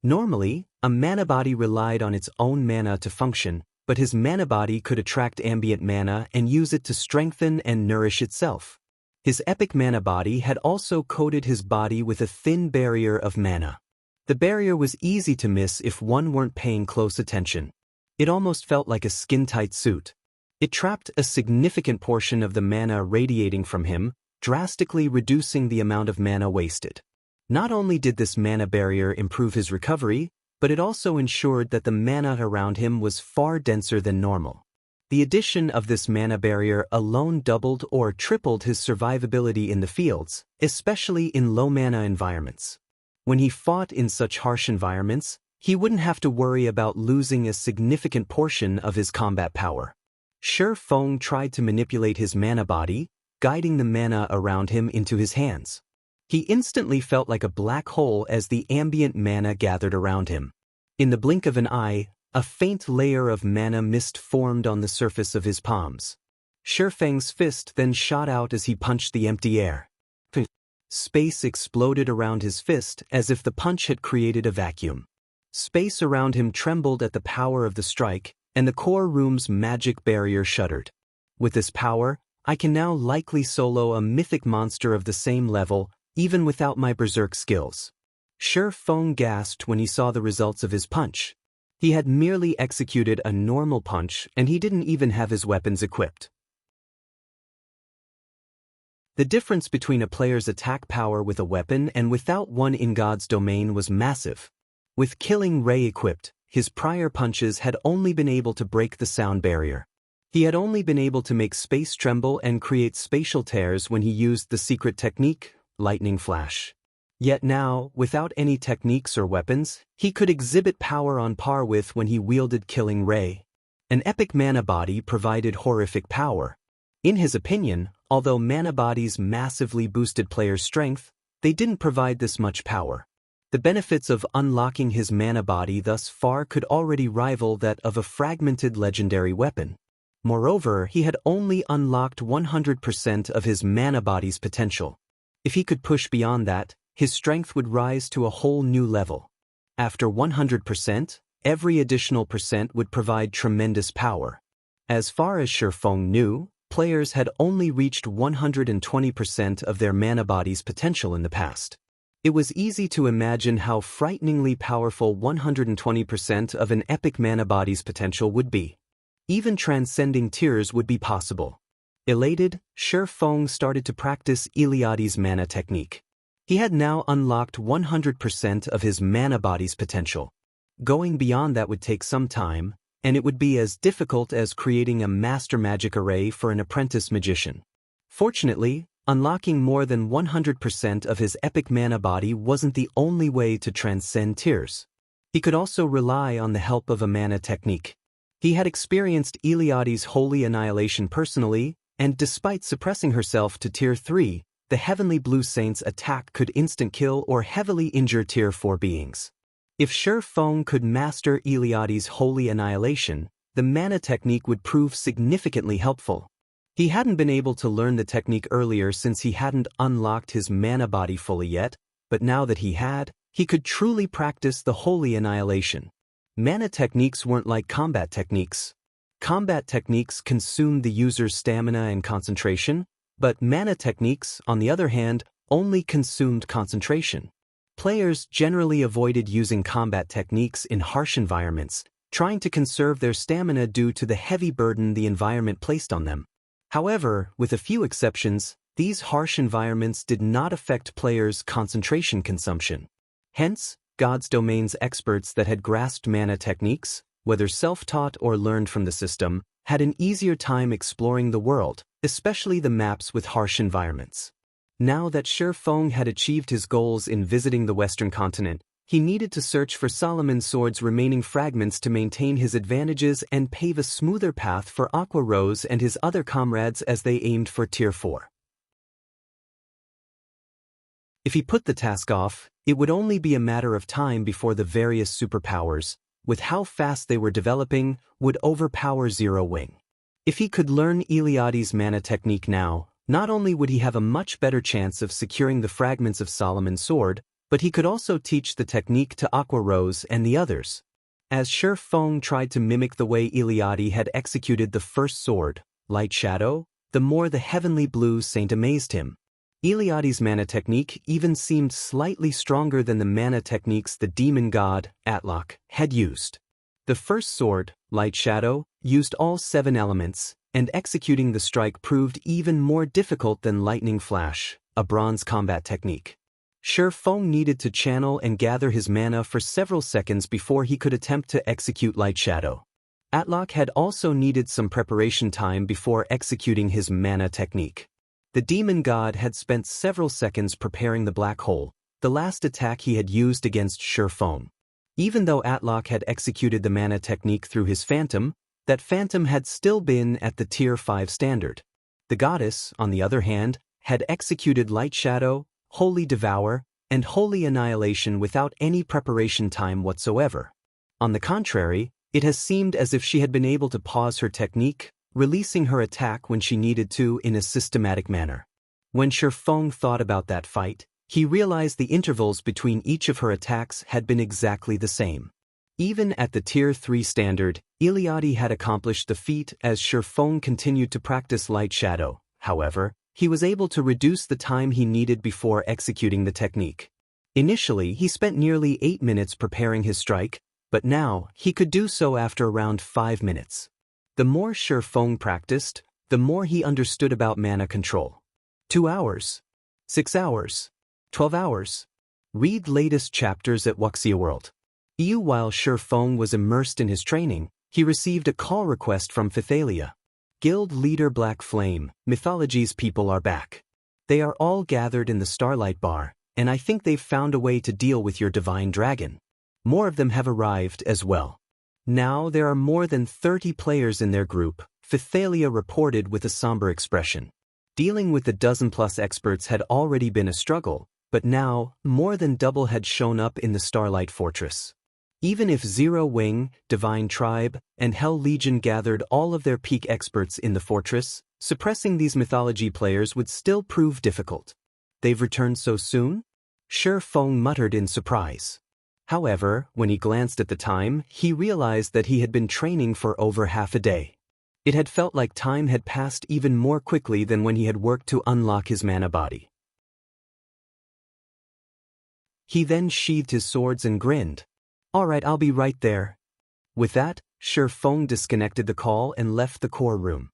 Normally, a mana body relied on its own mana to function, but his mana body could attract ambient mana and use it to strengthen and nourish itself. His epic mana body had also coated his body with a thin barrier of mana. The barrier was easy to miss if one weren't paying close attention. It almost felt like a skin-tight suit. It trapped a significant portion of the mana radiating from him, drastically reducing the amount of mana wasted. Not only did this mana barrier improve his recovery, but it also ensured that the mana around him was far denser than normal. The addition of this mana barrier alone doubled or tripled his survivability in the fields, especially in low mana environments. When he fought in such harsh environments, he wouldn't have to worry about losing a significant portion of his combat power. Shifeng tried to manipulate his mana body, guiding the mana around him into his hands. He instantly felt like a black hole as the ambient mana gathered around him. In the blink of an eye, a faint layer of mana mist formed on the surface of his palms. Shifeng's fist then shot out as he punched the empty air. Space exploded around his fist as if the punch had created a vacuum. Space around him trembled at the power of the strike, and the core room's magic barrier shuddered. With this power, I can now likely solo a mythic monster of the same level, even without my berserk skills. Shifeng gasped when he saw the results of his punch. He had merely executed a normal punch, and he didn't even have his weapons equipped. The difference between a player's attack power with a weapon and without one in God's domain was massive. With Killing Ray equipped, his prior punches had only been able to break the sound barrier. He had only been able to make space tremble and create spatial tears when he used the secret technique, Lightning Flash. Yet now, without any techniques or weapons, he could exhibit power on par with when he wielded Killing Ray. An epic mana body provided horrific power. In his opinion, although mana bodies massively boosted players' strength, they didn't provide this much power. The benefits of unlocking his mana body thus far could already rival that of a fragmented legendary weapon. Moreover, he had only unlocked 100% of his mana body's potential. If he could push beyond that, his strength would rise to a whole new level. After 100%, every additional percent would provide tremendous power. As far as Shifeng knew, players had only reached 120% of their mana body's potential in the past. It was easy to imagine how frighteningly powerful 120% of an epic mana body's potential would be. Even transcending tiers would be possible. Elated, Shifeng started to practice Iliad's mana technique. He had now unlocked 100% of his mana body's potential. Going beyond that would take some time, and it would be as difficult as creating a master magic array for an apprentice magician. Fortunately, unlocking more than 100% of his epic mana body wasn't the only way to transcend tiers. He could also rely on the help of a mana technique. He had experienced Iliad's Holy Annihilation personally, and despite suppressing herself to Tier 3, the Heavenly Blue Saint's attack could instant-kill or heavily injure Tier 4 beings. If Shifeng could master Iliad's Holy Annihilation, the mana technique would prove significantly helpful. He hadn't been able to learn the technique earlier since he hadn't unlocked his mana body fully yet, but now that he had, he could truly practice the Holy Annihilation. Mana techniques weren't like combat techniques. Combat techniques consumed the user's stamina and concentration, But mana techniques, on the other hand, only consumed concentration. Players generally avoided using combat techniques in harsh environments, trying to conserve their stamina due to the heavy burden the environment placed on them. However, with a few exceptions, these harsh environments did not affect players' concentration consumption. Hence, God's Domain's experts that had grasped mana techniques, whether self-taught or learned from the system, had an easier time exploring the world, especially the maps with harsh environments. Now that Shi Feng had achieved his goals in visiting the Western continent, he needed to search for Solomon's Sword's remaining fragments to maintain his advantages and pave a smoother path for Aqua Rose and his other comrades as they aimed for Tier 4. If he put the task off, it would only be a matter of time before the various superpowers, with how fast they were developing, would overpower Zero Wing. If he could learn Eliade's mana technique now, not only would he have a much better chance of securing the fragments of Solomon's Sword, but he could also teach the technique to Aqua Rose and the others. As Shi Feng tried to mimic the way Eliade had executed the first sword, Lightshadow, the more the heavenly blue saint amazed him. Eliade's mana technique even seemed slightly stronger than the mana techniques the demon god, Atlok, had used. The first sword, Lightshadow, used all 7 elements, and executing the strike proved even more difficult than Lightning Flash, a bronze combat technique. Shi Feng needed to channel and gather his mana for several seconds before he could attempt to execute Lightshadow. Atlok had also needed some preparation time before executing his mana technique. The demon god had spent several seconds preparing the black hole, the last attack he had used against Shi Feng. Even though Atlok had executed the mana technique through his phantom, that phantom had still been at the Tier 5 standard. The goddess, on the other hand, had executed Lightshadow, Holy Devour, and Holy Annihilation without any preparation time whatsoever. On the contrary, it has seemed as if she had been able to pause her technique, releasing her attack when she needed to in a systematic manner. When Shi Feng thought about that fight, he realized the intervals between each of her attacks had been exactly the same. Even at the Tier 3 standard, Eliade had accomplished the feat as Shi Feng continued to practice Lightshadow. However, he was able to reduce the time he needed before executing the technique. Initially, he spent nearly 8 minutes preparing his strike, but now he could do so after around 5 minutes. The more Shi Feng practiced, the more he understood about mana control. 2 hours. 6 hours. 12 hours. Read latest chapters at Wuxia World. While Shi Feng was immersed in his training, he received a call request from Mythology. Guild leader Black Flame, Mythology's people are back. They are all gathered in the Starlight bar, and I think they've found a way to deal with your divine dragon. More of them have arrived as well. Now there are more than 30 players in their group, Mythology reported with a somber expression. Dealing with the dozen-plus experts had already been a struggle, but now, more than double had shown up in the Starlight Fortress. Even if Zero Wing, Divine Tribe, and Hell Legion gathered all of their peak experts in the fortress, suppressing these mythology players would still prove difficult. They've returned so soon? Shi Feng muttered in surprise. However, when he glanced at the time, he realized that he had been training for over half a day. It had felt like time had passed even more quickly than when he had worked to unlock his mana body. He then sheathed his swords and grinned. "All right, I'll be right there." With that, Shi Feng disconnected the call and left the core room.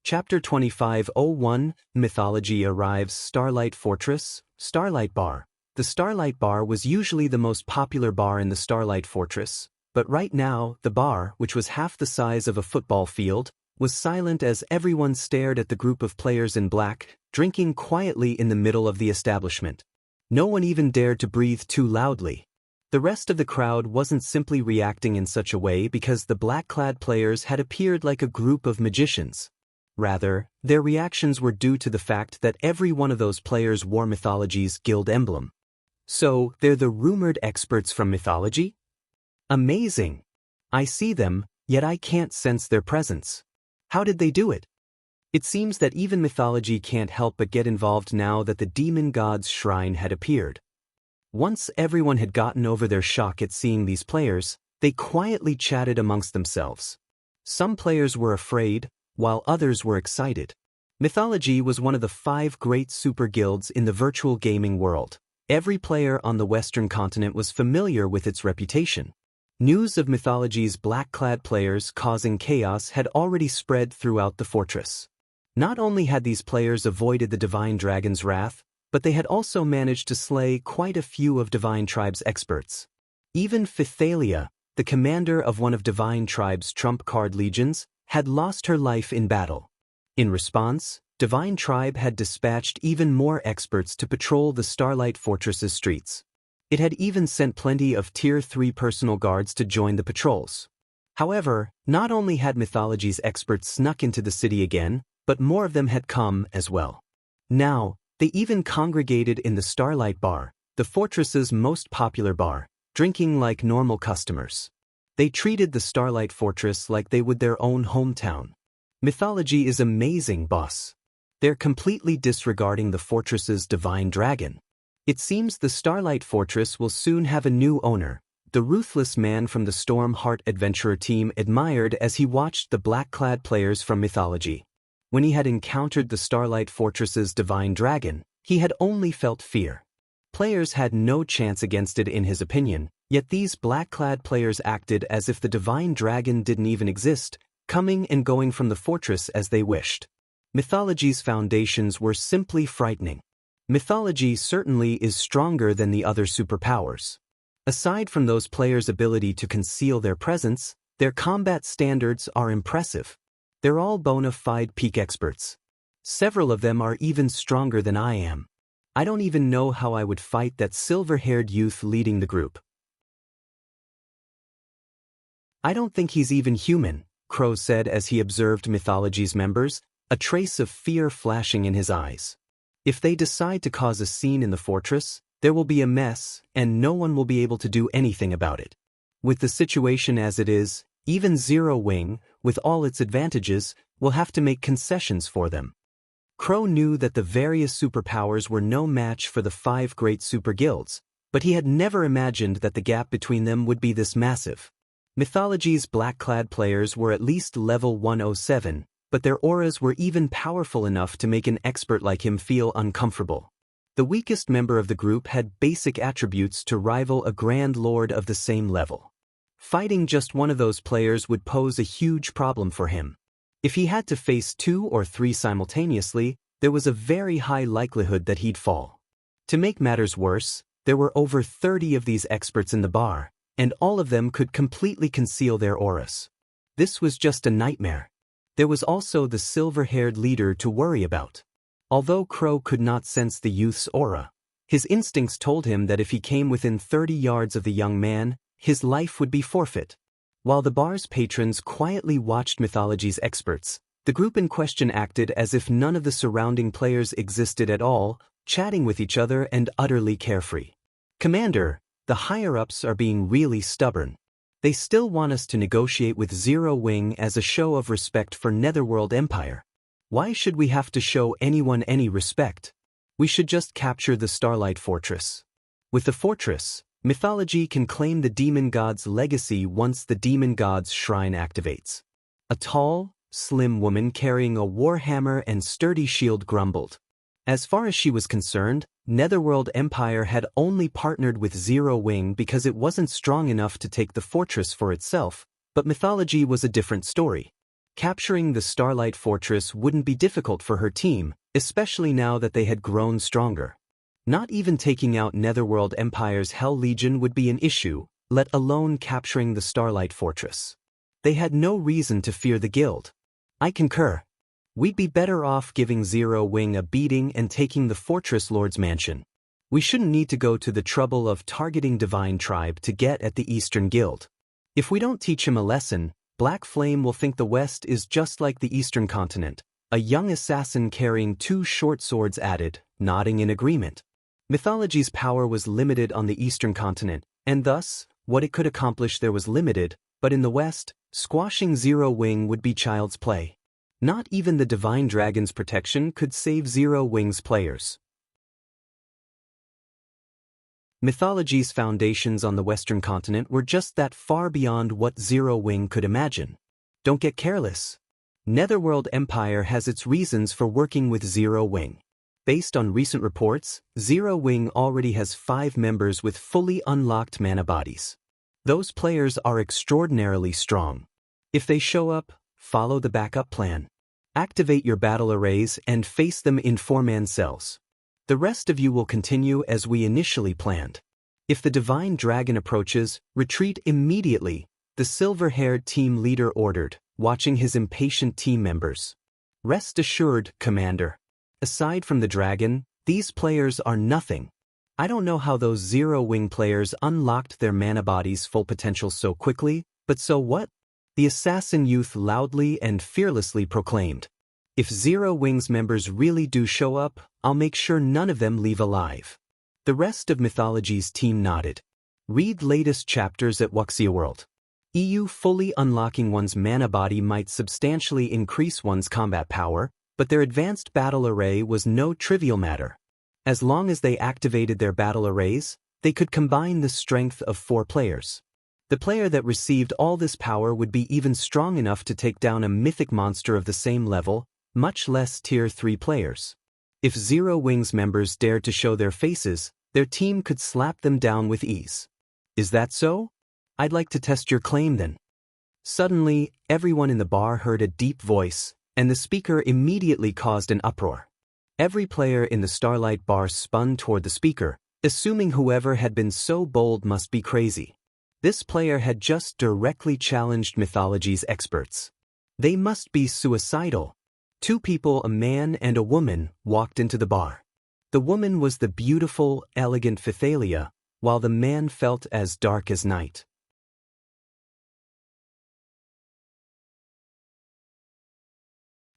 Chapter 25:01 Mythology arrives Starlight Fortress, Starlight Bar. The Starlight Bar was usually the most popular bar in the Starlight Fortress, but right now, the bar, which was half the size of a football field, was silent as everyone stared at the group of players in black, drinking quietly in the middle of the establishment. No one even dared to breathe too loudly. The rest of the crowd wasn't simply reacting in such a way because the black-clad players had appeared like a group of magicians. Rather, their reactions were due to the fact that every one of those players wore Mythology's guild emblem. So, they're the rumored experts from Mythology? Amazing! I see them, yet I can't sense their presence. How did they do it? It seems that even Mythology can't help but get involved now that the demon god's shrine had appeared. Once everyone had gotten over their shock at seeing these players, they quietly chatted amongst themselves. Some players were afraid, while others were excited. Mythology was one of the 5 great super guilds in the virtual gaming world. Every player on the Western continent was familiar with its reputation. News of Mythology's black-clad players causing chaos had already spread throughout the fortress. Not only had these players avoided the Divine Dragon's wrath, but they had also managed to slay quite a few of Divine Tribe's experts. Even Phythalia, the commander of one of Divine Tribe's trump card legions, had lost her life in battle. In response, Divine Tribe had dispatched even more experts to patrol the Starlight Fortress's streets. It had even sent plenty of Tier 3 personal guards to join the patrols. However, not only had Mythology's experts snuck into the city again, but more of them had come as well. Now, they even congregated in the Starlight Bar, the fortress's most popular bar, drinking like normal customers. They treated the Starlight Fortress like they would their own hometown. Mythology is amazing, boss. They're completely disregarding the fortress's divine dragon. It seems the Starlight Fortress will soon have a new owner, the ruthless man from the Stormheart Adventurer team admired as he watched the black-clad players from Mythology. When he had encountered the Starlight Fortress's divine dragon, he had only felt fear. Players had no chance against it in his opinion, yet these black-clad players acted as if the divine dragon didn't even exist, coming and going from the fortress as they wished. Mythology's foundations were simply frightening. Mythology certainly is stronger than the other superpowers. Aside from those players' ability to conceal their presence, their combat standards are impressive. They're all bona fide peak experts. Several of them are even stronger than I am. I don't even know how I would fight that silver-haired youth leading the group. I don't think he's even human, Crow said as he observed Mythology's members, a trace of fear flashing in his eyes. If they decide to cause a scene in the fortress, there will be a mess, and no one will be able to do anything about it. With the situation as it is, even Zero Wing, with all its advantages, will have to make concessions for them. Crow knew that the various superpowers were no match for the 5 great super guilds, but he had never imagined that the gap between them would be this massive. Mythology's black-clad players were at least level 107, but their auras were even powerful enough to make an expert like him feel uncomfortable. The weakest member of the group had basic attributes to rival a Grand Lord of the same level. Fighting just one of those players would pose a huge problem for him. If he had to face 2 or 3 simultaneously, there was a very high likelihood that he'd fall. To make matters worse, there were over 30 of these experts in the bar, and all of them could completely conceal their auras. This was just a nightmare. There was also the silver-haired leader to worry about. Although Crow could not sense the youth's aura, his instincts told him that if he came within 30 yards of the young man, his life would be forfeit. While the bar's patrons quietly watched Mythology's experts, the group in question acted as if none of the surrounding players existed at all, chatting with each other and utterly carefree. Commander, the higher-ups are being really stubborn. They still want us to negotiate with Zero Wing as a show of respect for Netherworld Empire. Why should we have to show anyone any respect? We should just capture the Starlight Fortress. With the fortress, Mythology can claim the demon god's legacy once the demon god's shrine activates. A tall, slim woman carrying a warhammer and sturdy shield grumbled. As far as she was concerned, Netherworld Empire had only partnered with Zero Wing because it wasn't strong enough to take the fortress for itself, but Mythology was a different story. Capturing the Starlight Fortress wouldn't be difficult for her team, especially now that they had grown stronger. Not even taking out Netherworld Empire's Hell Legion would be an issue, let alone capturing the Starlight Fortress. They had no reason to fear the guild. I concur. We'd be better off giving Zero Wing a beating and taking the Fortress Lord's mansion. We shouldn't need to go to the trouble of targeting Divine Tribe to get at the Eastern Guild. If we don't teach him a lesson, Black Flame will think the West is just like the Eastern continent. A young assassin carrying 2 short swords added, nodding in agreement. Mythology's power was limited on the Eastern continent, and thus, what it could accomplish there was limited, but in the West, squashing Zero Wing would be child's play. Not even the Divine Dragon's protection could save Zero Wing's players. Mythology's foundations on the Western continent were just that far beyond what Zero Wing could imagine. Don't get careless. Netherworld Empire has its reasons for working with Zero Wing. Based on recent reports, Zero Wing already has 5 members with fully unlocked mana bodies. Those players are extraordinarily strong. If they show up, follow the backup plan. Activate your battle arrays and face them in 4-man cells. The rest of you will continue as we initially planned. If the Divine Dragon approaches, retreat immediately, the silver-haired team leader ordered, watching his impatient team members. Rest assured, Commander. Aside from the dragon, these players are nothing. I don't know how those Zero Wing players unlocked their mana bodies' full potential so quickly, but so what? The assassin youth loudly and fearlessly proclaimed. If Zero Wing's members really do show up, I'll make sure none of them leave alive. The rest of Mythology's team nodded. Read latest chapters at Wuxia World. EU fully unlocking one's mana body might substantially increase one's combat power, but their advanced battle array was no trivial matter. As long as they activated their battle arrays, they could combine the strength of 4 players. The player that received all this power would be even strong enough to take down a mythic monster of the same level, much less Tier 3 players. If Zero Wing's members dared to show their faces, their team could slap them down with ease. Is that so? I'd like to test your claim then. Suddenly, everyone in the bar heard a deep voice, and the speaker immediately caused an uproar. Every player in the Starlight bar spun toward the speaker, assuming whoever had been so bold must be crazy. This player had just directly challenged Mythology's experts. They must be suicidal. 2 people, a man and a woman, walked into the bar. The woman was the beautiful, elegant Pythalia, while the man felt as dark as night.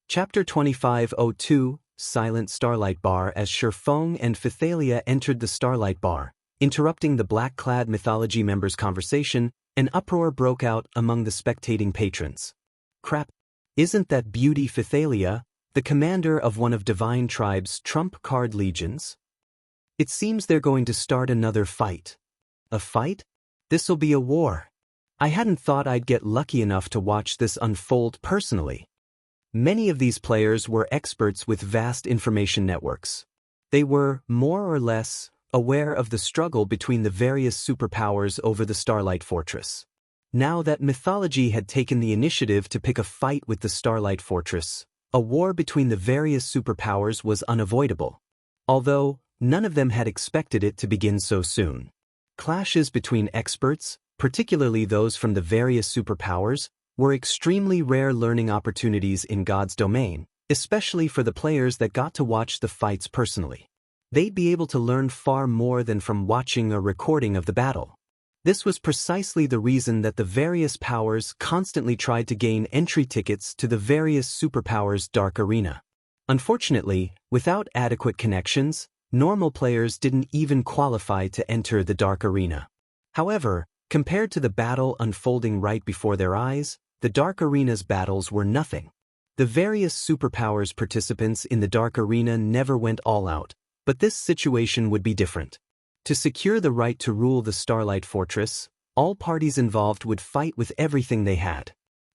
Chapter 2502, Silent Starlight Bar. As Shifeng and Pythalia entered the Starlight Bar, interrupting the black-clad Mythology members' conversation, an uproar broke out among the spectating patrons. Crap! Isn't that beauty Pythalia, the commander of one of Divine Tribe's trump card legions? It seems they're going to start another fight. A fight? This'll be a war. I hadn't thought I'd get lucky enough to watch this unfold personally. Many of these players were experts with vast information networks. They were, more or less, aware of the struggle between the various superpowers over the Starlight Fortress. Now that Mythology had taken the initiative to pick a fight with the Starlight Fortress, a war between the various superpowers was unavoidable. Although, none of them had expected it to begin so soon. Clashes between experts, particularly those from the various superpowers, were extremely rare learning opportunities in God's domain, especially for the players that got to watch the fights personally. They'd be able to learn far more than from watching a recording of the battle. This was precisely the reason that the various powers constantly tried to gain entry tickets to the various superpowers' Dark Arena. Unfortunately, without adequate connections, normal players didn't even qualify to enter the Dark Arena. However, compared to the battle unfolding right before their eyes, the Dark Arena's battles were nothing. The various superpowers participants in the Dark Arena never went all out, but this situation would be different. To secure the right to rule the Starlight Fortress, all parties involved would fight with everything they had.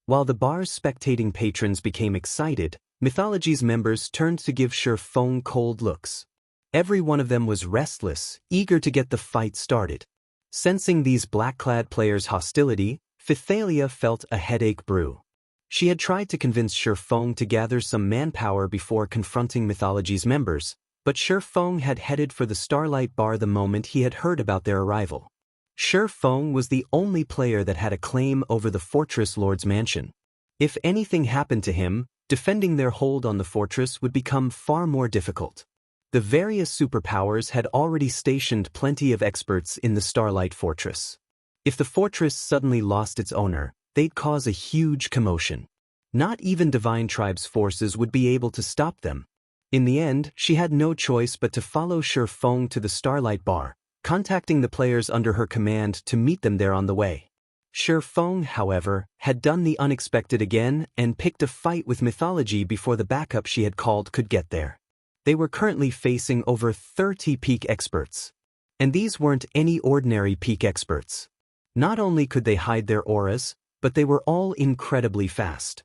While the bar's spectating patrons became excited, Mythology's members turned to give Shifeng cold looks. Every one of them was restless, eager to get the fight started. Sensing these black-clad players' hostility, Pythalia felt a headache brew. She had tried to convince Shifeng to gather some manpower before confronting Mythology's members, but Shifeng had headed for the Starlight Bar the moment he had heard about their arrival. Shifeng was the only player that had a claim over the Fortress Lord's mansion. If anything happened to him, defending their hold on the fortress would become far more difficult. The various superpowers had already stationed plenty of experts in the Starlight Fortress. If the fortress suddenly lost its owner, they'd cause a huge commotion. Not even Divine Tribe's forces would be able to stop them. In the end, she had no choice but to follow Shifeng to the Starlight Bar, contacting the players under her command to meet them there on the way. Shifeng, however, had done the unexpected again and picked a fight with Mythology before the backup she had called could get there. They were currently facing over 30 peak experts. And these weren't any ordinary peak experts. Not only could they hide their auras, but they were all incredibly fast.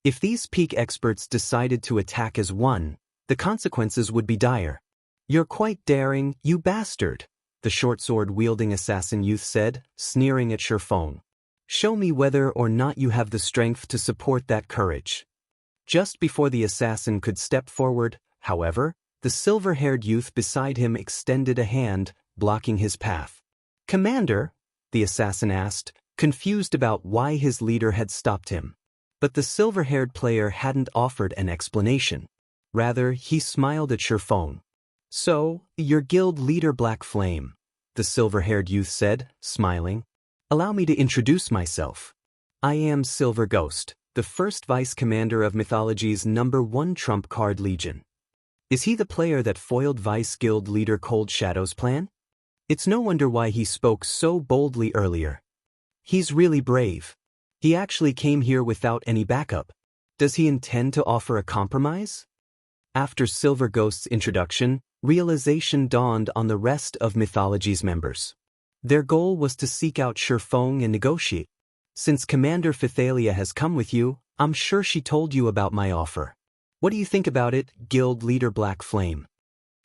If these peak experts decided to attack as one, the consequences would be dire. "You're quite daring, you bastard," the short sword-wielding assassin youth said, sneering at Shifeng. "Show me whether or not you have the strength to support that courage." Just before the assassin could step forward, however, the silver-haired youth beside him extended a hand, blocking his path. "Commander?" the assassin asked, confused about why his leader had stopped him. But the silver-haired player hadn't offered an explanation. Rather, he smiled at Shifeng. "So, your guild leader Black Flame," the silver-haired youth said, smiling. "Allow me to introduce myself. I am Silver Ghost, the first vice-commander of Mythology's #1 trump card legion." Is he the player that foiled Vice Guild leader Cold Shadow's plan? It's no wonder why he spoke so boldly earlier. He's really brave. He actually came here without any backup. Does he intend to offer a compromise? After Silver Ghost's introduction, realization dawned on the rest of Mythology's members. Their goal was to seek out Shifeng and negotiate. "Since Commander Phythalia has come with you, I'm sure she told you about my offer. What do you think about it, Guild Leader Black Flame?"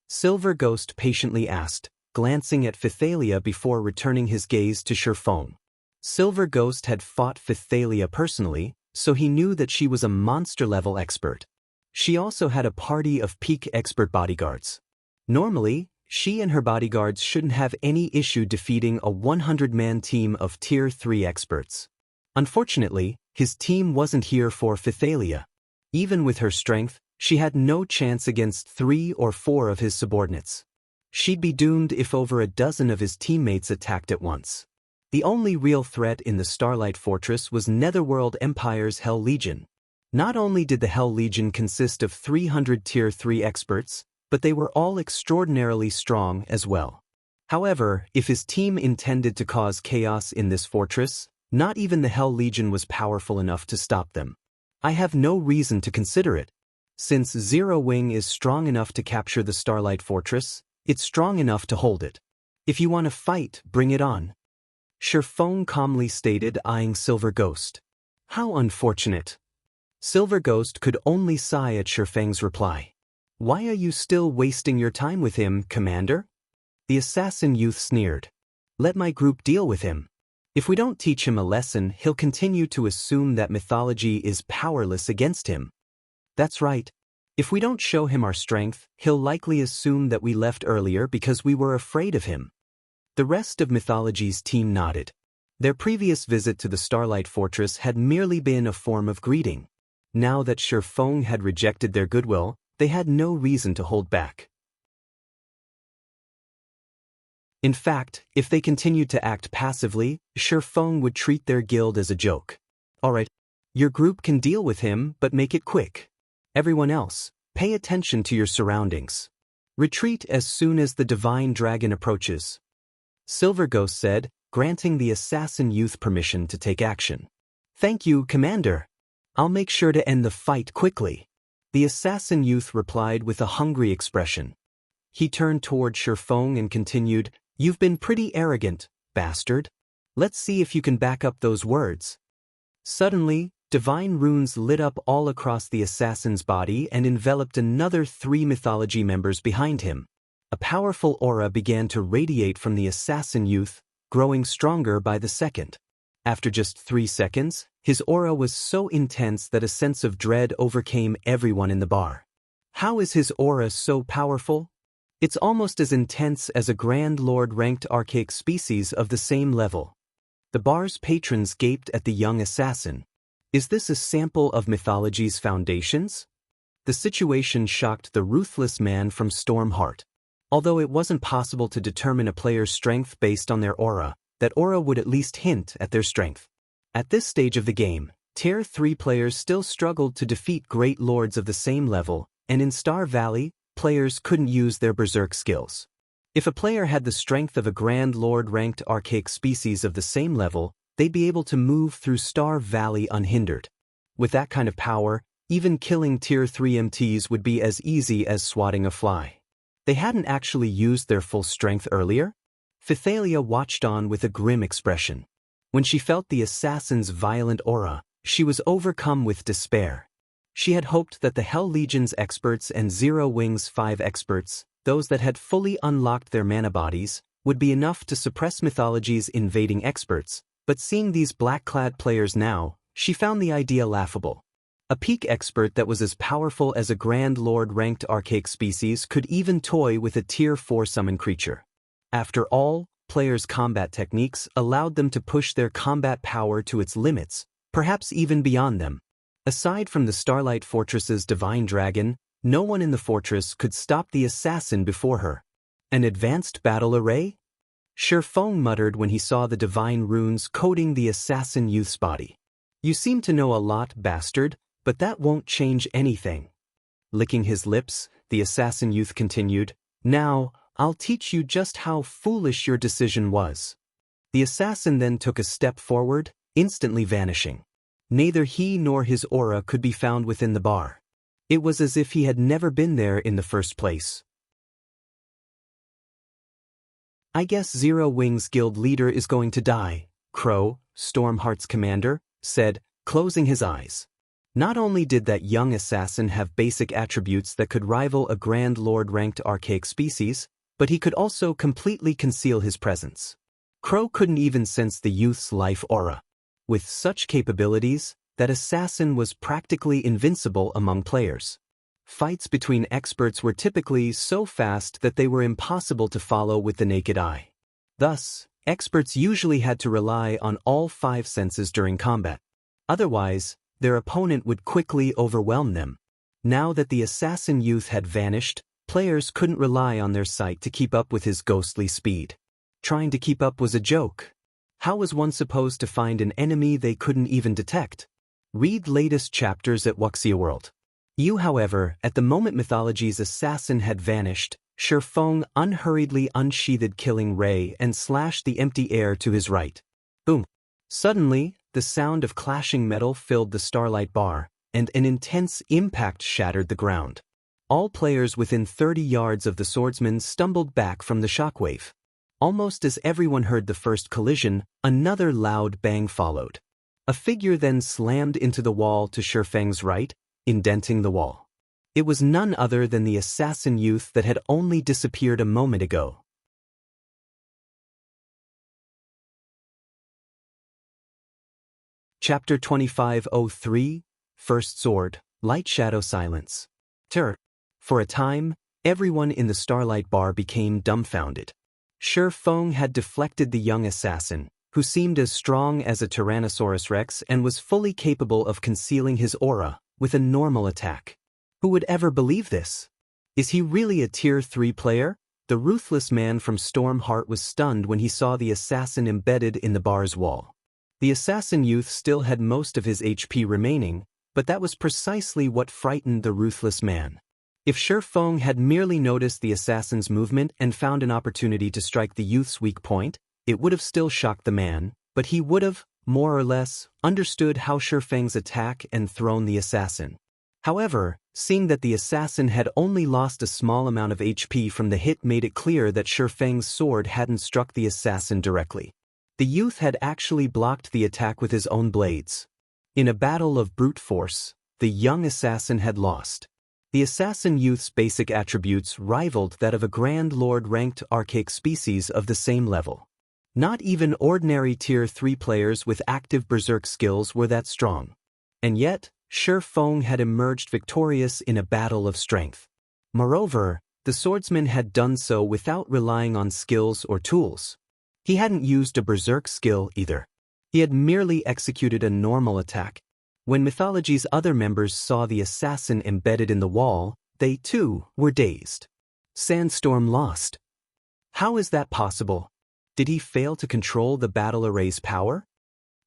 Silver Ghost patiently asked, glancing at Phythalia before returning his gaze to Shifeng. Silver Ghost had fought Phythalia personally, so he knew that she was a monster-level expert. She also had a party of peak expert bodyguards. Normally, she and her bodyguards shouldn't have any issue defeating a 100-man team of Tier 3 experts. Unfortunately, his team wasn't here for Phythalia. Even with her strength, she had no chance against 3 or 4 of his subordinates. She'd be doomed if over a dozen of his teammates attacked at once. The only real threat in the Starlight Fortress was Netherworld Empire's Hell Legion. Not only did the Hell Legion consist of 300 Tier 3 experts, but they were all extraordinarily strong as well. However, if his team intended to cause chaos in this fortress, not even the Hell Legion was powerful enough to stop them. I have no reason to consider it. Since Zero Wing is strong enough to capture the Starlight Fortress, it's strong enough to hold it. If you want to fight, bring it on. Shifeng calmly stated, eyeing Silver Ghost. How unfortunate. Silver Ghost could only sigh at Shifeng's reply. Why are you still wasting your time with him, Commander? The assassin youth sneered. Let my group deal with him. If we don't teach him a lesson, he'll continue to assume that Mythology is powerless against him. That's right. If we don't show him our strength, he'll likely assume that we left earlier because we were afraid of him. The rest of Mythology's team nodded. Their previous visit to the Starlight Fortress had merely been a form of greeting. Now that Shifeng had rejected their goodwill, they had no reason to hold back. In fact, if they continued to act passively, Shifeng would treat their guild as a joke. Alright, your group can deal with him, but make it quick. Everyone else, pay attention to your surroundings. Retreat as soon as the Divine Dragon approaches. Silver Ghost said, granting the assassin youth permission to take action. Thank you, Commander. I'll make sure to end the fight quickly. The assassin youth replied with a hungry expression. He turned toward Shifeng and continued, You've been pretty arrogant, bastard. Let's see if you can back up those words. Suddenly, divine runes lit up all across the assassin's body and enveloped another 3 Mythology members behind him. A powerful aura began to radiate from the assassin youth, growing stronger by the second. After just 3 seconds, his aura was so intense that a sense of dread overcame everyone in the bar. How is his aura so powerful? It's almost as intense as a Grand Lord-ranked archaic species of the same level. The bar's patrons gaped at the young assassin. Is this a sample of Mythology's foundations? The situation shocked the ruthless man from Stormheart. Although it wasn't possible to determine a player's strength based on their aura, that aura would at least hint at their strength. At this stage of the game, Tier 3 players still struggled to defeat great lords of the same level, and in Star Valley, players couldn't use their berserk skills. If a player had the strength of a Grand Lord-ranked archaic species of the same level, they'd be able to move through Star Valley unhindered. With that kind of power, even killing Tier 3 MTs would be as easy as swatting a fly. They hadn't actually used their full strength earlier? Phythalia watched on with a grim expression. When she felt the assassin's violent aura, she was overcome with despair. She had hoped that the Hell Legion's experts and Zero Wing's 5 experts, those that had fully unlocked their mana bodies, would be enough to suppress Mythology's invading experts, but seeing these black-clad players now, she found the idea laughable. A peak expert that was as powerful as a Grand Lord-ranked archaic species could even toy with a Tier 4 summon creature. After all, players' combat techniques allowed them to push their combat power to its limits, perhaps even beyond them. Aside from the Starlight Fortress's divine dragon, no one in the fortress could stop the assassin before her. An advanced battle array? Shifeng muttered when he saw the divine runes coating the assassin youth's body. You seem to know a lot, bastard, but that won't change anything. Licking his lips, the assassin youth continued, Now, I'll teach you just how foolish your decision was. The assassin then took a step forward, instantly vanishing. Neither he nor his aura could be found within the bar. It was as if he had never been there in the first place. I guess Zero Wing's guild leader is going to die, Crow, Stormheart's commander, said, closing his eyes. Not only did that young assassin have basic attributes that could rival a Grand Lord-ranked archaic species, but he could also completely conceal his presence. Crow couldn't even sense the youth's life aura. With such capabilities, that assassin was practically invincible among players. Fights between experts were typically so fast that they were impossible to follow with the naked eye. Thus, experts usually had to rely on all 5 senses during combat. Otherwise, their opponent would quickly overwhelm them. Now that the assassin youth had vanished, players couldn't rely on their sight to keep up with his ghostly speed. Trying to keep up was a joke. How was one supposed to find an enemy they couldn't even detect? Read latest chapters at Wuxia World. However, at the moment Mythology's assassin had vanished, Shifeng unhurriedly unsheathed Killing Ray and slashed the empty air to his right. Boom. Suddenly, the sound of clashing metal filled the Starlight bar, and an intense impact shattered the ground. All players within 30 yards of the swordsman stumbled back from the shockwave. Almost as everyone heard the first collision, another loud bang followed. A figure then slammed into the wall to Shifeng's right, indenting the wall. It was none other than the assassin youth that had only disappeared a moment ago. Chapter 2503, First Sword, Lightshadow Silence. For a time, everyone in the Starlight bar became dumbfounded. Shifeng had deflected the young assassin, who seemed as strong as a Tyrannosaurus Rex and was fully capable of concealing his aura, with a normal attack. Who would ever believe this? Is he really a Tier 3 player? The ruthless man from Stormheart was stunned when he saw the assassin embedded in the bar's wall. The assassin youth still had most of his HP remaining, but that was precisely what frightened the ruthless man. If Shifeng had merely noticed the assassin's movement and found an opportunity to strike the youth's weak point, it would have still shocked the man, but he would have, more or less, understood how Shifeng's attack and thrown the assassin. However, seeing that the assassin had only lost a small amount of HP from the hit made it clear that Shifeng's sword hadn't struck the assassin directly. The youth had actually blocked the attack with his own blades. In a battle of brute force, the young assassin had lost. The assassin youth's basic attributes rivaled that of a Grand Lord-ranked archaic species of the same level. Not even ordinary Tier 3 players with active berserk skills were that strong. And yet, Shifeng had emerged victorious in a battle of strength. Moreover, the swordsman had done so without relying on skills or tools. He hadn't used a berserk skill either. He had merely executed a normal attack. When Mythology's other members saw the assassin embedded in the wall, they too were dazed. Sandstorm lost. How is that possible? Did he fail to control the battle array's power?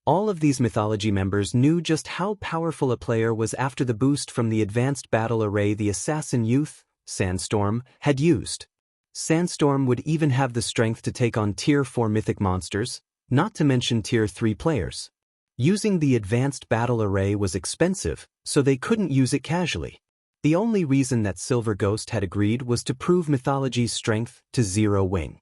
All of these Mythology members knew just how powerful a player was after the boost from the advanced battle array the assassin youth, Sandstorm, had used. Sandstorm would even have the strength to take on Tier 4 mythic monsters, not to mention Tier 3 players. Using the advanced battle array was expensive, so they couldn't use it casually. The only reason that Silver Ghost had agreed was to prove Mythology's strength to Zero Wing.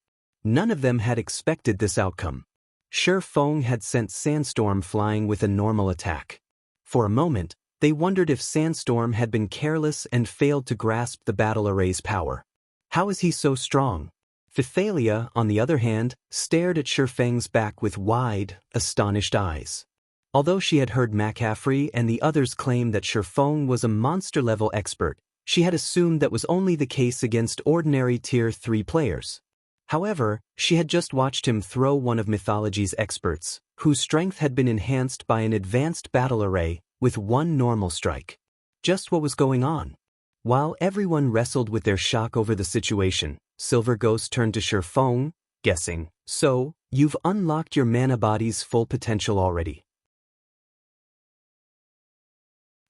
None of them had expected this outcome. Shi Feng had sent Sandstorm flying with a normal attack. For a moment, they wondered if Sandstorm had been careless and failed to grasp the battle array's power. How is he so strong? Phythalia, on the other hand, stared at Shi Feng's back with wide, astonished eyes. Although she had heard McCaffrey and the others claim that Shi Feng was a monster-level expert, she had assumed that was only the case against ordinary Tier 3 players. However, she had just watched him throw one of Mythology's experts, whose strength had been enhanced by an advanced battle array, with one normal strike. Just what was going on? While everyone wrestled with their shock over the situation, Silver Ghost turned to Shi Feng, guessing, "So, you've unlocked your mana body's full potential already."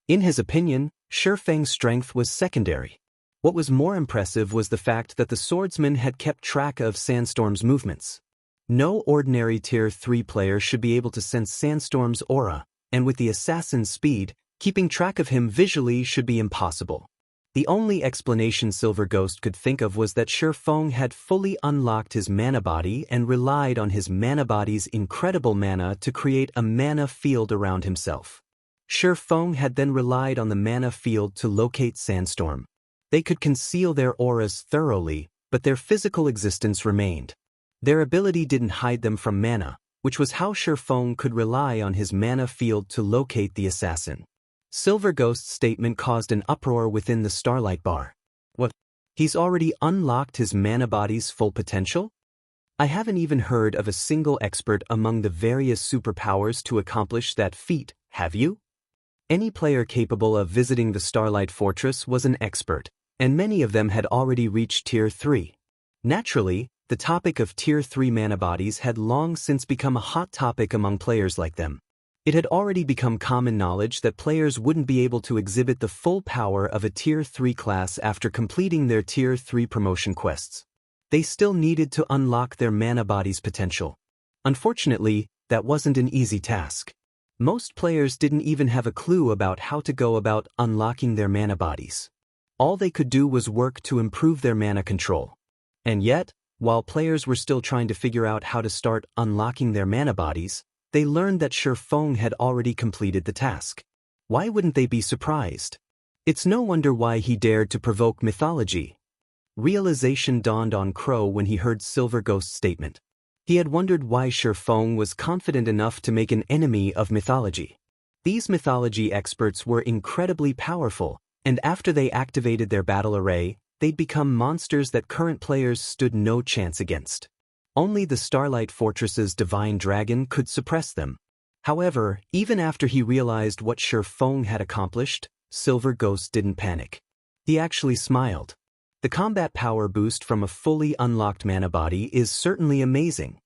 In his opinion, Shi Feng's strength was secondary. What was more impressive was the fact that the swordsman had kept track of Sandstorm's movements. No ordinary Tier 3 player should be able to sense Sandstorm's aura, and with the assassin's speed, keeping track of him visually should be impossible. The only explanation Silver Ghost could think of was that Shi Feng had fully unlocked his mana body and relied on his mana body's incredible mana to create a mana field around himself. Shi Feng had then relied on the mana field to locate Sandstorm. They could conceal their auras thoroughly, but their physical existence remained. Their ability didn't hide them from mana, which was how Shi Feng could rely on his mana field to locate the assassin. Silver Ghost's statement caused an uproar within the Starlight bar. What? He's already unlocked his mana body's full potential? I haven't even heard of a single expert among the various superpowers to accomplish that feat, have you? Any player capable of visiting the Starlight Fortress was an expert, and many of them had already reached Tier 3. Naturally, the topic of Tier 3 mana bodies had long since become a hot topic among players like them. It had already become common knowledge that players wouldn't be able to exhibit the full power of a Tier 3 class after completing their Tier 3 promotion quests. They still needed to unlock their mana body's potential. Unfortunately, that wasn't an easy task. Most players didn't even have a clue about how to go about unlocking their mana bodies. All they could do was work to improve their mana control. And yet, while players were still trying to figure out how to start unlocking their mana bodies, they learned that Shi Feng had already completed the task. Why wouldn't they be surprised? It's no wonder why he dared to provoke Mythology. Realization dawned on Crow when he heard Silver Ghost's statement. He had wondered why Shi Feng was confident enough to make an enemy of Mythology. These Mythology experts were incredibly powerful, and after they activated their battle array, they'd become monsters that current players stood no chance against. Only the Starlight Fortress's divine dragon could suppress them. However, even after he realized what Shi Feng had accomplished, Silver Ghost didn't panic. He actually smiled. The combat power boost from a fully unlocked mana body is certainly amazing.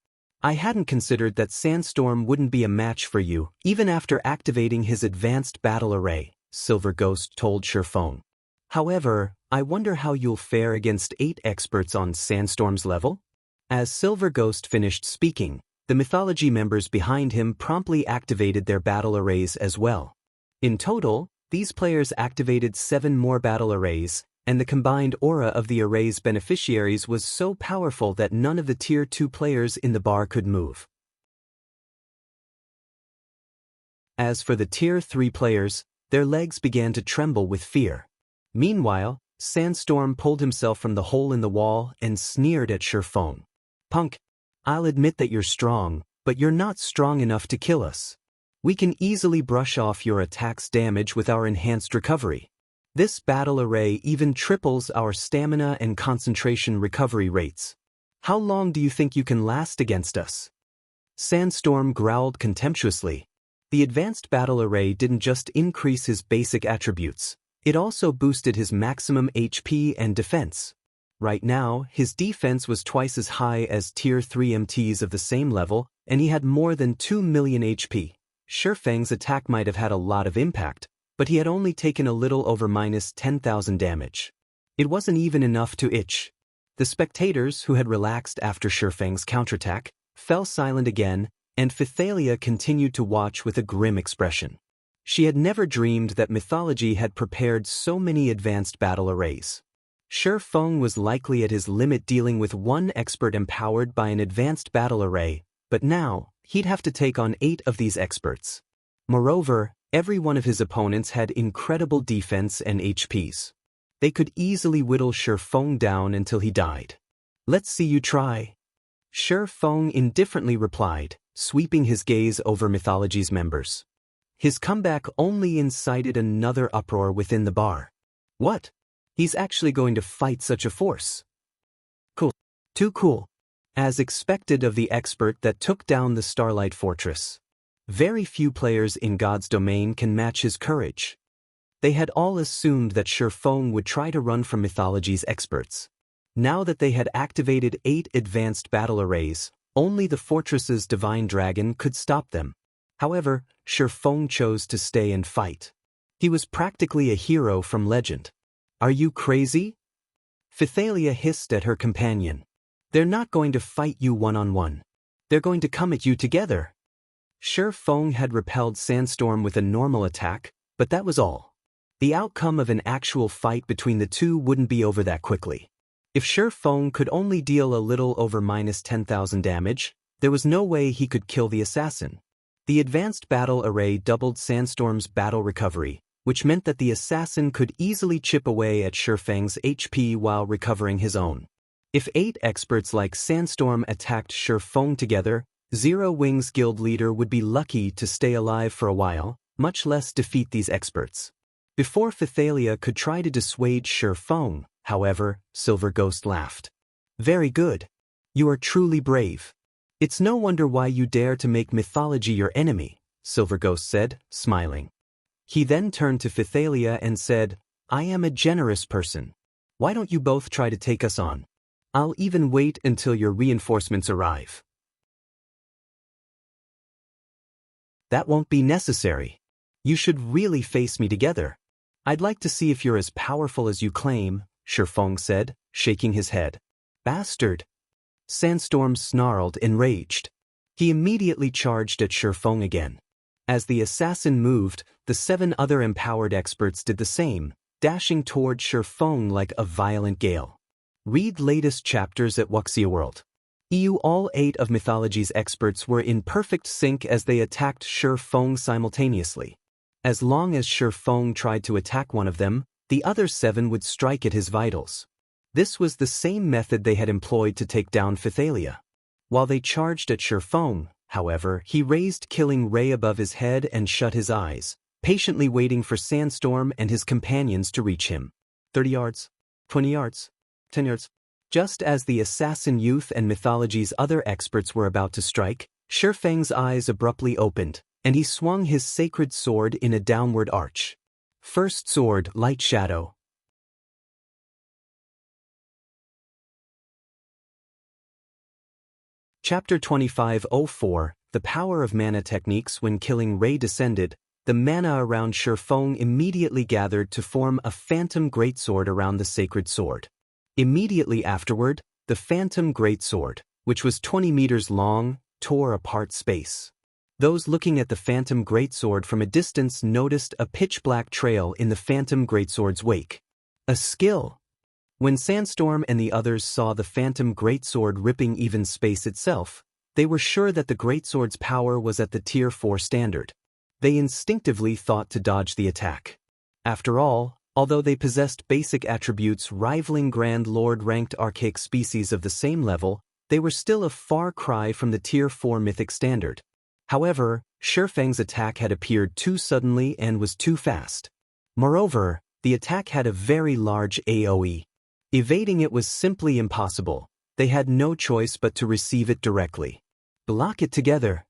I hadn't considered that Sandstorm wouldn't be a match for you, even after activating his advanced battle array, Silver Ghost told Shi Feng. However, I wonder how you'll fare against 8 experts on Sandstorm's level? As Silver Ghost finished speaking, the Mythology members behind him promptly activated their battle arrays as well. In total, these players activated 7 more battle arrays, and the combined aura of the array's beneficiaries was so powerful that none of the Tier 2 players in the bar could move. As for the Tier 3 players, their legs began to tremble with fear. Meanwhile, Sandstorm pulled himself from the hole in the wall and sneered at Shi Feng. "Punk, I'll admit that you're strong, but you're not strong enough to kill us. We can easily brush off your attack's damage with our enhanced recovery. This battle array even triples our stamina and concentration recovery rates. How long do you think you can last against us?" Sandstorm growled contemptuously. The advanced battle array didn't just increase his basic attributes, it also boosted his maximum HP and defense. Right now, his defense was twice as high as Tier 3 MTs of the same level, and he had more than 2 million HP. Shi Feng's attack might have had a lot of impact, but he had only taken a little over minus 10,000 damage. It wasn't even enough to itch. The spectators, who had relaxed after Shi Feng's counterattack, fell silent again, and Phythalia continued to watch with a grim expression. She had never dreamed that Mythology had prepared so many advanced battle arrays. Shi Feng was likely at his limit dealing with one expert empowered by an advanced battle array, but now, he'd have to take on 8 of these experts. Moreover, every one of his opponents had incredible defense and HPs. They could easily whittle Shi Feng down until he died. Let's see you try. Shi Feng indifferently replied, sweeping his gaze over Mythology's members. His comeback only incited another uproar within the bar. What? He's actually going to fight such a force? Cool. Too cool. As expected of the expert that took down the Starlight Fortress. Very few players in God's domain can match his courage. They had all assumed that Shi Feng would try to run from Mythology's experts. Now that they had activated 8 advanced battle arrays, only the fortress's divine dragon could stop them. However, Shi Feng chose to stay and fight. He was practically a hero from legend. Are you crazy? Pythalia hissed at her companion. They're not going to fight you one-on-one. They're going to come at you together. Shi Feng had repelled Sandstorm with a normal attack, but that was all. The outcome of an actual fight between the two wouldn't be over that quickly. If Shi Feng could only deal a little over -10,000 damage, there was no way he could kill the assassin. The advanced battle array doubled Sandstorm's battle recovery, which meant that the assassin could easily chip away at Shi Feng's HP while recovering his own. If 8 experts like Sandstorm attacked Shi Feng together, Zero Wings Guild leader would be lucky to stay alive for a while, much less defeat these experts. Before Pythalia could try to dissuade Shi Feng, however, Silver Ghost laughed. Very good. You are truly brave. It's no wonder why you dare to make Mythology your enemy, Silver Ghost said, smiling. He then turned to Pythalia and said, I am a generous person. Why don't you both try to take us on? I'll even wait until your reinforcements arrive. That won't be necessary. You should really face me together. I'd like to see if you're as powerful as you claim, Shi Feng said, shaking his head. Bastard! Sandstorm snarled, enraged. He immediately charged at Shi Feng again. As the assassin moved, the 7 other empowered experts did the same, dashing toward Shi Feng like a violent gale. Read latest chapters at Wuxia World. All 8 of Mythology's experts were in perfect sync as they attacked Shi Feng simultaneously. As long as Shi Feng tried to attack one of them, the other 7 would strike at his vitals. This was the same method they had employed to take down Pythalia. While they charged at Shi Feng, however, he raised Killing Ray above his head and shut his eyes, patiently waiting for Sandstorm and his companions to reach him. 30 yards, 20 yards, 10 yards. Just as the assassin youth and Mythology's other experts were about to strike, Shi Feng's eyes abruptly opened, and he swung his sacred sword in a downward arch. First sword, Lightshadow. Chapter 2504, The Power of Mana Techniques. When Killing Ray descended, the mana around Shi Feng immediately gathered to form a phantom greatsword around the sacred sword. Immediately afterward, the phantom greatsword, which was 20 meters long, tore apart space. Those looking at the phantom greatsword from a distance noticed a pitch-black trail in the phantom greatsword's wake. A skill! When Sandstorm and the others saw the phantom greatsword ripping even space itself, they were sure that the greatsword's power was at the Tier 4 standard. They instinctively thought to dodge the attack. After all, although they possessed basic attributes rivaling Grand Lord-ranked archaic species of the same level, they were still a far cry from the Tier 4 mythic standard. However, Shi Feng's attack had appeared too suddenly and was too fast. Moreover, the attack had a very large AoE. Evading it was simply impossible. They had no choice but to receive it directly. Block it together!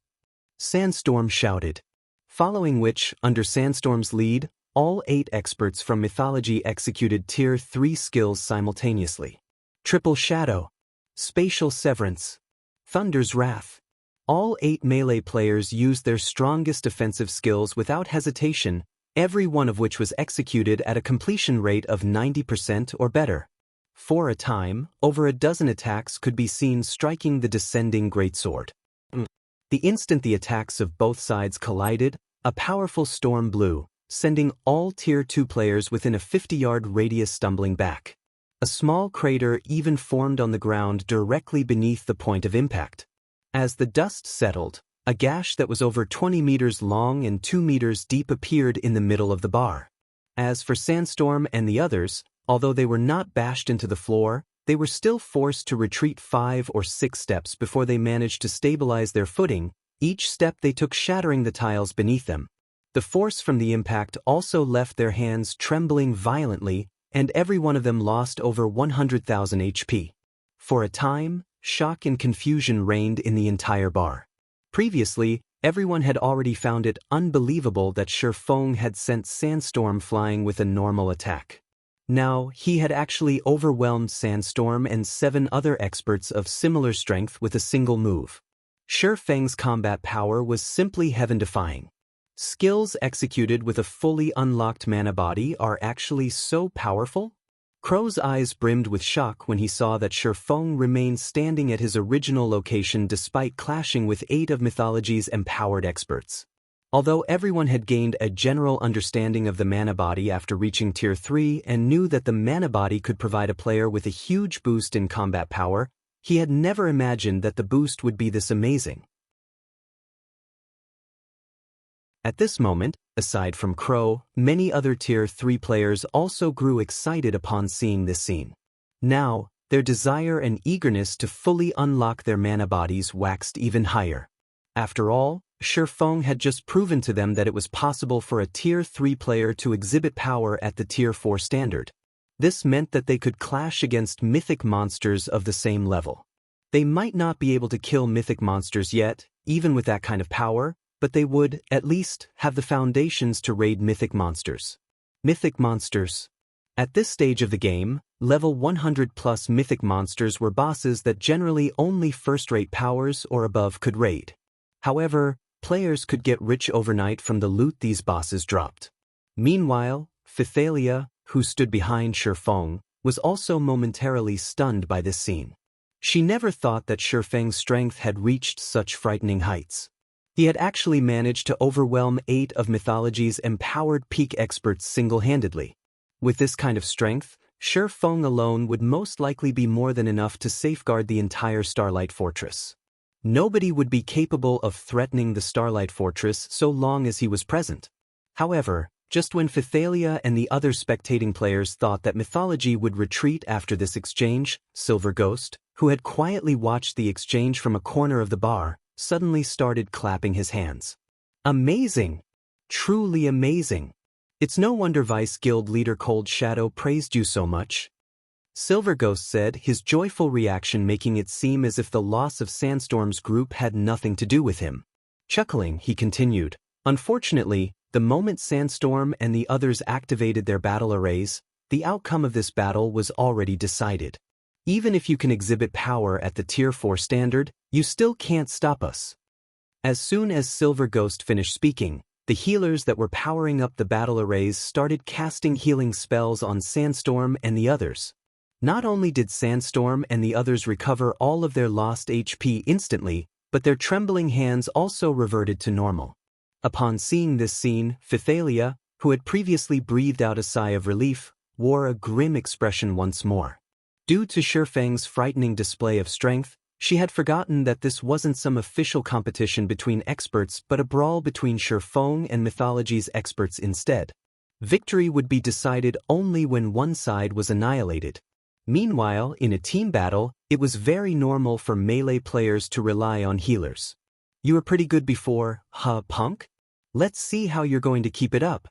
Sandstorm shouted. Following which, under Sandstorm's lead, all 8 experts from Mythology executed Tier 3 skills simultaneously. Triple Shadow. Spatial Severance. Thunder's Wrath. All 8 melee players used their strongest defensive skills without hesitation, every one of which was executed at a completion rate of 90% or better. For a time, over a dozen attacks could be seen striking the descending greatsword. The instant the attacks of both sides collided, a powerful storm blew, sending all Tier 2 players within a 50-yard radius stumbling back. A small crater even formed on the ground directly beneath the point of impact. As the dust settled, a gash that was over 20 meters long and 2 meters deep appeared in the middle of the bar. As for Sandstorm and the others, although they were not bashed into the floor, they were still forced to retreat 5 or 6 steps before they managed to stabilize their footing, each step they took shattering the tiles beneath them. The force from the impact also left their hands trembling violently, and every one of them lost over 100,000 HP. For a time, shock and confusion reigned in the entire bar. Previously, everyone had already found it unbelievable that Shifeng had sent Sandstorm flying with a normal attack. Now, he had actually overwhelmed Sandstorm and 7 other experts of similar strength with a single move. Shifeng's combat power was simply heaven-defying. Skills executed with a fully unlocked mana body are actually so powerful? Crow's eyes brimmed with shock when he saw that Shifeng remained standing at his original location despite clashing with 8 of Mythology's empowered experts. Although everyone had gained a general understanding of the mana body after reaching Tier 3 and knew that the mana body could provide a player with a huge boost in combat power, he had never imagined that the boost would be this amazing. At this moment, aside from Crow, many other Tier 3 players also grew excited upon seeing this scene. Now, their desire and eagerness to fully unlock their mana bodies waxed even higher. After all, Shifeng had just proven to them that it was possible for a Tier 3 player to exhibit power at the Tier 4 standard. This meant that they could clash against mythic monsters of the same level. They might not be able to kill mythic monsters yet, even with that kind of power, but they would, at least, have the foundations to raid mythic monsters. Mythic monsters. At this stage of the game, level 100+ mythic monsters were bosses that generally only first-rate powers or above could raid. However, players could get rich overnight from the loot these bosses dropped. Meanwhile, Pythalia, who stood behind Shifeng, was also momentarily stunned by this scene. She never thought that Shifeng's strength had reached such frightening heights. He had actually managed to overwhelm 8 of Mythology's empowered peak experts single-handedly. With this kind of strength, Shifeng alone would most likely be more than enough to safeguard the entire Starlight Fortress. Nobody would be capable of threatening the Starlight Fortress so long as he was present. However, just when Pythalia and the other spectating players thought that Mythology would retreat after this exchange, Silver Ghost, who had quietly watched the exchange from a corner of the bar, suddenly started clapping his hands. Amazing! Truly amazing! It's no wonder Vice Guild leader Cold Shadow praised you so much. Silver Ghost said, his joyful reaction making it seem as if the loss of Sandstorm's group had nothing to do with him. Chuckling, he continued, unfortunately, the moment Sandstorm and the others activated their battle arrays, the outcome of this battle was already decided. Even if you can exhibit power at the Tier 4 standard, you still can't stop us. As soon as Silver Ghost finished speaking, the healers that were powering up the battle arrays started casting healing spells on Sandstorm and the others. Not only did Sandstorm and the others recover all of their lost HP instantly, but their trembling hands also reverted to normal. Upon seeing this scene, Pythalia, who had previously breathed out a sigh of relief, wore a grim expression once more. Due to Shifeng's frightening display of strength, she had forgotten that this wasn't some official competition between experts but a brawl between Shifeng and Mythology's experts instead. Victory would be decided only when one side was annihilated. Meanwhile, in a team battle, it was very normal for melee players to rely on healers. You were pretty good before, huh, punk? Let's see how you're going to keep it up.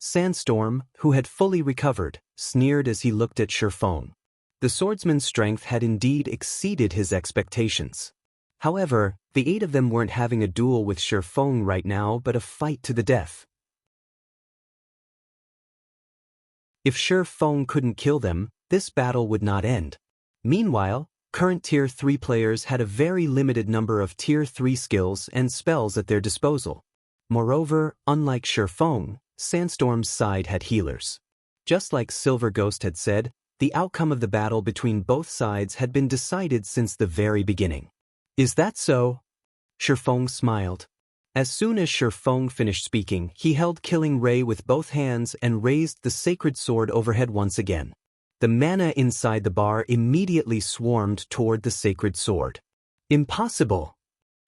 Sandstorm, who had fully recovered, sneered as he looked at Shifeng. The swordsman's strength had indeed exceeded his expectations. However, the 8 of them weren't having a duel with Shifeng right now but a fight to the death. If Shifeng couldn't kill them, this battle would not end. Meanwhile, current Tier 3 players had a very limited number of Tier 3 skills and spells at their disposal. Moreover, unlike Shifeng, Sandstorm's side had healers. Just like Silver Ghost had said, the outcome of the battle between both sides had been decided since the very beginning. Is that so? Shifeng smiled. As soon as Shifeng finished speaking, he held Killing Ray with both hands and raised the sacred sword overhead once again. The mana inside the bar immediately swarmed toward the sacred sword. Impossible!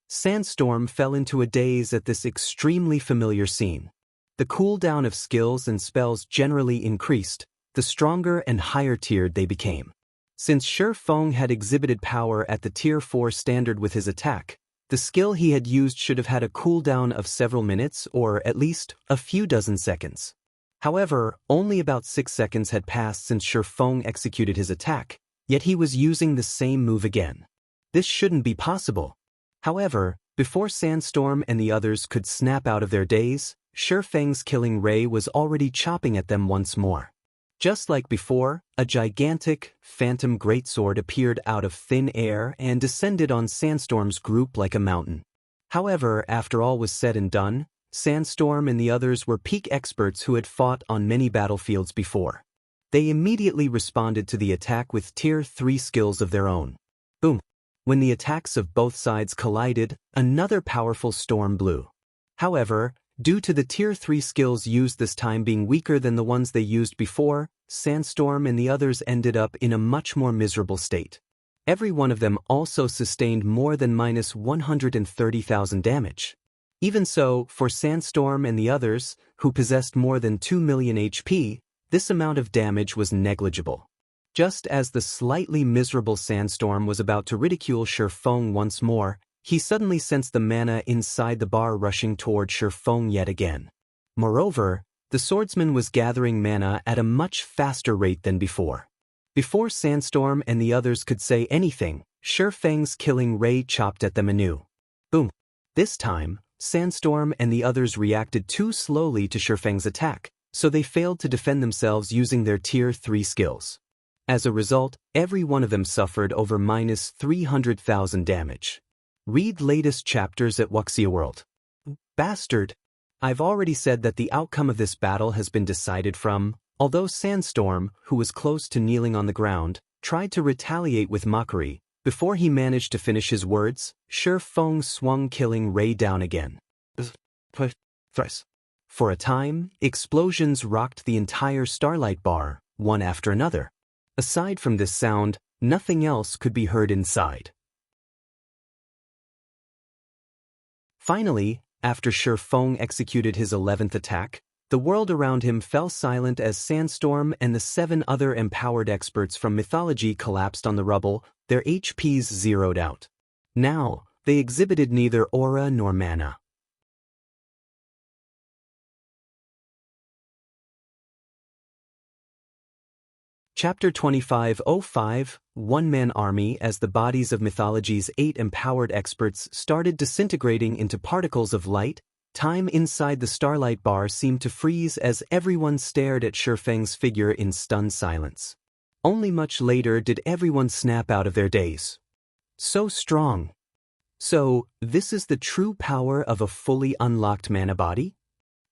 Sandstorm fell into a daze at this extremely familiar scene. The cooldown of skills and spells generally increased, the stronger and higher-tiered they became. Since Shi Feng had exhibited power at the Tier 4 standard with his attack, the skill he had used should have had a cooldown of several minutes or at least a few dozen seconds. However, only about 6 seconds had passed since Shi Feng executed his attack, yet he was using the same move again. This shouldn't be possible. However, before Sandstorm and the others could snap out of their daze, Shi Feng's killing ray was already chopping at them once more. Just like before, a gigantic, phantom greatsword appeared out of thin air and descended on Sandstorm's group like a mountain. However, after all was said and done, Sandstorm and the others were peak experts who had fought on many battlefields before. They immediately responded to the attack with Tier 3 skills of their own. Boom! When the attacks of both sides collided, another powerful storm blew. However, due to the Tier 3 skills used this time being weaker than the ones they used before, Sandstorm and the others ended up in a much more miserable state. Every one of them also sustained more than minus 130,000 damage. Even so, for Sandstorm and the others, who possessed more than 2 million HP, this amount of damage was negligible. Just as the slightly miserable Sandstorm was about to ridicule Shi Feng once more, he suddenly sensed the mana inside the bar rushing toward Shi Feng yet again. Moreover, the swordsman was gathering mana at a much faster rate than before. Before Sandstorm and the others could say anything, Shi Feng's killing ray chopped at them anew. Boom! This time, Sandstorm and the others reacted too slowly to Shi Feng's attack, so they failed to defend themselves using their Tier 3 skills. As a result, every one of them suffered over minus 300,000 damage. Read latest chapters at Wuxia World. Bastard! I've already said that the outcome of this battle has been decided from, although Sandstorm, who was close to kneeling on the ground, tried to retaliate with mockery. Before he managed to finish his words, Shi Feng swung killing ray down again. Thrice. For a time, explosions rocked the entire Starlight bar, one after another. Aside from this sound, nothing else could be heard inside. Finally, after Shi Feng executed his 11th attack, the world around him fell silent as Sandstorm and the 7 other empowered experts from Mythology collapsed on the rubble, their HPs zeroed out. Now, they exhibited neither aura nor mana. Chapter 25:05 One-Man Army. As the bodies of Mythology's 8 empowered experts started disintegrating into particles of light, time inside the Starlight bar seemed to freeze as everyone stared at Shi Feng's figure in stunned silence. Only much later did everyone snap out of their daze. So strong. So, this is the true power of a fully unlocked mana body?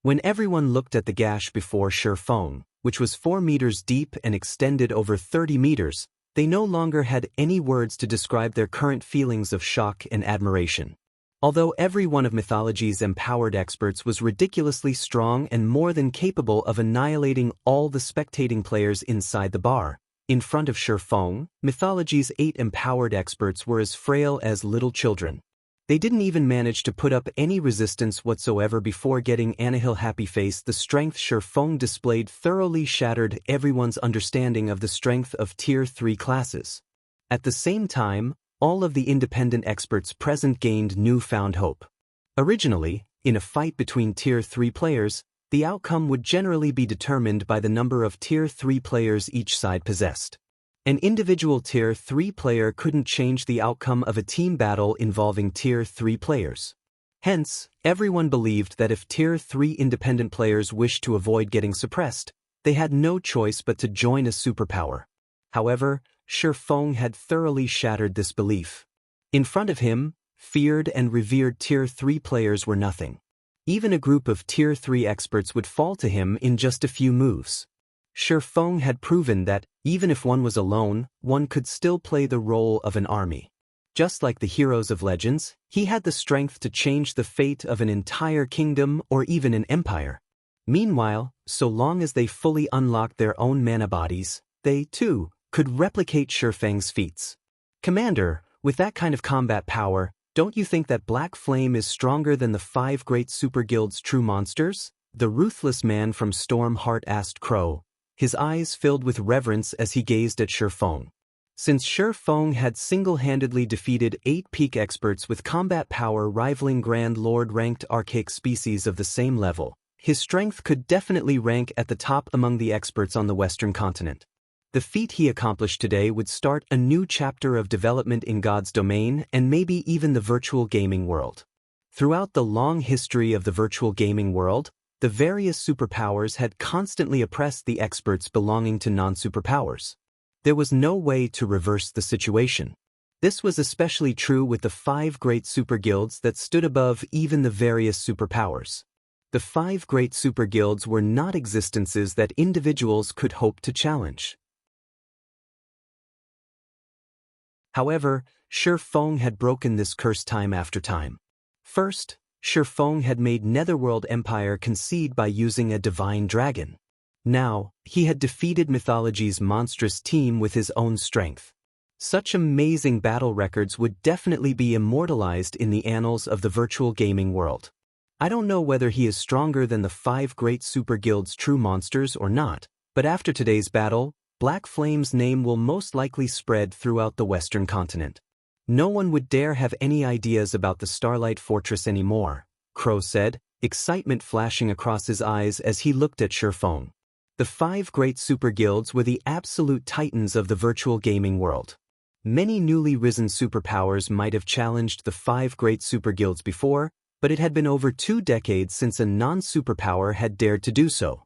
When everyone looked at the gash before Shi Feng, which was 4 meters deep and extended over 30 meters, they no longer had any words to describe their current feelings of shock and admiration. Although every one of Mythology's empowered experts was ridiculously strong and more than capable of annihilating all the spectating players inside the bar, in front of Shi Feng, Mythology's 8 empowered experts were as frail as little children. They didn't even manage to put up any resistance whatsoever before getting Anahil happy face. The strength Shi Feng displayed thoroughly shattered everyone's understanding of the strength of Tier 3 classes. At the same time, all of the independent experts present gained newfound hope. Originally, in a fight between Tier 3 players, the outcome would generally be determined by the number of Tier 3 players each side possessed. An individual Tier 3 player couldn't change the outcome of a team battle involving Tier 3 players. Hence, everyone believed that if Tier 3 independent players wished to avoid getting suppressed, they had no choice but to join a superpower. However, Shi Feng had thoroughly shattered this belief. In front of him, feared and revered Tier 3 players were nothing. Even a group of Tier 3 experts would fall to him in just a few moves. Shi Feng had proven that, even if one was alone, one could still play the role of an army. Just like the heroes of legends, he had the strength to change the fate of an entire kingdom or even an empire. Meanwhile, so long as they fully unlocked their own mana bodies, they, too, could replicate Shifeng's feats. Commander, with that kind of combat power, don't you think that Black Flame is stronger than the 5 great super guild's true monsters? The ruthless man from Stormheart asked Crow, his eyes filled with reverence as he gazed at Shifeng. Since Shifeng had single-handedly defeated 8 peak experts with combat power rivaling Grand Lord-ranked archaic species of the same level, his strength could definitely rank at the top among the experts on the Western continent. The feat he accomplished today would start a new chapter of development in God's domain and maybe even the virtual gaming world. Throughout the long history of the virtual gaming world, the various superpowers had constantly oppressed the experts belonging to non-superpowers. There was no way to reverse the situation. This was especially true with the 5 great super guilds that stood above even the various superpowers. The 5 great super guilds were not existences that individuals could hope to challenge. However, Shifeng had broken this curse time after time. First, Shifeng had made Netherworld Empire concede by using a divine dragon. Now, he had defeated Mythology's monstrous team with his own strength. Such amazing battle records would definitely be immortalized in the annals of the virtual gaming world. I don't know whether he is stronger than the 5 great super guilds' true monsters or not, but after today's battle, Black Flame's name will most likely spread throughout the Western continent. No one would dare have any ideas about the Starlight Fortress anymore, Crow said, excitement flashing across his eyes as he looked at Shifeng. The 5 great super guilds were the absolute titans of the virtual gaming world. Many newly risen superpowers might have challenged the 5 great super guilds before, but it had been over 2 decades since a non-superpower had dared to do so.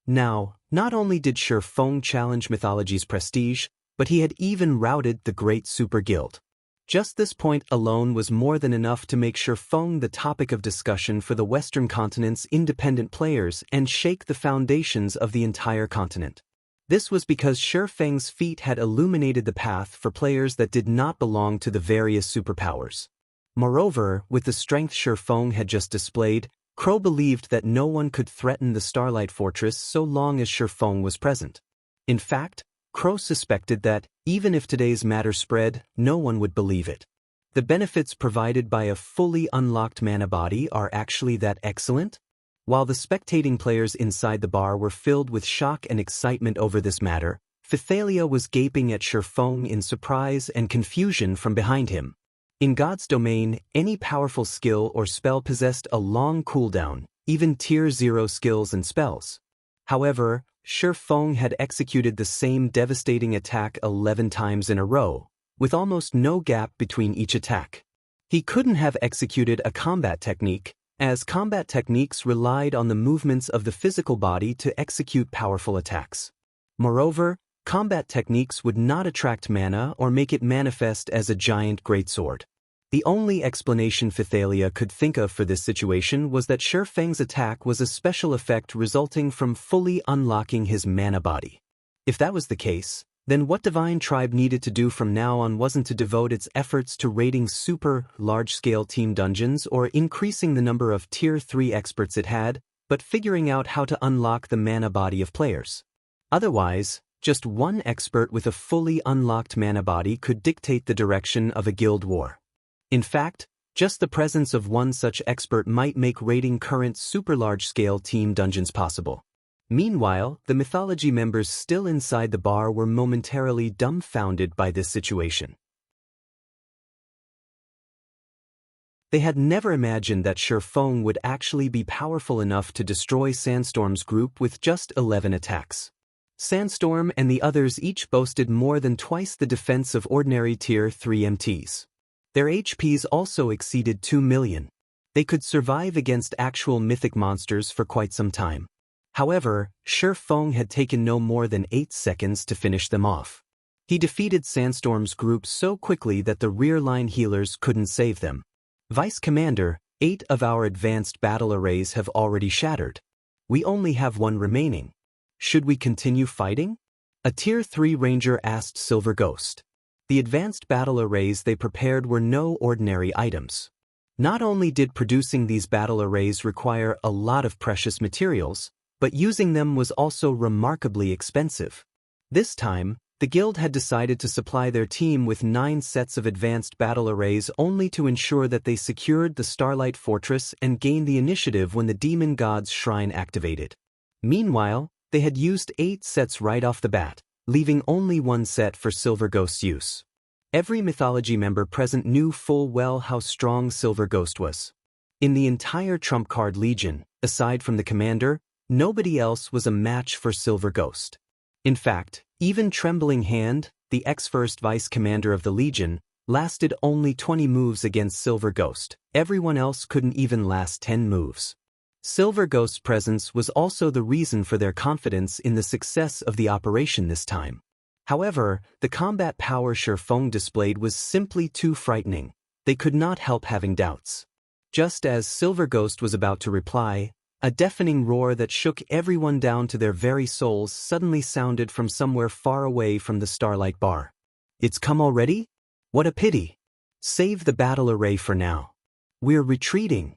Now, not only did Shifeng challenge Mythology's prestige, but he had even routed the great super guild. Just this point alone was more than enough to make Shifeng the topic of discussion for the Western continent's independent players and shake the foundations of the entire continent. This was because Shifeng's feat had illuminated the path for players that did not belong to the various superpowers. Moreover, with the strength Shifeng had just displayed, Crow believed that no one could threaten the Starlight Fortress so long as Shifeng was present. In fact, Crow suspected that, even if today's matter spread, no one would believe it. The benefits provided by a fully unlocked mana body are actually that excellent? While the spectating players inside the bar were filled with shock and excitement over this matter, Phythalia was gaping at Shifeng in surprise and confusion from behind him. In God's domain, any powerful skill or spell possessed a long cooldown, even Tier 0 skills and spells. However, Shifeng had executed the same devastating attack 11 times in a row, with almost no gap between each attack. He couldn't have executed a combat technique, as combat techniques relied on the movements of the physical body to execute powerful attacks. Moreover, combat techniques would not attract mana or make it manifest as a giant greatsword. The only explanation Phythalia could think of for this situation was that Shifeng's attack was a special effect resulting from fully unlocking his mana body. If that was the case, then what Divine Tribe needed to do from now on wasn't to devote its efforts to raiding super large-scale team dungeons or increasing the number of Tier 3 experts it had, but figuring out how to unlock the mana body of players. Otherwise, just one expert with a fully unlocked mana body could dictate the direction of a guild war. In fact, just the presence of one such expert might make raiding current super large-scale team dungeons possible. Meanwhile, the Mythology members still inside the bar were momentarily dumbfounded by this situation. They had never imagined that Shifeng would actually be powerful enough to destroy Sandstorm's group with just 11 attacks. Sandstorm and the others each boasted more than twice the defense of ordinary Tier 3 MTs. Their HPs also exceeded 2 million. They could survive against actual mythic monsters for quite some time. However, Shifeng had taken no more than 8 seconds to finish them off. He defeated Sandstorm's group so quickly that the rear-line healers couldn't save them. Vice Commander, 8 of our advanced battle arrays have already shattered. We only have 1 remaining. Should we continue fighting? A Tier 3 Ranger asked Silver Ghost. The advanced battle arrays they prepared were no ordinary items. Not only did producing these battle arrays require a lot of precious materials, but using them was also remarkably expensive. This time, the guild had decided to supply their team with 9 sets of advanced battle arrays only to ensure that they secured the Starlight Fortress and gained the initiative when the Demon God's Shrine activated. Meanwhile, they had used 8 sets right off the bat, leaving only 1 set for Silver Ghost's use. Every Mythology member present knew full well how strong Silver Ghost was. In the entire Trump Card Legion, aside from the commander, nobody else was a match for Silver Ghost. In fact, even Trembling Hand, the ex-first vice-commander of the Legion, lasted only 20 moves against Silver Ghost. Everyone else couldn't even last 10 moves. Silver Ghost's presence was also the reason for their confidence in the success of the operation this time. However, the combat power Shifeng displayed was simply too frightening. They could not help having doubts. Just as Silver Ghost was about to reply, a deafening roar that shook everyone down to their very souls suddenly sounded from somewhere far away from the Starlight Bar. "It's come already? What a pity. Save the battle array for now. We're retreating,"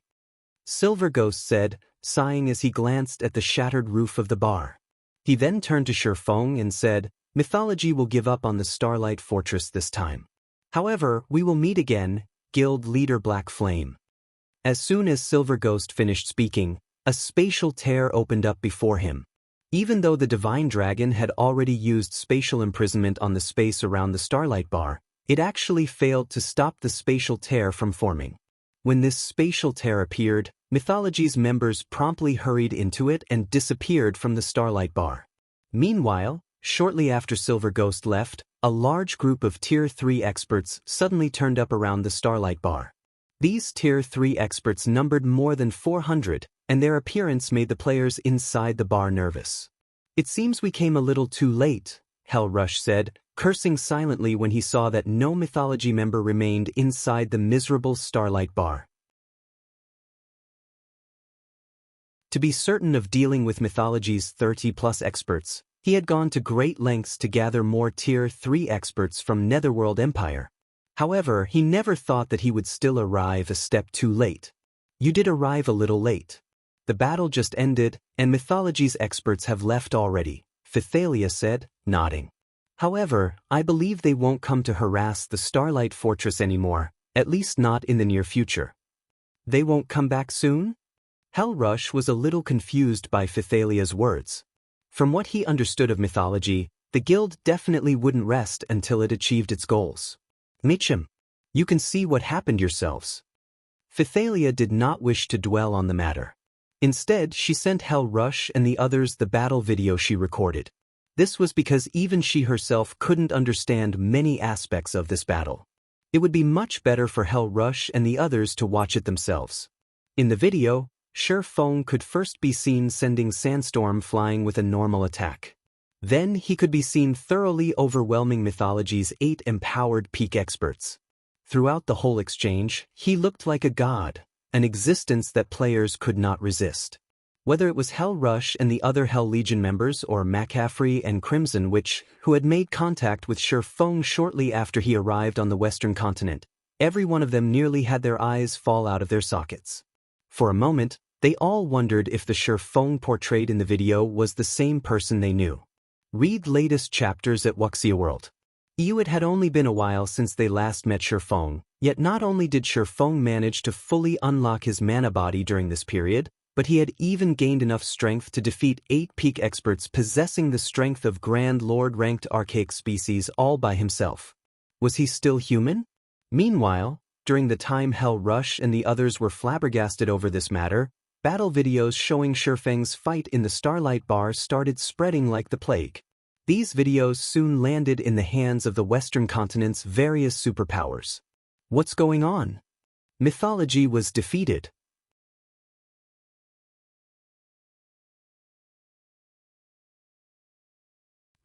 Silver Ghost said, sighing as he glanced at the shattered roof of the bar. He then turned to Shifeng and said, "Mythology will give up on the Starlight Fortress this time. However, we will meet again, Guild Leader Black Flame." As soon as Silver Ghost finished speaking, a spatial tear opened up before him. Even though the Divine Dragon had already used spatial imprisonment on the space around the Starlight Bar, it actually failed to stop the spatial tear from forming. When this spatial tear appeared, Mythology's members promptly hurried into it and disappeared from the Starlight Bar. Meanwhile, shortly after Silver Ghost left, a large group of Tier 3 experts suddenly turned up around the Starlight Bar. These Tier 3 experts numbered more than 400, and their appearance made the players inside the bar nervous. "It seems we came a little too late," Hell Rush said, cursing silently when he saw that no Mythology member remained inside the miserable Starlight Bar. To be certain of dealing with Mythology's 30-plus experts, he had gone to great lengths to gather more Tier 3 experts from Netherworld Empire. However, he never thought that he would still arrive a step too late. "You did arrive a little late. The battle just ended, and Mythology's experts have left already," Phythalia said, nodding. "However, I believe they won't come to harass the Starlight Fortress anymore, at least not in the near future." "They won't come back soon?" Hell Rush was a little confused by Phythalia's words. From what he understood of Mythology, the guild definitely wouldn't rest until it achieved its goals. "Mitchum, you can see what happened yourselves." Phythalia did not wish to dwell on the matter. Instead, she sent Hell Rush and the others the battle video she recorded. This was because even she herself couldn't understand many aspects of this battle. It would be much better for Hell Rush and the others to watch it themselves. In the video, Shifeng could first be seen sending Sandstorm flying with a normal attack. Then he could be seen thoroughly overwhelming Mythology's 8 empowered peak experts. Throughout the whole exchange, he looked like a god, an existence that players could not resist. Whether it was Hell Rush and the other Hell Legion members or McCaffrey and Crimson Witch, who had made contact with Shifeng shortly after he arrived on the Western continent, every one of them nearly had their eyes fall out of their sockets. For a moment, they all wondered if the Shifeng portrayed in the video was the same person they knew. Read latest chapters at Wuxia World. It had only been a while since they last met Shifeng, yet not only did Shifeng manage to fully unlock his mana body during this period, but he had even gained enough strength to defeat 8 peak experts possessing the strength of Grand Lord-ranked archaic species all by himself. Was he still human? Meanwhile, during the time Hell Rush and the others were flabbergasted over this matter, battle videos showing Shifeng's fight in the Starlight Bar started spreading like the plague. These videos soon landed in the hands of the Western continent's various superpowers. What's going on? Mythology was defeated.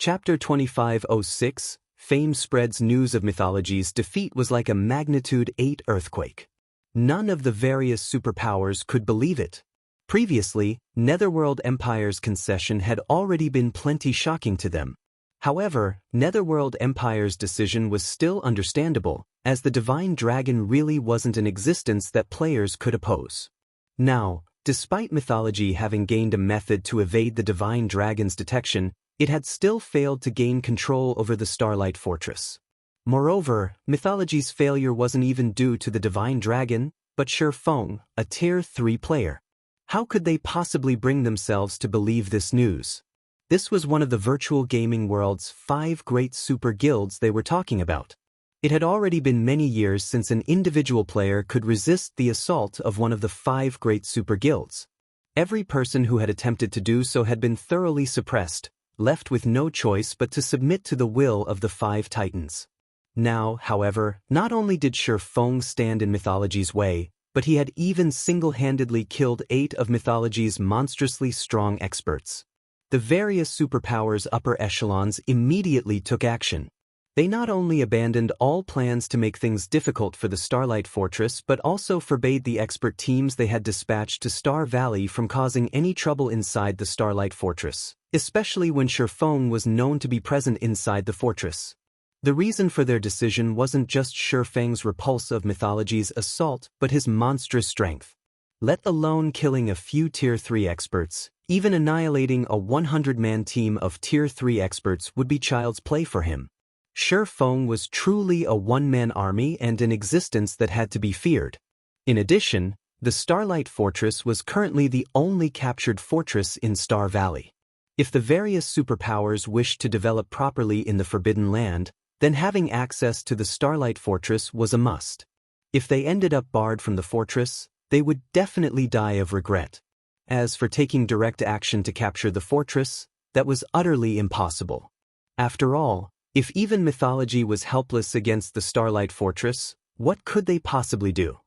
Chapter 2506, Fame spreads news of Mythology's defeat was like a magnitude 8 earthquake. None of the various superpowers could believe it. Previously, Netherworld Empire's concession had already been plenty shocking to them. However, Netherworld Empire's decision was still understandable, as the Divine Dragon really wasn't an existence that players could oppose. Now, despite Mythology having gained a method to evade the Divine Dragon's detection, it had still failed to gain control over the Starlight Fortress. Moreover, Mythology's failure wasn't even due to the Divine Dragon, but Shi Feng, a Tier 3 player. How could they possibly bring themselves to believe this news? This was one of the virtual gaming world's 5 great super guilds they were talking about. It had already been many years since an individual player could resist the assault of one of the 5 great super guilds. Every person who had attempted to do so had been thoroughly suppressed, left with no choice but to submit to the will of the 5 titans. Now, however, not only did Shi Feng stand in Mythology's way, but he had even single-handedly killed 8 of Mythology's monstrously strong experts. The various superpowers' upper echelons immediately took action. They not only abandoned all plans to make things difficult for the Starlight Fortress but also forbade the expert teams they had dispatched to Star Valley from causing any trouble inside the Starlight Fortress, especially when Shi Feng was known to be present inside the fortress. The reason for their decision wasn't just Shi Feng's repulse of Mythology's assault but his monstrous strength. Let alone killing a few Tier 3 experts, even annihilating a 100-man team of Tier 3 experts would be child's play for him. Shi Feng was truly a one-man army and an existence that had to be feared. In addition, the Starlight Fortress was currently the only captured fortress in Star Valley. If the various superpowers wished to develop properly in the Forbidden Land, then having access to the Starlight Fortress was a must. If they ended up barred from the fortress, they would definitely die of regret. As for taking direct action to capture the fortress, that was utterly impossible. After all, if even Mythology was helpless against the Starlight Fortress, what could they possibly do?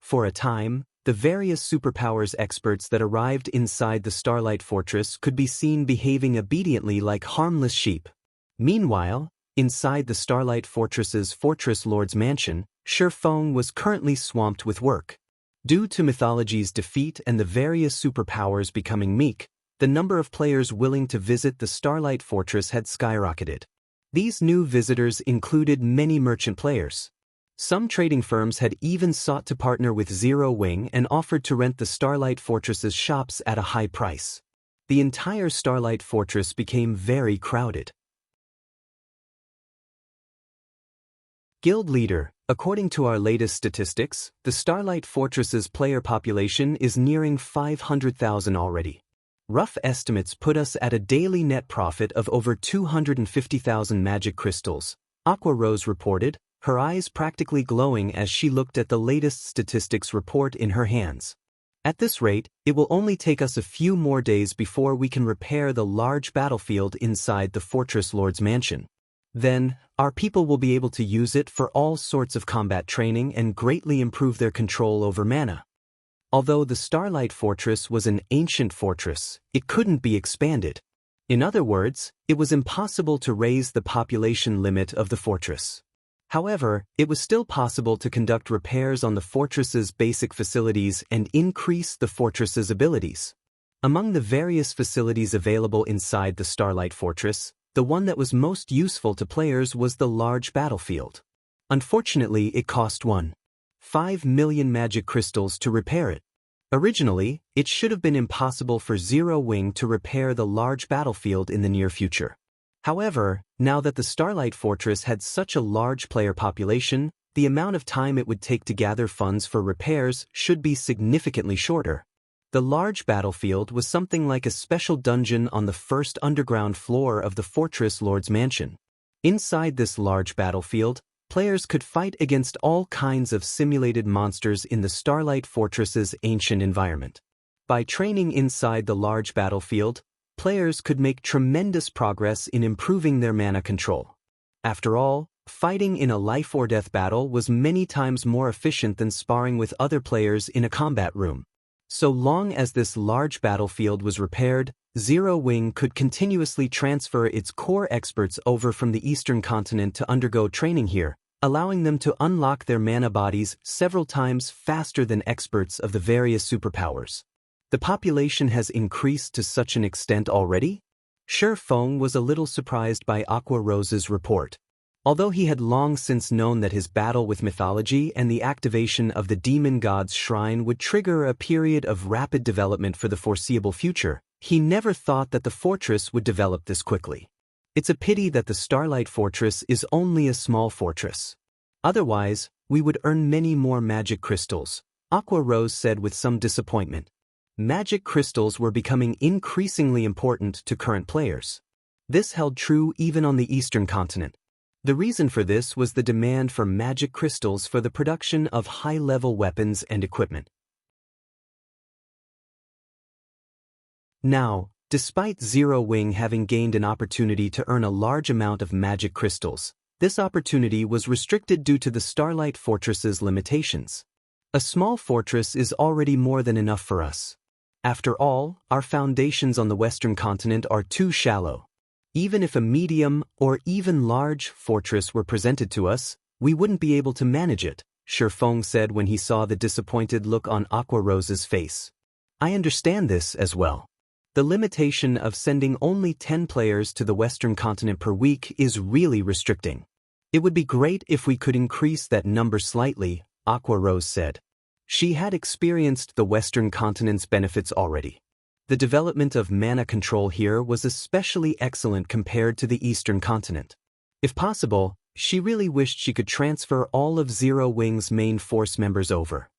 For a time, the various superpowers experts that arrived inside the Starlight Fortress could be seen behaving obediently like harmless sheep. Meanwhile, inside the Starlight Fortress's Fortress Lord's mansion, Shi Feng was currently swamped with work. Due to Mythology's defeat and the various superpowers becoming meek, the number of players willing to visit the Starlight Fortress had skyrocketed. These new visitors included many merchant players. Some trading firms had even sought to partner with Zero Wing and offered to rent the Starlight Fortress's shops at a high price. The entire Starlight Fortress became very crowded. Guild Leader, according to our latest statistics, the Starlight Fortress's player population is nearing 500,000 already. Rough estimates put us at a daily net profit of over 250,000 magic crystals, Aqua Rose reported, her eyes practically glowing as she looked at the latest statistics report in her hands. At this rate, it will only take us a few more days before we can repair the large battlefield inside the Fortress Lord's mansion. Then, our people will be able to use it for all sorts of combat training and greatly improve their control over mana. Although the Starlight Fortress was an ancient fortress, it couldn't be expanded. In other words, it was impossible to raise the population limit of the fortress. However, it was still possible to conduct repairs on the fortress's basic facilities and increase the fortress's abilities. Among the various facilities available inside the Starlight Fortress, the one that was most useful to players was the large battlefield. Unfortunately, it cost 1.5 million magic crystals to repair it. Originally, it should have been impossible for Zero Wing to repair the large battlefield in the near future. However, now that the Starlight Fortress had such a large player population, the amount of time it would take to gather funds for repairs should be significantly shorter. The large battlefield was something like a special dungeon on the first underground floor of the Fortress Lord's mansion. Inside this large battlefield, players could fight against all kinds of simulated monsters in the Starlight Fortress's ancient environment. By training inside the large battlefield, players could make tremendous progress in improving their mana control. After all, fighting in a life-or-death battle was many times more efficient than sparring with other players in a combat room. So long as this large battlefield was repaired, Zero Wing could continuously transfer its core experts over from the eastern continent to undergo training here, allowing them to unlock their mana bodies several times faster than experts of the various superpowers. The population has increased to such an extent already? Shi Feng was a little surprised by Aqua Rose's report. Although he had long since known that his battle with Mythology and the activation of the demon god's shrine would trigger a period of rapid development for the foreseeable future, He never thought that the fortress would develop this quickly. It's a pity that the Starlight Fortress is only a small fortress. Otherwise, we would earn many more magic crystals, Aqua Rose said with some disappointment. Magic crystals were becoming increasingly important to current players. This held true even on the Eastern continent. The reason for this was the demand for magic crystals for the production of high-level weapons and equipment. Now, despite Zero Wing having gained an opportunity to earn a large amount of magic crystals, this opportunity was restricted due to the Starlight Fortress's limitations. A small fortress is already more than enough for us. After all, our foundations on the Western continent are too shallow. Even if a medium or even large fortress were presented to us, we wouldn't be able to manage it, Shifeng said when he saw the disappointed look on Aqua Rose's face. I understand this as well. The limitation of sending only 10 players to the Western continent per week is really restricting. It would be great if we could increase that number slightly, Aqua Rose said. She had experienced the Western continent's benefits already. The development of mana control here was especially excellent compared to the Eastern continent. If possible, she really wished she could transfer all of Zero Wing's main force members over.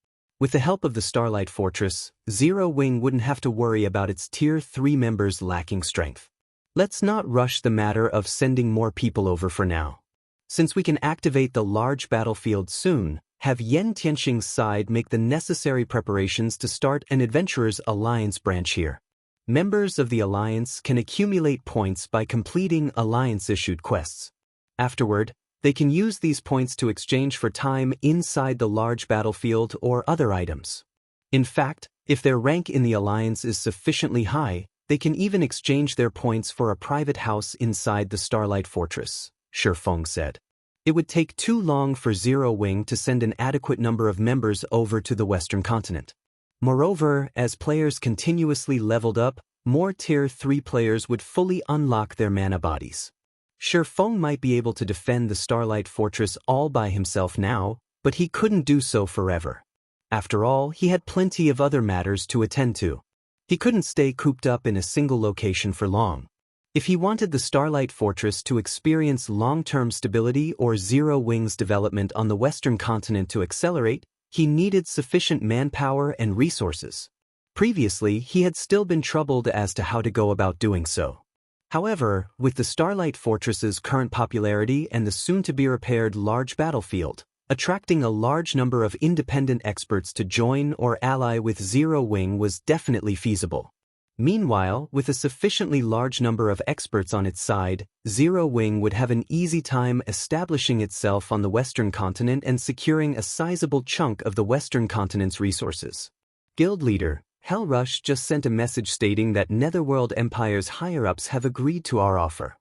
With the help of the Starlight Fortress, Zero Wing wouldn't have to worry about its Tier 3 members lacking strength. Let's not rush the matter of sending more people over for now. Since we can activate the large battlefield soon, have Yen Tianxing's side make the necessary preparations to start an Adventurers Alliance branch here. Members of the Alliance can accumulate points by completing Alliance-issued quests. Afterward, they can use these points to exchange for time inside the large battlefield or other items. In fact, if their rank in the Alliance is sufficiently high, they can even exchange their points for a private house inside the Starlight Fortress, Shifeng said. It would take too long for Zero Wing to send an adequate number of members over to the Western continent. Moreover, as players continuously leveled up, more Tier 3 players would fully unlock their mana bodies. Shifeng might be able to defend the Starlight Fortress all by himself now, but he couldn't do so forever. After all, he had plenty of other matters to attend to. He couldn't stay cooped up in a single location for long. If he wanted the Starlight Fortress to experience long-term stability or Zero Wing's development on the Western continent to accelerate, he needed sufficient manpower and resources. Previously, he had still been troubled as to how to go about doing so. However, with the Starlight Fortress's current popularity and the soon-to-be-repaired large battlefield, attracting a large number of independent experts to join or ally with Zero Wing was definitely feasible. Meanwhile, with a sufficiently large number of experts on its side, Zero Wing would have an easy time establishing itself on the Western continent and securing a sizable chunk of the Western continent's resources. Guild leader Hellrush just sent a message stating that Netherworld Empire's higher-ups have agreed to our offer.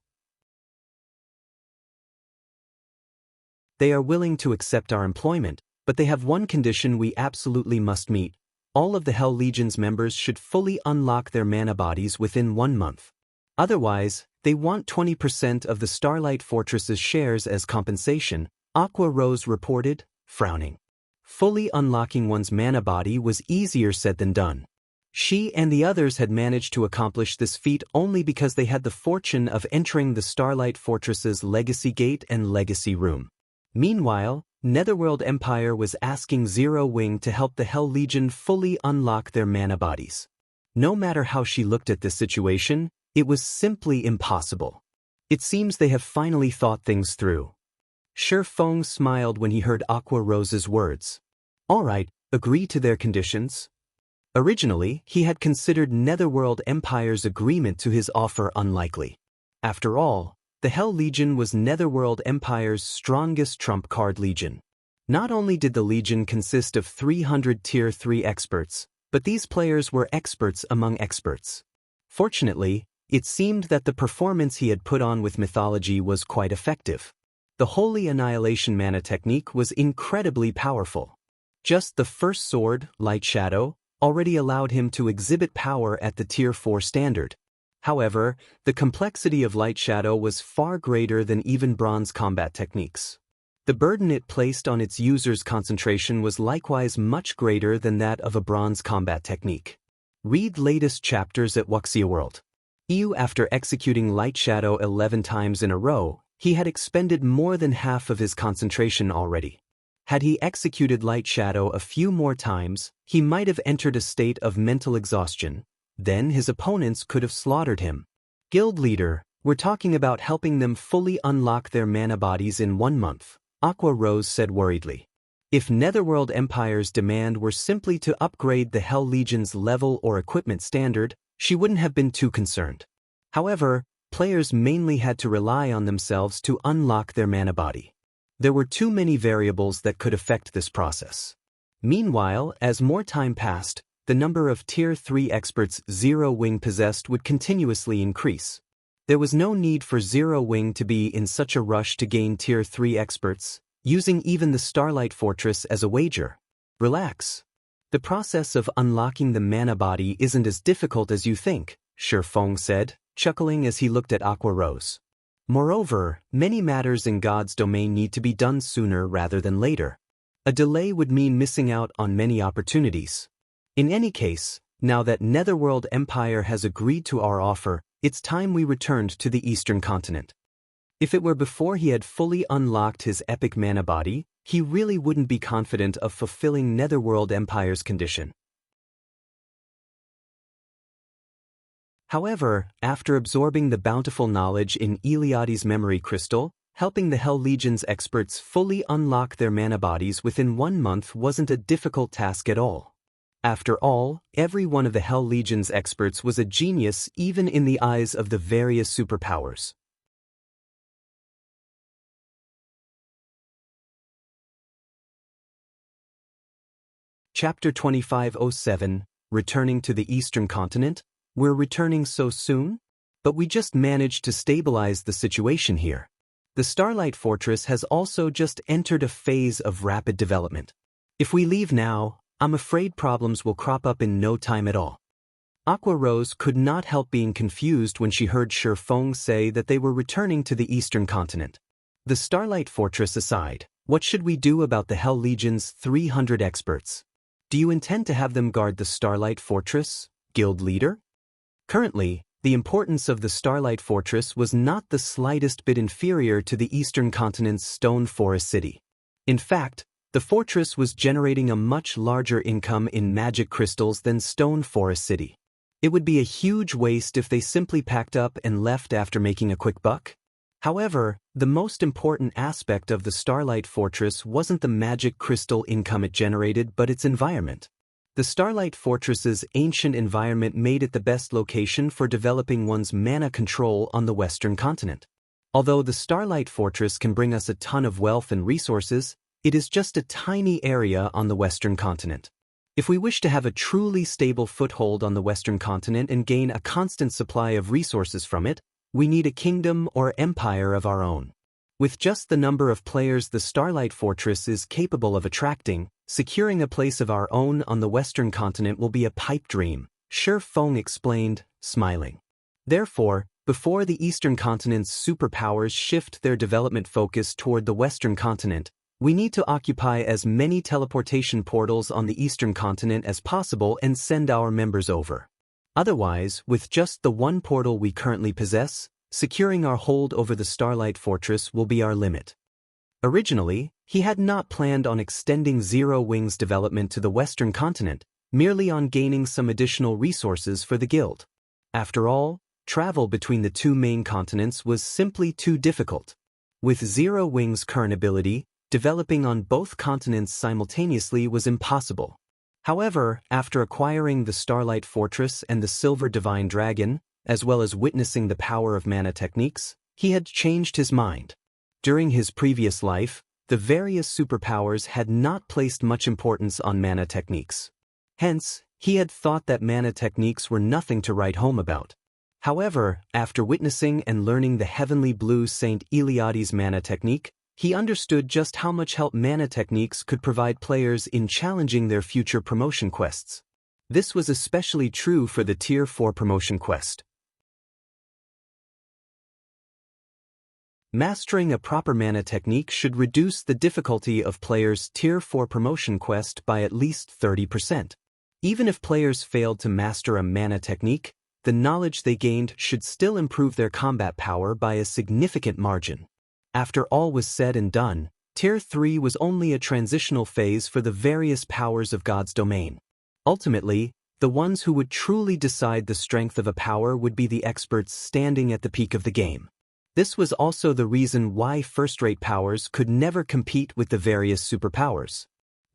They are willing to accept our employment, but they have one condition we absolutely must meet. All of the Hell Legion's members should fully unlock their mana bodies within 1 month. Otherwise, they want 20% of the Starlight Fortress's shares as compensation, Aqua Rose reported, frowning. Fully unlocking one's mana body was easier said than done. She and the others had managed to accomplish this feat only because they had the fortune of entering the Starlight Fortress's Legacy Gate and Legacy Room. Meanwhile, Netherworld Empire was asking Zero Wing to help the Hell Legion fully unlock their mana bodies. No matter how she looked at this situation, it was simply impossible. It seems they have finally thought things through. Shifeng smiled when he heard Aqua Rose's words. All right, agree to their conditions. Originally, he had considered Netherworld Empire's agreement to his offer unlikely. After all, the Hell Legion was Netherworld Empire's strongest trump card legion. Not only did the legion consist of 300 Tier 3 experts, but these players were experts among experts. Fortunately, it seemed that the performance he had put on with Mythology was quite effective. The Holy Annihilation mana technique was incredibly powerful. Just the first sword, Lightshadow, already allowed him to exhibit power at the Tier 4 standard. However, the complexity of Lightshadow was far greater than even bronze combat techniques. The burden it placed on its user's concentration was likewise much greater than that of a bronze combat technique. Read latest chapters at Wuxia World. After executing Lightshadow 11 times in a row, he had expended more than half of his concentration already. Had he executed Lightshadow a few more times, he might have entered a state of mental exhaustion. Then his opponents could have slaughtered him. Guild leader, we're talking about helping them fully unlock their mana bodies in 1 month, Aqua Rose said worriedly. If Netherworld Empire's demand were simply to upgrade the Hell Legion's level or equipment standard, she wouldn't have been too concerned. However, players mainly had to rely on themselves to unlock their mana body. There were too many variables that could affect this process. Meanwhile, as more time passed, the number of Tier 3 experts Zero Wing possessed would continuously increase. There was no need for Zero Wing to be in such a rush to gain Tier 3 experts, using even the Starlight Fortress as a wager. Relax. The process of unlocking the mana body isn't as difficult as you think, Shifeng said, chuckling as he looked at Aqua Rose. Moreover, many matters in God's domain need to be done sooner rather than later. A delay would mean missing out on many opportunities. In any case, now that Netherworld Empire has agreed to our offer, it's time we returned to the Eastern Continent. If it were before he had fully unlocked his epic mana body, he really wouldn't be confident of fulfilling Netherworld Empire's condition. However, after absorbing the bountiful knowledge in Eliade's memory crystal, helping the Hell Legion's experts fully unlock their mana bodies within 1 month wasn't a difficult task at all. After all, every one of the Hell Legion's experts was a genius even in the eyes of the various superpowers. Chapter 2507, Returning to the Eastern Continent? We're returning so soon? But we just managed to stabilize the situation here. The Starlight Fortress has also just entered a phase of rapid development. If we leave now, I'm afraid problems will crop up in no time at all. Aqua Rose could not help being confused when she heard Shifeng say that they were returning to the Eastern Continent. The Starlight Fortress aside, what should we do about the Hell Legion's 300 experts? Do you intend to have them guard the Starlight Fortress, Guild Leader? Currently, the importance of the Starlight Fortress was not the slightest bit inferior to the Eastern Continent's Stone Forest City. In fact, the fortress was generating a much larger income in magic crystals than Stone Forest City. It would be a huge waste if they simply packed up and left after making a quick buck. However, the most important aspect of the Starlight Fortress wasn't the magic crystal income it generated but its environment. The Starlight Fortress's ancient environment made it the best location for developing one's mana control on the Western Continent. Although the Starlight Fortress can bring us a ton of wealth and resources, it is just a tiny area on the Western Continent. If we wish to have a truly stable foothold on the Western Continent and gain a constant supply of resources from it, we need a kingdom or empire of our own. With just the number of players the Starlight Fortress is capable of attracting, securing a place of our own on the Western Continent will be a pipe dream, Shifeng explained, smiling. Therefore, before the Eastern Continent's superpowers shift their development focus toward the Western Continent, we need to occupy as many teleportation portals on the Eastern Continent as possible and send our members over. Otherwise, with just the one portal we currently possess, securing our hold over the Starlight Fortress will be our limit. Originally, he had not planned on extending Zero Wing's development to the Western Continent, merely on gaining some additional resources for the guild. After all, travel between the two main continents was simply too difficult. With Zero Wing's current ability, developing on both continents simultaneously was impossible. However, after acquiring the Starlight Fortress and the Silver Divine Dragon, as well as witnessing the power of mana techniques, he had changed his mind. During his previous life, the various superpowers had not placed much importance on mana techniques. Hence, he had thought that mana techniques were nothing to write home about. However, after witnessing and learning the Heavenly Blue Saint Eliade's mana technique, he understood just how much help mana techniques could provide players in challenging their future promotion quests. This was especially true for the Tier 4 promotion quest. Mastering a proper mana technique should reduce the difficulty of players' Tier 4 promotion quest by at least 30%. Even if players failed to master a mana technique, the knowledge they gained should still improve their combat power by a significant margin. After all was said and done, Tier 3 was only a transitional phase for the various powers of God's domain. Ultimately, the ones who would truly decide the strength of a power would be the experts standing at the peak of the game. This was also the reason why first-rate powers could never compete with the various superpowers.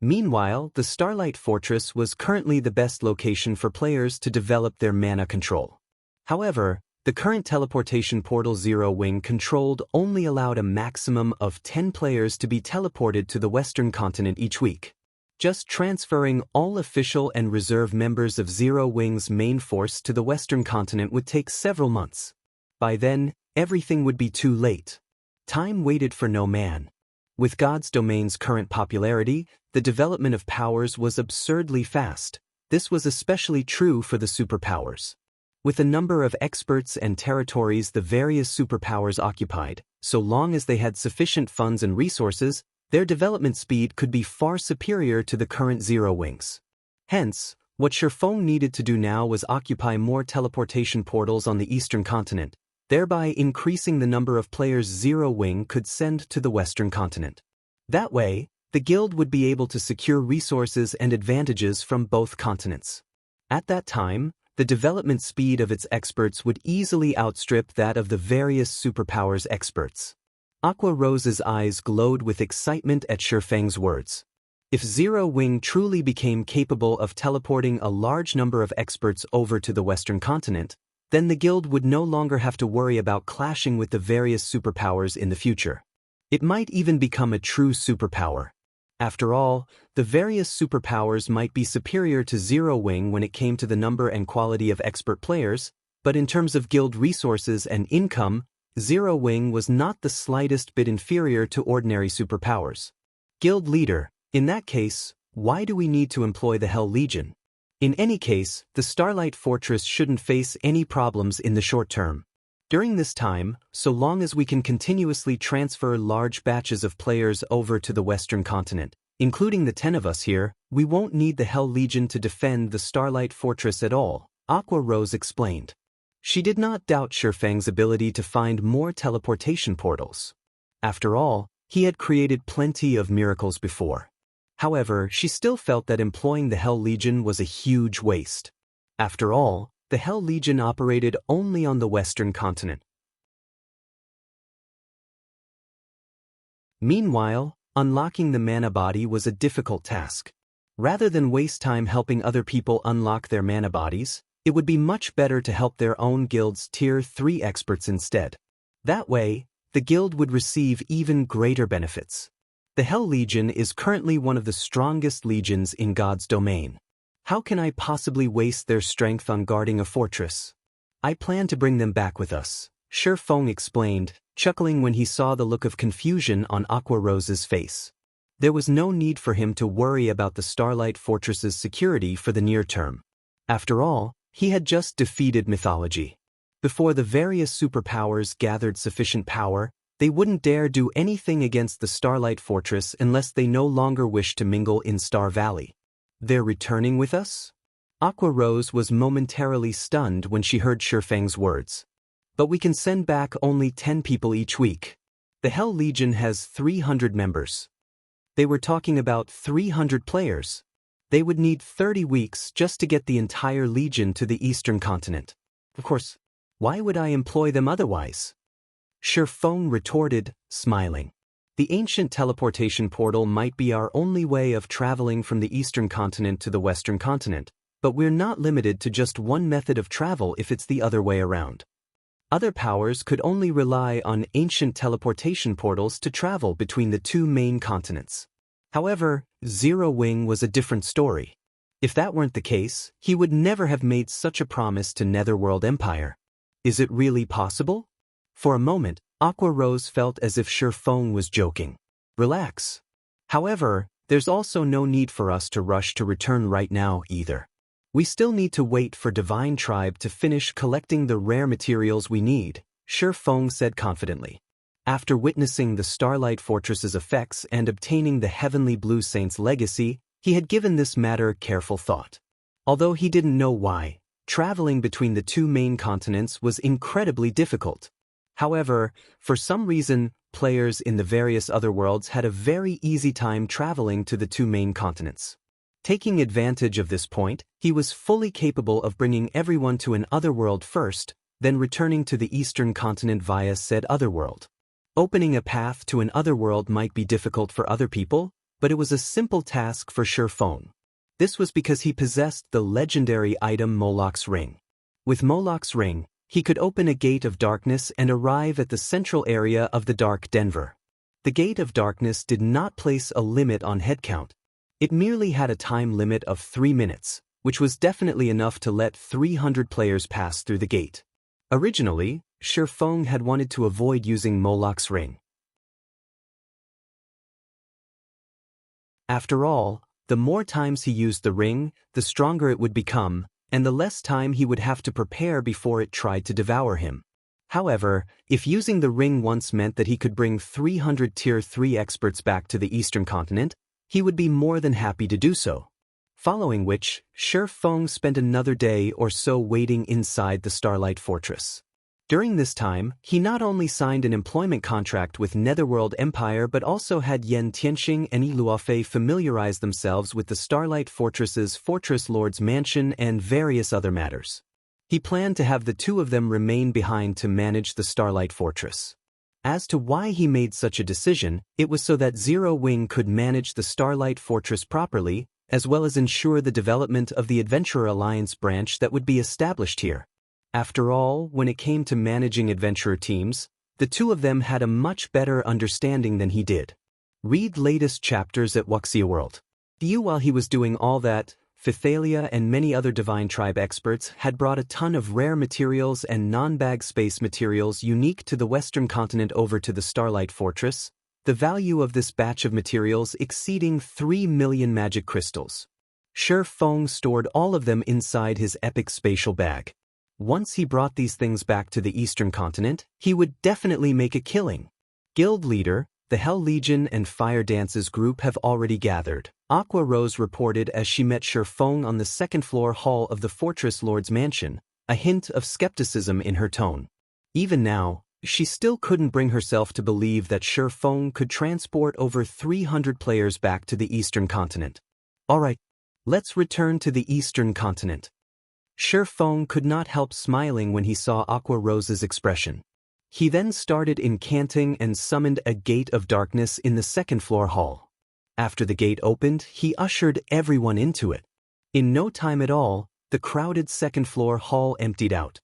Meanwhile, the Starlight Fortress was currently the best location for players to develop their mana control. However, the current teleportation portal Zero Wing controlled only allowed a maximum of 10 players to be teleported to the Western continent each week. Just transferring all official and reserve members of Zero Wing's main force to the Western continent would take several months. By then, everything would be too late. Time waited for no man. With God's domain's current popularity, the development of powers was absurdly fast. This was especially true for the superpowers. With the number of experts and territories the various superpowers occupied, so long as they had sufficient funds and resources, their development speed could be far superior to the current Zero Wings. Hence, what Shifeng needed to do now was occupy more teleportation portals on the Eastern continent, thereby increasing the number of players Zero Wing could send to the Western continent. That way, the guild would be able to secure resources and advantages from both continents. At that time, the development speed of its experts would easily outstrip that of the various superpowers experts. Aqua Rose's eyes glowed with excitement at Shifeng's words. If Zero Wing truly became capable of teleporting a large number of experts over to the Western continent, then the guild would no longer have to worry about clashing with the various superpowers in the future. It might even become a true superpower. After all, the various superpowers might be superior to Zero Wing when it came to the number and quality of expert players, but in terms of guild resources and income, Zero Wing was not the slightest bit inferior to ordinary superpowers. Guild leader, in that case, why do we need to employ the Hell Legion? In any case, the Starlight Fortress shouldn't face any problems in the short term. During this time, so long as we can continuously transfer large batches of players over to the Western continent, including the 10 of us here, we won't need the Hell Legion to defend the Starlight Fortress at all, Aqua Rose explained. She did not doubt Shifeng's ability to find more teleportation portals. After all, he had created plenty of miracles before. However, she still felt that employing the Hell Legion was a huge waste. After all, the Hell Legion operated only on the Western continent. Meanwhile, unlocking the mana body was a difficult task. Rather than waste time helping other people unlock their mana bodies, it would be much better to help their own guild's Tier 3 experts instead. That way, the guild would receive even greater benefits. The Hell Legion is currently one of the strongest legions in God's domain. How can I possibly waste their strength on guarding a fortress? I plan to bring them back with us, Shifeng explained, chuckling when he saw the look of confusion on Aqua Rose's face. There was no need for him to worry about the Starlight Fortress's security for the near term. After all, he had just defeated Mythology. Before the various superpowers gathered sufficient power, they wouldn't dare do anything against the Starlight Fortress unless they no longer wished to mingle in Star Valley. They're returning with us? Aqua Rose was momentarily stunned when she heard Shifeng's words. But we can send back only 10 people each week. The Hell Legion has 300 members. They were talking about 300 players. They would need 30 weeks just to get the entire Legion to the Eastern continent. Of course, why would I employ them otherwise? Shifeng retorted, smiling. The ancient teleportation portal might be our only way of traveling from the Eastern continent to the Western continent, but we're not limited to just one method of travel if it's the other way around. Other powers could only rely on ancient teleportation portals to travel between the two main continents. However, Zero Wing was a different story. If that weren't the case, he would never have made such a promise to Netherworld Empire. Is it really possible? For a moment, Aqua Rose felt as if Shifeng was joking. Relax. However, there's also no need for us to rush to return right now either. We still need to wait for Divine Tribe to finish collecting the rare materials we need, Shifeng said confidently. After witnessing the Starlight Fortress's effects and obtaining the Heavenly Blue Saint's legacy, he had given this matter careful thought. Although he didn't know why, traveling between the two main continents was incredibly difficult. However, for some reason, players in the various other worlds had a very easy time traveling to the two main continents. Taking advantage of this point, he was fully capable of bringing everyone to an otherworld first, then returning to the eastern continent via said otherworld. Opening a path to an otherworld might be difficult for other people, but it was a simple task for Feng. This was because he possessed the legendary item Moloch's Ring. With Moloch's Ring, he could open a gate of darkness and arrive at the central area of the Dark Denver. The Gate of Darkness did not place a limit on head count. It merely had a time limit of 3 minutes, which was definitely enough to let 300 players pass through the gate. Originally, Feng had wanted to avoid using Moloch's Ring. After all, the more times he used the ring, the stronger it would become, and the less time he would have to prepare before it tried to devour him. However, if using the ring once meant that he could bring 300 Tier 3 experts back to the eastern continent, he would be more than happy to do so. Following which, Feng spent another day or so waiting inside the Starlight Fortress. During this time, he not only signed an employment contract with Netherworld Empire but also had Yan Tianxing and Yi Luofei familiarize themselves with the Starlight Fortress's Fortress Lord's mansion and various other matters. He planned to have the two of them remain behind to manage the Starlight Fortress. As to why he made such a decision, it was so that Zero Wing could manage the Starlight Fortress properly, as well as ensure the development of the Adventurer Alliance branch that would be established here. After all, when it came to managing adventurer teams, the two of them had a much better understanding than he did. Read latest chapters at Wuxia World. While he was doing all that, Phythalia and many other Divine Tribe experts had brought a ton of rare materials and non-bag space materials unique to the Western continent over to the Starlight Fortress, the value of this batch of materials exceeding 3 million magic crystals. Feng stored all of them inside his epic spatial bag. Once he brought these things back to the eastern continent, he would definitely make a killing. Guild leader, the Hell Legion and Fire Dances group have already gathered, Aqua Rose reported as she met Feng on the second-floor hall of the Fortress Lord's mansion, a hint of skepticism in her tone. Even now, she still couldn't bring herself to believe that Feng could transport over 300 players back to the eastern continent. Alright, let's return to the eastern continent. Feng could not help smiling when he saw Aqua Rose's expression. He then started incanting and summoned a gate of darkness in the second-floor hall. After the gate opened, he ushered everyone into it. In no time at all, the crowded second-floor hall emptied out.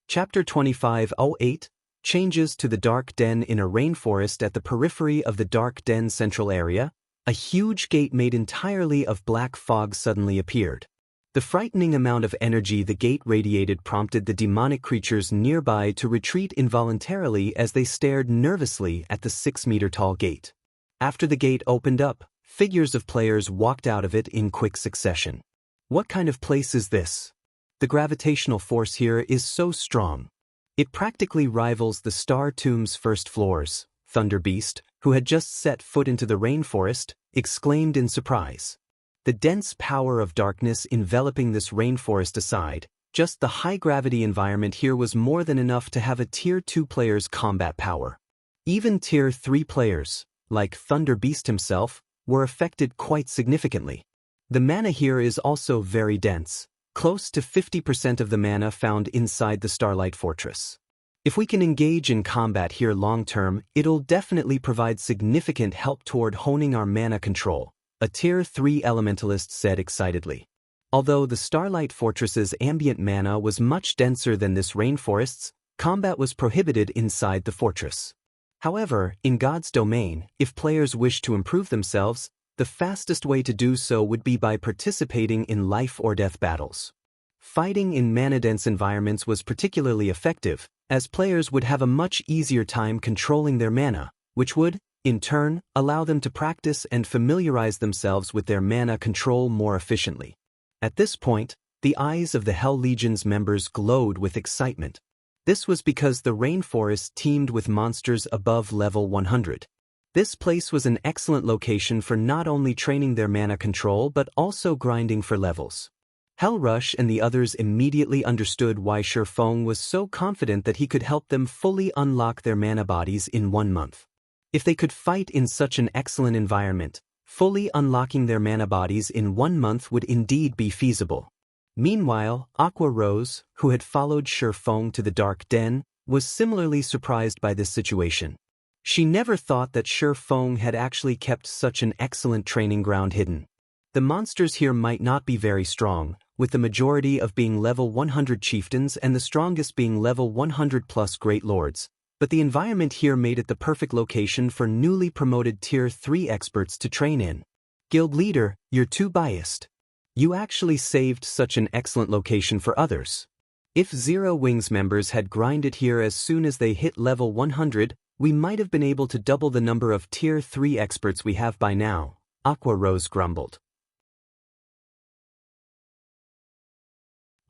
Chapter 2508 Changes to the Dark Den. In a rainforest at the periphery of the Dark Den central area, a huge gate made entirely of black fog suddenly appeared. The frightening amount of energy the gate radiated prompted the demonic creatures nearby to retreat involuntarily as they stared nervously at the 6-meter-tall gate. After the gate opened up, figures of players walked out of it in quick succession. What kind of place is this? The gravitational force here is so strong. It practically rivals the Star Tomb's first floors. Thunder Beast, who had just set foot into the rainforest, exclaimed in surprise. The dense power of darkness enveloping this rainforest aside, just the high-gravity environment here was more than enough to have a Tier 2 player's combat power. Even Tier 3 players, like Thunder Beast himself, were affected quite significantly. The mana here is also very dense. Close to 50% of the mana found inside the Starlight Fortress. If we can engage in combat here long-term, it'll definitely provide significant help toward honing our mana control, a Tier 3 elementalist said excitedly. Although the Starlight Fortress's ambient mana was much denser than this rainforest's, combat was prohibited inside the fortress. However, in God's domain, if players wish to improve themselves, the fastest way to do so would be by participating in life-or-death battles. Fighting in mana-dense environments was particularly effective, as players would have a much easier time controlling their mana, which would, in turn, allow them to practice and familiarize themselves with their mana control more efficiently. At this point, the eyes of the Hell Legion's members glowed with excitement. This was because the rainforest teemed with monsters above level 100. This place was an excellent location for not only training their mana control but also grinding for levels. Hellrush and the others immediately understood why Shifeng was so confident that he could help them fully unlock their mana bodies in 1 month. If they could fight in such an excellent environment, fully unlocking their mana bodies in 1 month would indeed be feasible. Meanwhile, Aqua Rose, who had followed Shifeng to the Dark Den, was similarly surprised by this situation. She never thought that Shifeng had actually kept such an excellent training ground hidden. The monsters here might not be very strong, with the majority of being level 100 chieftains and the strongest being level 100 plus great lords, but the environment here made it the perfect location for newly promoted Tier 3 experts to train in. Guild leader, you're too biased. You actually saved such an excellent location for others. If Zero Wings members had grinded here as soon as they hit level 100, we might have been able to double the number of Tier 3 experts we have by now, Aqua Rose grumbled.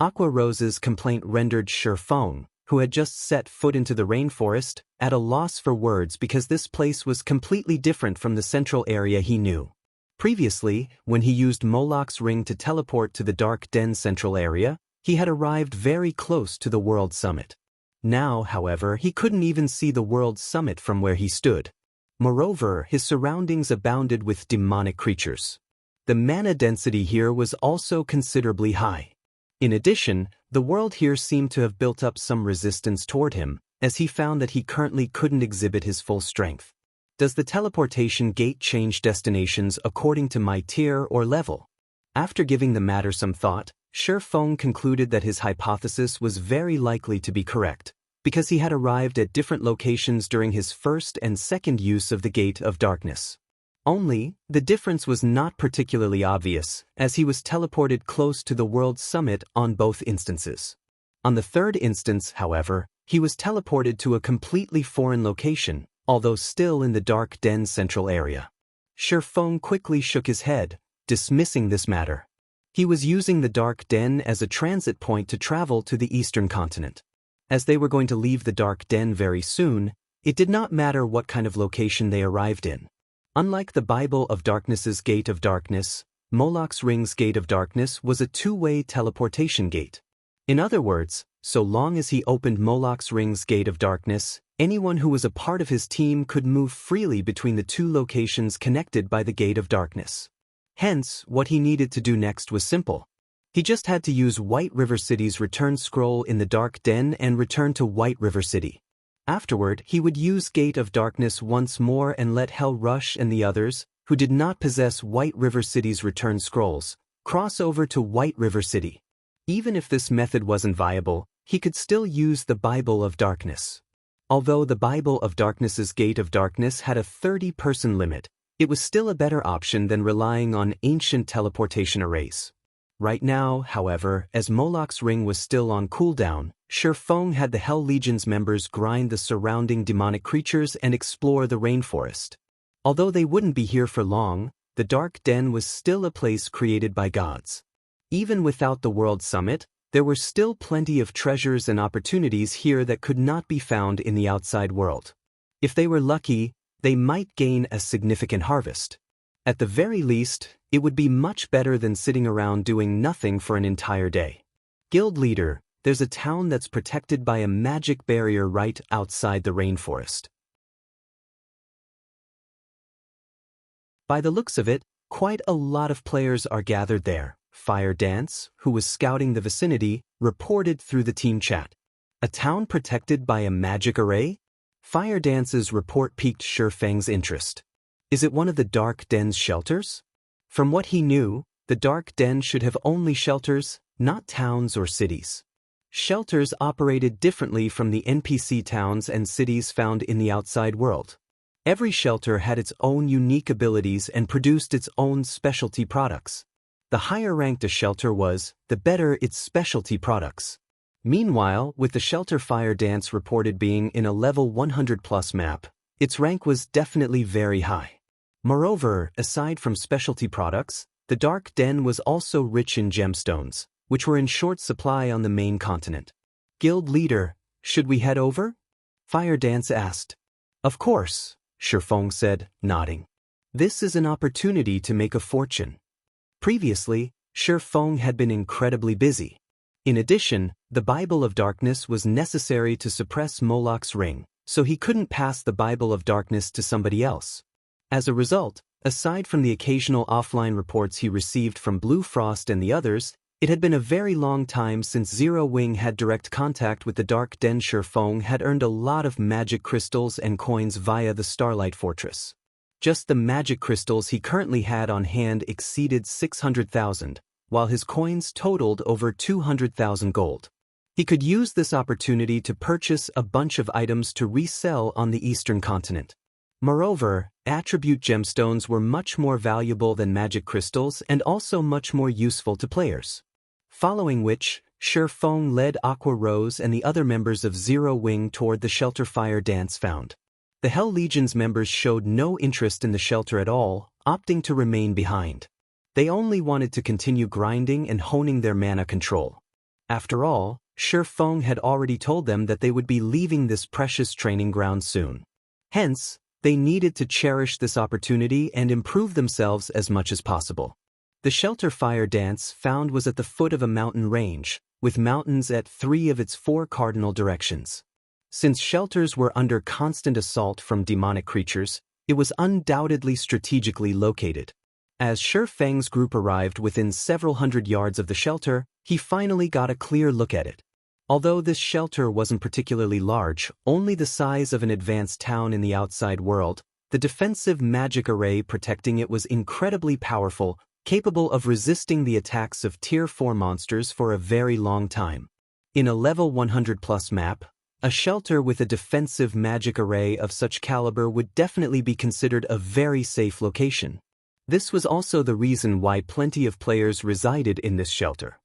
Aqua Rose's complaint rendered Shifeng, who had just set foot into the rainforest, at a loss for words because this place was completely different from the central area he knew. Previously, when he used Moloch's ring to teleport to the Dark Den central area, he had arrived very close to the World Summit. Now, however, he couldn't even see the World Summit from where he stood. Moreover, his surroundings abounded with demonic creatures. The mana density here was also considerably high. In addition, the world here seemed to have built up some resistance toward him, as he found that he currently couldn't exhibit his full strength. Does the teleportation gate change destinations according to my tier or level? After giving the matter some thought, Shifeng concluded that his hypothesis was very likely to be correct, because he had arrived at different locations during his first and second use of the Gate of Darkness. Only, the difference was not particularly obvious, as he was teleported close to the World Summit on both instances. On the third instance, however, he was teleported to a completely foreign location, although still in the Dark Den central area. Shifeng quickly shook his head, dismissing this matter. He was using the Dark Den as a transit point to travel to the eastern continent. As they were going to leave the Dark Den very soon, it did not matter what kind of location they arrived in. Unlike the Bible of Darkness's Gate of Darkness, Moloch's Ring's Gate of Darkness was a two-way teleportation gate. In other words, so long as he opened Moloch's Ring's Gate of Darkness, anyone who was a part of his team could move freely between the two locations connected by the Gate of Darkness. Hence, what he needed to do next was simple. He just had to use White River City's return scroll in the Dark Den and return to White River City. Afterward, he would use Gate of Darkness once more and let Hellrush and the others, who did not possess White River City's return scrolls, cross over to White River City. Even if this method wasn't viable, he could still use the Bible of Darkness. Although the Bible of Darkness's Gate of Darkness had a 30-person limit, it was still a better option than relying on ancient teleportation arrays. Right now, however, as Moloch's ring was still on cooldown, Shifeng had the Hell Legion's members grind the surrounding demonic creatures and explore the rainforest. Although they wouldn't be here for long, the Dark Den was still a place created by gods. Even without the World Summit, there were still plenty of treasures and opportunities here that could not be found in the outside world. If they were lucky, they might gain a significant harvest. At the very least, it would be much better than sitting around doing nothing for an entire day. Guild leader, there's a town that's protected by a magic barrier right outside the rainforest. By the looks of it, quite a lot of players are gathered there, Fire Dance, who was scouting the vicinity, reported through the team chat. A town protected by a magic array? Fire Dance's report piqued Shifeng's interest. Is it one of the Dark Den's shelters? From what he knew, the Dark Den should have only shelters, not towns or cities. Shelters operated differently from the NPC towns and cities found in the outside world. Every shelter had its own unique abilities and produced its own specialty products. The higher ranked a shelter was, the better its specialty products. Meanwhile, with the shelter Fire Dance reported being in a level 100 plus map, its rank was definitely very high. Moreover, aside from specialty products, the Dark Den was also rich in gemstones, which were in short supply on the main continent. Guild leader, should we head over? Fire Dance asked. Of course, Shifeng said, nodding. This is an opportunity to make a fortune. Previously, Shifeng had been incredibly busy. In addition, the Bible of Darkness was necessary to suppress Moloch's ring, so he couldn't pass the Bible of Darkness to somebody else. As a result, aside from the occasional offline reports he received from Blue Frost and the others, it had been a very long time since Zero Wing had direct contact with the Dark Den. Shifeng had earned a lot of magic crystals and coins via the Starlight Fortress. Just the magic crystals he currently had on hand exceeded 600,000, while his coins totaled over 200,000 gold. He could use this opportunity to purchase a bunch of items to resell on the eastern continent. Moreover, attribute gemstones were much more valuable than magic crystals and also much more useful to players. Following which, Shifeng led Aqua Rose and the other members of Zero Wing toward the Shelter Fire Dance found. The Hell Legion's members showed no interest in the shelter at all, opting to remain behind. They only wanted to continue grinding and honing their mana control. After all, Shifeng had already told them that they would be leaving this precious training ground soon. Hence, they needed to cherish this opportunity and improve themselves as much as possible. The Shelter Fire Dance found was at the foot of a mountain range, with mountains at 3 of its 4 cardinal directions. Since shelters were under constant assault from demonic creatures, it was undoubtedly strategically located. As Shifeng's group arrived within several hundred yards of the shelter, he finally got a clear look at it. Although this shelter wasn't particularly large, only the size of an advanced town in the outside world, the defensive magic array protecting it was incredibly powerful, capable of resisting the attacks of Tier 4 monsters for a very long time. In a level 100+ map, a shelter with a defensive magic array of such caliber would definitely be considered a very safe location. This was also the reason why plenty of players resided in this shelter.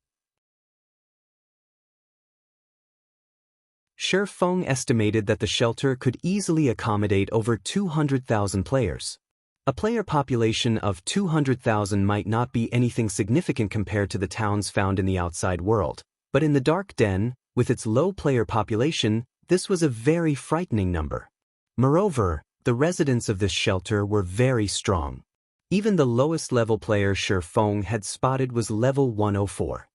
Shifeng estimated that the shelter could easily accommodate over 200,000 players. A player population of 200,000 might not be anything significant compared to the towns found in the outside world, but in the Dark Den, with its low player population, this was a very frightening number. Moreover, the residents of this shelter were very strong. Even the lowest level player Shifeng had spotted was level 104.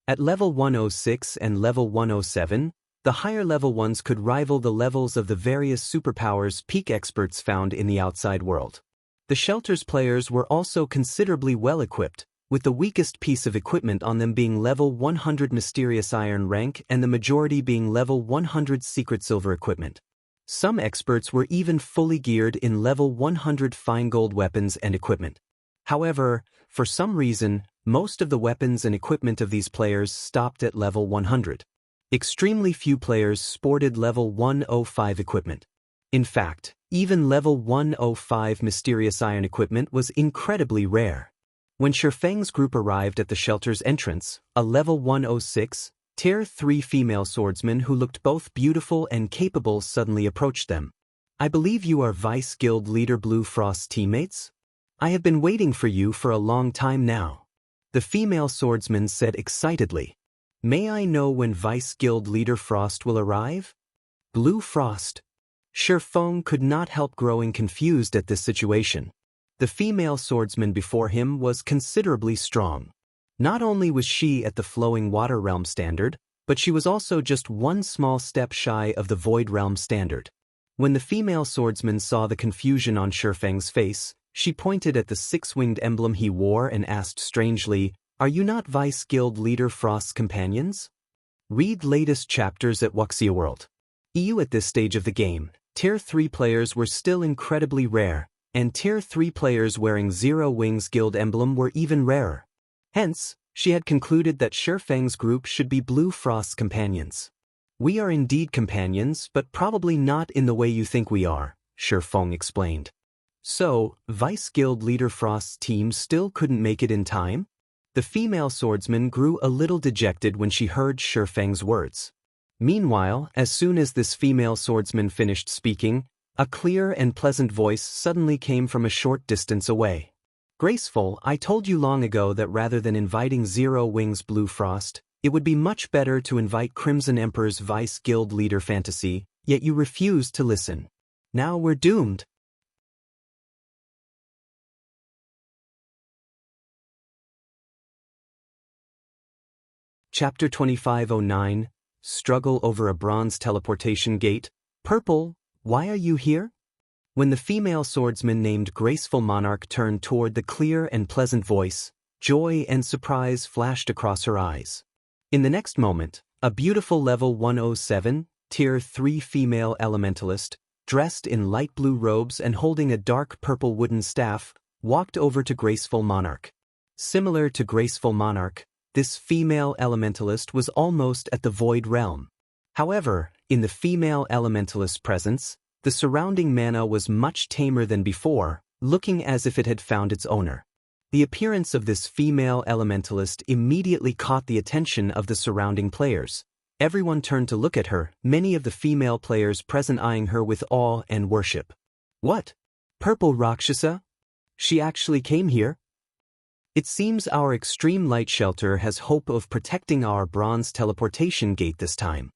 At level 106 and level 107, the higher level ones could rival the levels of the various superpowers peak experts found in the outside world. The shelter's players were also considerably well equipped, with the weakest piece of equipment on them being level 100 Mysterious Iron rank and the majority being level 100 Secret Silver equipment. Some experts were even fully geared in level 100 Fine Gold weapons and equipment. However, for some reason, most of the weapons and equipment of these players stopped at level 100. Extremely few players sported level 105 equipment. In fact, even level 105 Mysterious Iron equipment was incredibly rare. When Shifeng's group arrived at the shelter's entrance, a level 106, Tier 3 female swordsman who looked both beautiful and capable suddenly approached them. "I believe you are Vice Guild Leader Blue Frost's teammates? I have been waiting for you for a long time now," the female swordsman said excitedly. "May I know when Vice Guild Leader Frost will arrive?" Blue Frost. Shifeng could not help growing confused at this situation. The female swordsman before him was considerably strong. Not only was she at the Flowing Water Realm standard, but she was also just one small step shy of the Void Realm standard. When the female swordsman saw the confusion on Shifeng's face, she pointed at the 6-winged emblem he wore and asked strangely, "Are you not Vice Guild Leader Frost's companions?" Read latest chapters at Wuxia World. EU at this stage of the game, Tier 3 players were still incredibly rare, and Tier 3 players wearing Zero Wing's guild emblem were even rarer. Hence, she had concluded that Shifeng's group should be Blue Frost's companions. "We are indeed companions, but probably not in the way you think we are," Shifeng explained. "So, Vice Guild Leader Frost's team still couldn't make it in time?" The female swordsman grew a little dejected when she heard Shifeng's words. Meanwhile, as soon as this female swordsman finished speaking, a clear and pleasant voice suddenly came from a short distance away. "Graceful, I told you long ago that rather than inviting Zero Wing's Blue Frost, it would be much better to invite Crimson Emperor's Vice Guild Leader Fantasy, yet you refused to listen. Now we're doomed." Chapter 2509, Struggle over a Bronze Teleportation Gate. Purple, why are you here? When the female swordsman named Graceful Monarch turned toward the clear and pleasant voice, joy and surprise flashed across her eyes. In the next moment, a beautiful level 107, Tier 3 female elementalist, dressed in light blue robes and holding a dark purple wooden staff, walked over to Graceful Monarch. Similar to Graceful Monarch, this female elementalist was almost at the Void Realm. However, in the female elementalist's presence, the surrounding mana was much tamer than before, looking as if it had found its owner. The appearance of this female elementalist immediately caught the attention of the surrounding players. Everyone turned to look at her, many of the female players present eyeing her with awe and worship. What? Purple Rakshasa? She actually came here? It seems our extreme light shelter has hope of protecting our bronze teleportation gate this time.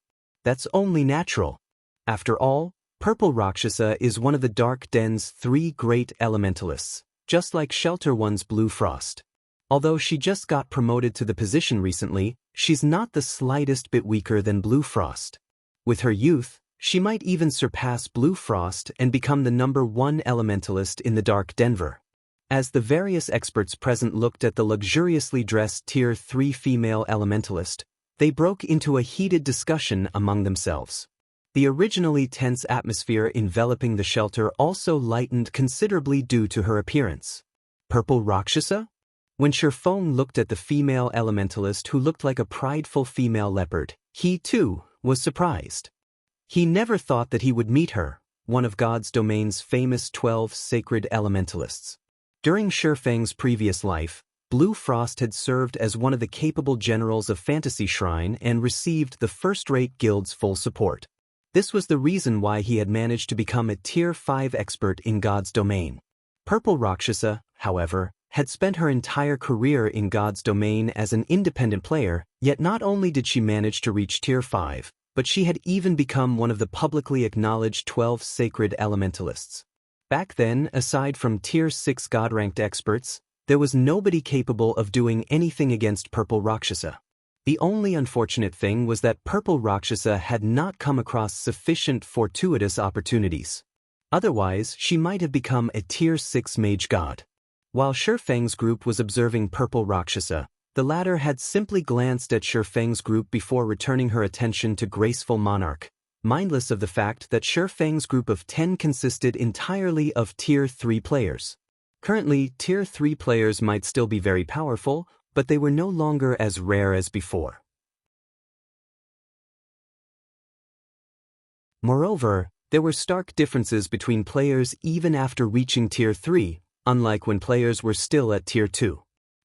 That's only natural. After all, Purple Rakshasa is one of the Dark Den's 3 great elementalists, just like Shelter One's Blue Frost. Although she just got promoted to the position recently, she's not the slightest bit weaker than Blue Frost. With her youth, she might even surpass Blue Frost and become the #1 elementalist in the Dark Denver. As the various experts present looked at the luxuriously dressed Tier 3 female elementalist, they broke into a heated discussion among themselves. The originally tense atmosphere enveloping the shelter also lightened considerably due to her appearance. Purple Rakshasa? When Shifeng looked at the female elementalist who looked like a prideful female leopard, he too was surprised. He never thought that he would meet her, one of God's domain's famous 12 sacred elementalists. During Shifeng's previous life, Blue Frost had served as one of the capable generals of Fantasy Shrine and received the first-rate guild's full support. This was the reason why he had managed to become a Tier 5 expert in God's domain. Purple Rakshasa, however, had spent her entire career in God's domain as an independent player, yet not only did she manage to reach Tier 5, but she had even become one of the publicly acknowledged 12 sacred elementalists. Back then, aside from Tier 6 God-ranked experts, there was nobody capable of doing anything against Purple Rakshasa. The only unfortunate thing was that Purple Rakshasa had not come across sufficient fortuitous opportunities. Otherwise, she might have become a Tier 6 mage god. While Shifeng's group was observing Purple Rakshasa, the latter had simply glanced at Shifeng's group before returning her attention to Graceful Monarch, mindless of the fact that Shifeng's group of 10 consisted entirely of Tier 3 players. Currently, Tier 3 players might still be very powerful, but they were no longer as rare as before. Moreover, there were stark differences between players even after reaching Tier 3, unlike when players were still at Tier 2.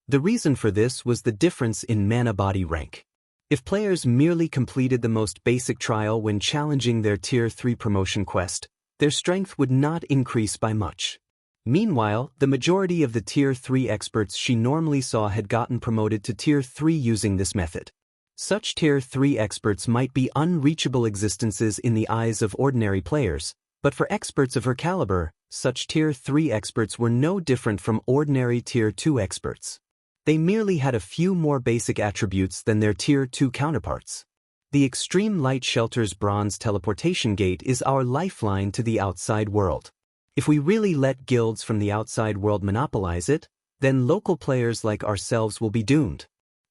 The reason for this was the difference in mana body rank. If players merely completed the most basic trial when challenging their Tier 3 promotion quest, their strength would not increase by much. Meanwhile, the majority of the Tier 3 experts she normally saw had gotten promoted to Tier 3 using this method. Such Tier 3 experts might be unreachable existences in the eyes of ordinary players, but for experts of her caliber, such Tier 3 experts were no different from ordinary Tier 2 experts. They merely had a few more basic attributes than their Tier 2 counterparts. The Extreme Light Shelter's Bronze Teleportation Gate is our lifeline to the outside world. If we really let guilds from the outside world monopolize it, then local players like ourselves will be doomed.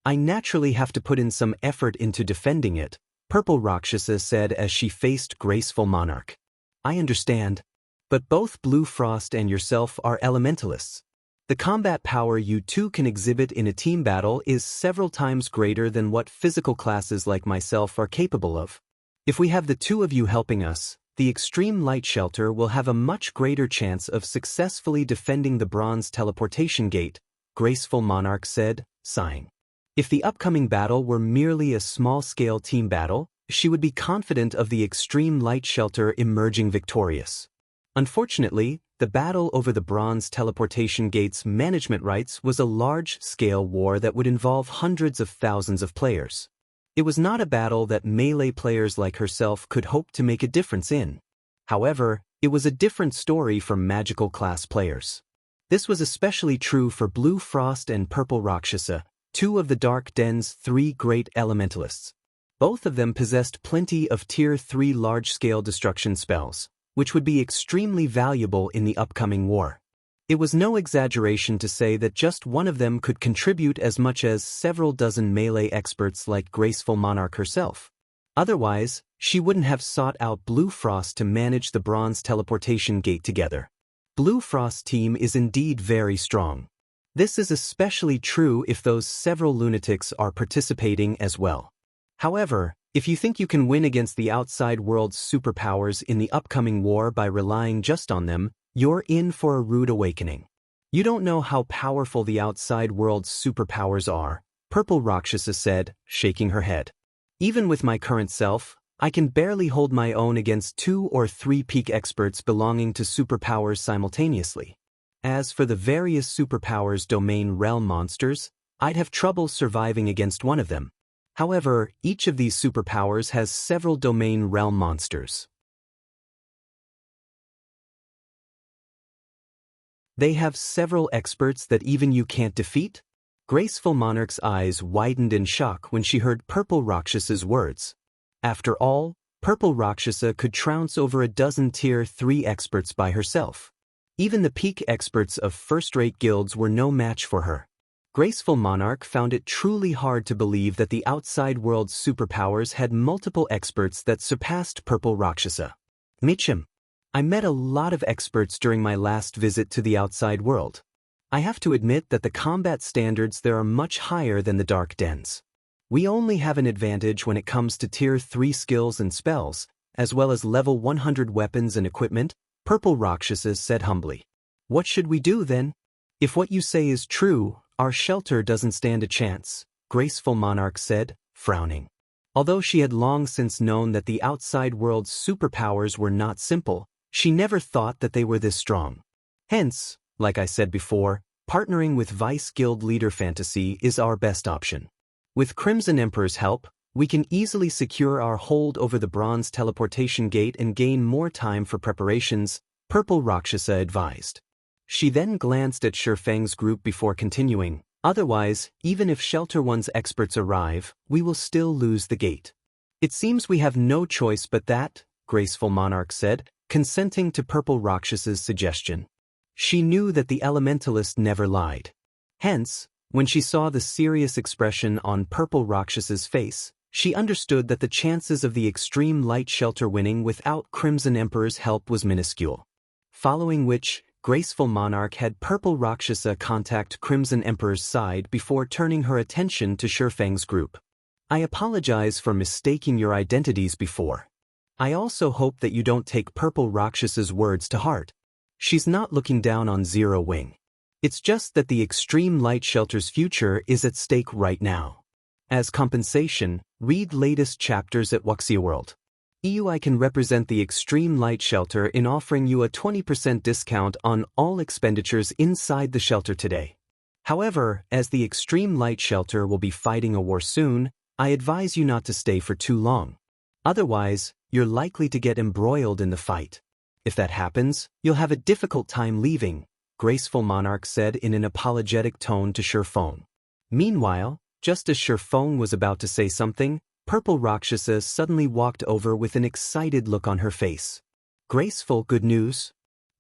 I naturally have to put in some effort into defending it, Purple Rakshasa said as she faced Graceful Monarch. I understand. But both Blue Frost and yourself are elementalists. The combat power you two can exhibit in a team battle is several times greater than what physical classes like myself are capable of. If we have the two of you helping us, the Extreme Light Shelter will have a much greater chance of successfully defending the Bronze Teleportation Gate, Graceful Monarch said, sighing. If the upcoming battle were merely a small-scale team battle, she would be confident of the Extreme Light Shelter emerging victorious. Unfortunately, the battle over the Bronze Teleportation Gate's management rights was a large-scale war that would involve hundreds of thousands of players. It was not a battle that melee players like herself could hope to make a difference in. However, it was a different story for magical class players. This was especially true for Blue Frost and Purple Rakshasa, two of the Dark Den's 3 great elementalists. Both of them possessed plenty of Tier 3 large-scale destruction spells, which would be extremely valuable in the upcoming war. It was no exaggeration to say that just one of them could contribute as much as several dozen melee experts like Graceful Monarch herself. Otherwise, she wouldn't have sought out Blue Frost to manage the Bronze Teleportation Gate together. Blue Frost's team is indeed very strong. This is especially true if those several lunatics are participating as well. However, if you think you can win against the outside world's superpowers in the upcoming war by relying just on them, you're in for a rude awakening. You don't know how powerful the outside world's superpowers are, Purple Rakshasa said, shaking her head. Even with my current self, I can barely hold my own against 2 or 3 peak experts belonging to superpowers simultaneously. As for the various superpowers domain realm monsters, I'd have trouble surviving against one of them. However, each of these superpowers has several domain realm monsters. They have several experts that even you can't defeat? Graceful Monarch's eyes widened in shock when she heard Purple Rakshasa's words. After all, Purple Rakshasa could trounce over a dozen Tier 3 experts by herself. Even the peak experts of first-rate guilds were no match for her. Graceful Monarch found it truly hard to believe that the outside world's superpowers had multiple experts that surpassed Purple Rakshasa. Michim, I met a lot of experts during my last visit to the outside world. I have to admit that the combat standards there are much higher than the Dark Dens. We only have an advantage when it comes to Tier 3 skills and spells, as well as level 100 weapons and equipment, Purple Rakshasa said humbly. What should we do then? If what you say is true, our shelter doesn't stand a chance, Graceful Monarch said, frowning. Although she had long since known that the outside world's superpowers were not simple, she never thought that they were this strong. Hence, like I said before, partnering with Vice Guild Leader Fantasy is our best option. With Crimson Emperor's help, we can easily secure our hold over the Bronze Teleportation Gate and gain more time for preparations, Purple Rakshasa advised. She then glanced at Shifeng's group before continuing. Otherwise, even if Shelter One's experts arrive, we will still lose the gate. It seems we have no choice but that, Graceful Monarch said, consenting to Purple Rakshasa's suggestion. She knew that the elementalist never lied. Hence, when she saw the serious expression on Purple Rakshasa's face, she understood that the chances of the extreme light shelter winning without Crimson Emperor's help was minuscule. Following which, Graceful Monarch had Purple Rakshasa contact Crimson Emperor's side before turning her attention to Shifeng's group. I apologize for mistaking your identities before. I also hope that you don't take Purple Rakshasa's words to heart. She's not looking down on Zero Wing. It's just that the Extreme Light Shelter's future is at stake right now. As compensation, read latest chapters at Wuxia World. I can represent the Extreme Light Shelter in offering you a 20% discount on all expenditures inside the shelter today. However, as the Extreme Light Shelter will be fighting a war soon, I advise you not to stay for too long. Otherwise, you're likely to get embroiled in the fight. If that happens, you'll have a difficult time leaving, Graceful Monarch said in an apologetic tone to Shifeng. Meanwhile, just as Shifeng was about to say something, Purple Rakshasa suddenly walked over with an excited look on her face. Graceful, good news.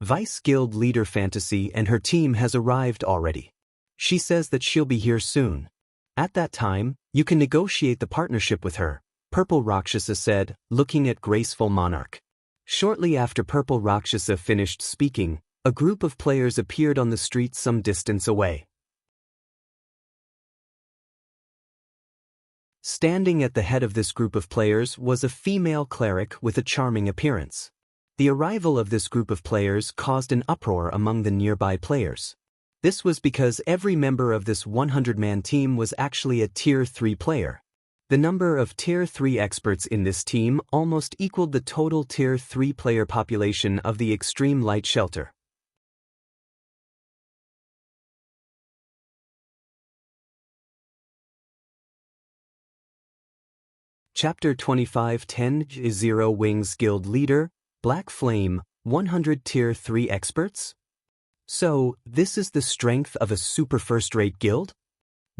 Vice Guild Leader Fantasy and her team has arrived already. She says that she'll be here soon. At that time, you can negotiate the partnership with her, Purple Rakshasa said, looking at Graceful Monarch. Shortly after Purple Rakshasa finished speaking, a group of players appeared on the street some distance away. Standing at the head of this group of players was a female cleric with a charming appearance. The arrival of this group of players caused an uproar among the nearby players. This was because every member of this 100-man team was actually a Tier 3 player. The number of Tier 3 experts in this team almost equaled the total Tier 3 player population of the Extreme Light Shelter. Chapter 25:10 Zero Wings Guild Leader, Black Flame, 100 Tier 3 experts? So, this is the strength of a super first-rate guild?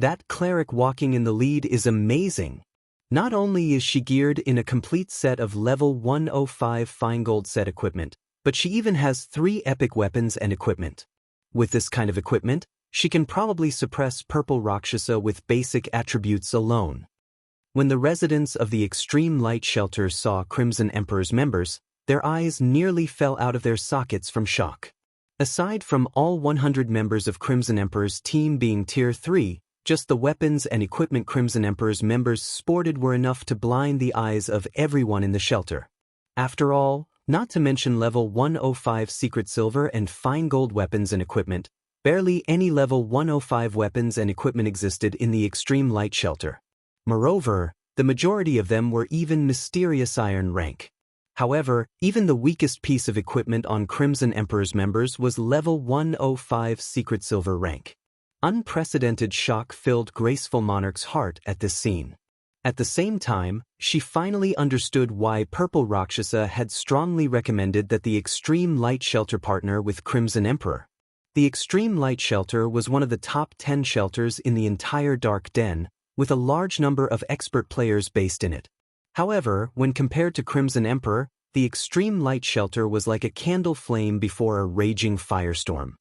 That cleric walking in the lead is amazing. Not only is she geared in a complete set of level 105 fine gold set equipment, but she even has 3 epic weapons and equipment. With this kind of equipment, she can probably suppress Purple Rakshasa with basic attributes alone. When the residents of the Extreme Light Shelter saw Crimson Emperor's members, their eyes nearly fell out of their sockets from shock. Aside from all 100 members of Crimson Emperor's team being Tier 3, just the weapons and equipment Crimson Emperor's members sported were enough to blind the eyes of everyone in the shelter. After all, not to mention level 105 secret silver and fine gold weapons and equipment, barely any level 105 weapons and equipment existed in the Extreme Light Shelter. Moreover, the majority of them were even mysterious iron rank. However, even the weakest piece of equipment on Crimson Emperor's members was level 105 secret silver rank. Unprecedented shock filled Graceful Monarch's heart at this scene. At the same time, she finally understood why Purple Rakshasa had strongly recommended that the Extreme Light Shelter partner with Crimson Emperor. The Extreme Light Shelter was one of the top 10 shelters in the entire Dark Den, with a large number of expert players based in it. However, when compared to Crimson Emperor, the Extreme Light Shelter was like a candle flame before a raging firestorm.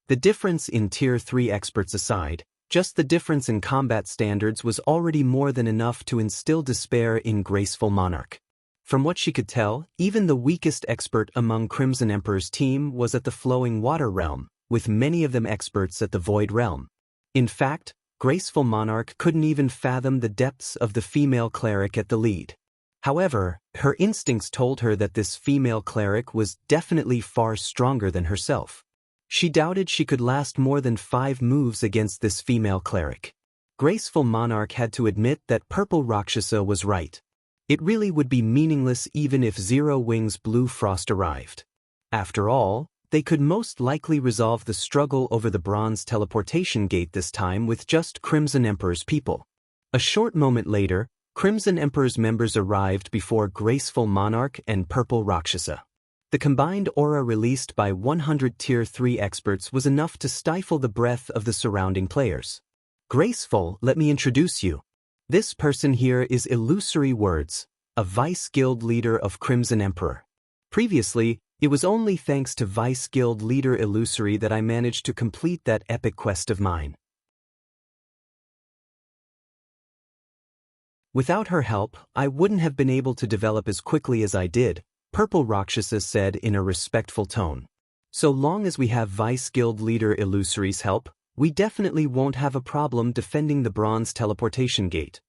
The difference in Tier 3 experts aside, just the difference in combat standards was already more than enough to instill despair in Graceful Monarch. From what she could tell, even the weakest expert among Crimson Emperor's team was at the Flowing Water Realm, with many of them experts at the Void Realm. In fact, Graceful Monarch couldn't even fathom the depths of the female cleric at the lead. However, her instincts told her that this female cleric was definitely far stronger than herself. She doubted she could last more than 5 moves against this female cleric. Graceful Monarch had to admit that Purple Rakshasa was right. It really would be meaningless even if Zero Wings Blue Frost arrived. After all, they could most likely resolve the struggle over the Bronze Teleportation Gate this time with just Crimson Emperor's people. A short moment later, Crimson Emperor's members arrived before Graceful Monarch and Purple Rakshasa. The combined aura released by 100 Tier 3 experts was enough to stifle the breath of the surrounding players. Graceful, let me introduce you. This person here is Illusory Words, a Vice Guild leader of Crimson Emperor. Previously, it was only thanks to Vice Guild leader Illusory that I managed to complete that epic quest of mine. Without her help, I wouldn't have been able to develop as quickly as I did, Purple Rakshasa said in a respectful tone. So long as we have Vice Guild leader Illusory's help, we definitely won't have a problem defending the Bronze Teleportation Gate.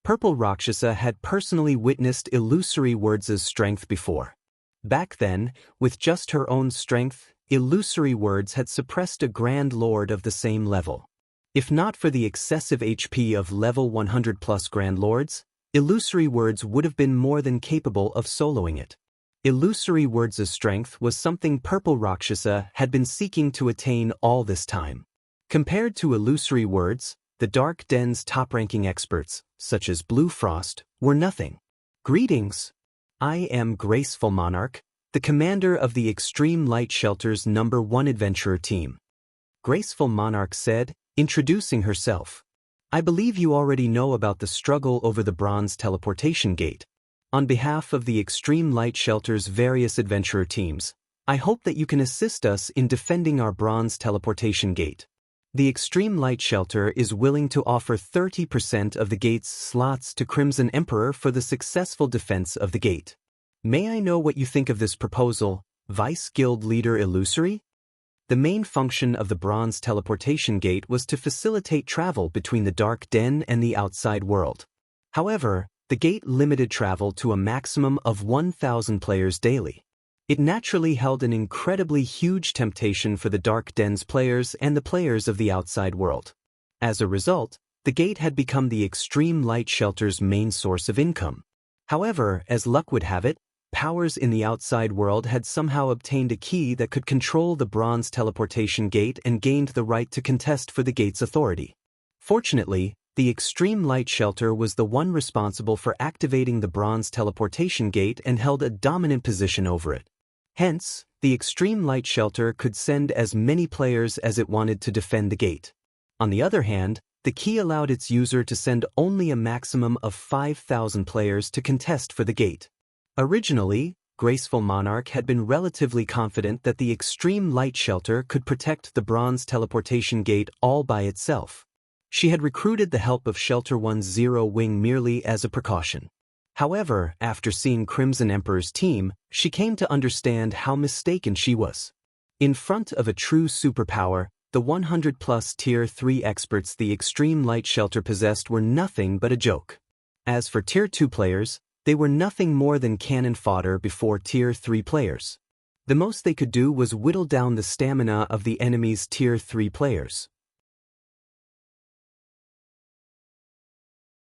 Purple Rakshasa had personally witnessed Illusory Words' strength before. Back then, with just her own strength, Illusory Words had suppressed a Grand Lord of the same level. If not for the excessive HP of level 100 plus Grand Lords, Illusory Words would have been more than capable of soloing it. Illusory Words' strength was something Purple Rakshasa had been seeking to attain all this time. Compared to Illusory Words, the Dark Den's top-ranking experts, such as Blue Frost, were nothing. Greetings. I am Graceful Monarch, the commander of the Extreme Light Shelter's #1 adventurer team. Graceful Monarch said, introducing herself. I believe you already know about the struggle over the Bronze Teleportation Gate. On behalf of the Extreme Light Shelter's various adventurer teams, I hope that you can assist us in defending our Bronze Teleportation Gate. The Extreme Light Shelter is willing to offer 30% of the gate's slots to Crimson Emperor for the successful defense of the gate. May I know what you think of this proposal, Vice Guild leader Illusory? The main function of the Bronze Teleportation Gate was to facilitate travel between the Dark Den and the outside world. However, the gate limited travel to a maximum of 1,000 players daily. It naturally held an incredibly huge temptation for the Dark Den's players and the players of the outside world. As a result, the gate had become the Extreme Light Shelter's main source of income. However, as luck would have it, powers in the outside world had somehow obtained a key that could control the Bronze Teleportation Gate and gained the right to contest for the gate's authority. Fortunately, the Extreme Light Shelter was the one responsible for activating the Bronze Teleportation Gate and held a dominant position over it. Hence, the Extreme Light Shelter could send as many players as it wanted to defend the gate. On the other hand, the key allowed its user to send only a maximum of 5,000 players to contest for the gate. Originally, Graceful Monarch had been relatively confident that the extreme light shelter could protect the bronze teleportation gate all by itself. She had recruited the help of Shelter One's Zero Wing merely as a precaution. However, after seeing Crimson Emperor's team, she came to understand how mistaken she was. In front of a true superpower, the 100-plus Tier 3 experts the extreme light shelter possessed were nothing but a joke. As for Tier 2 players, they were nothing more than cannon fodder before Tier 3 players. The most they could do was whittle down the stamina of the enemy's Tier 3 players.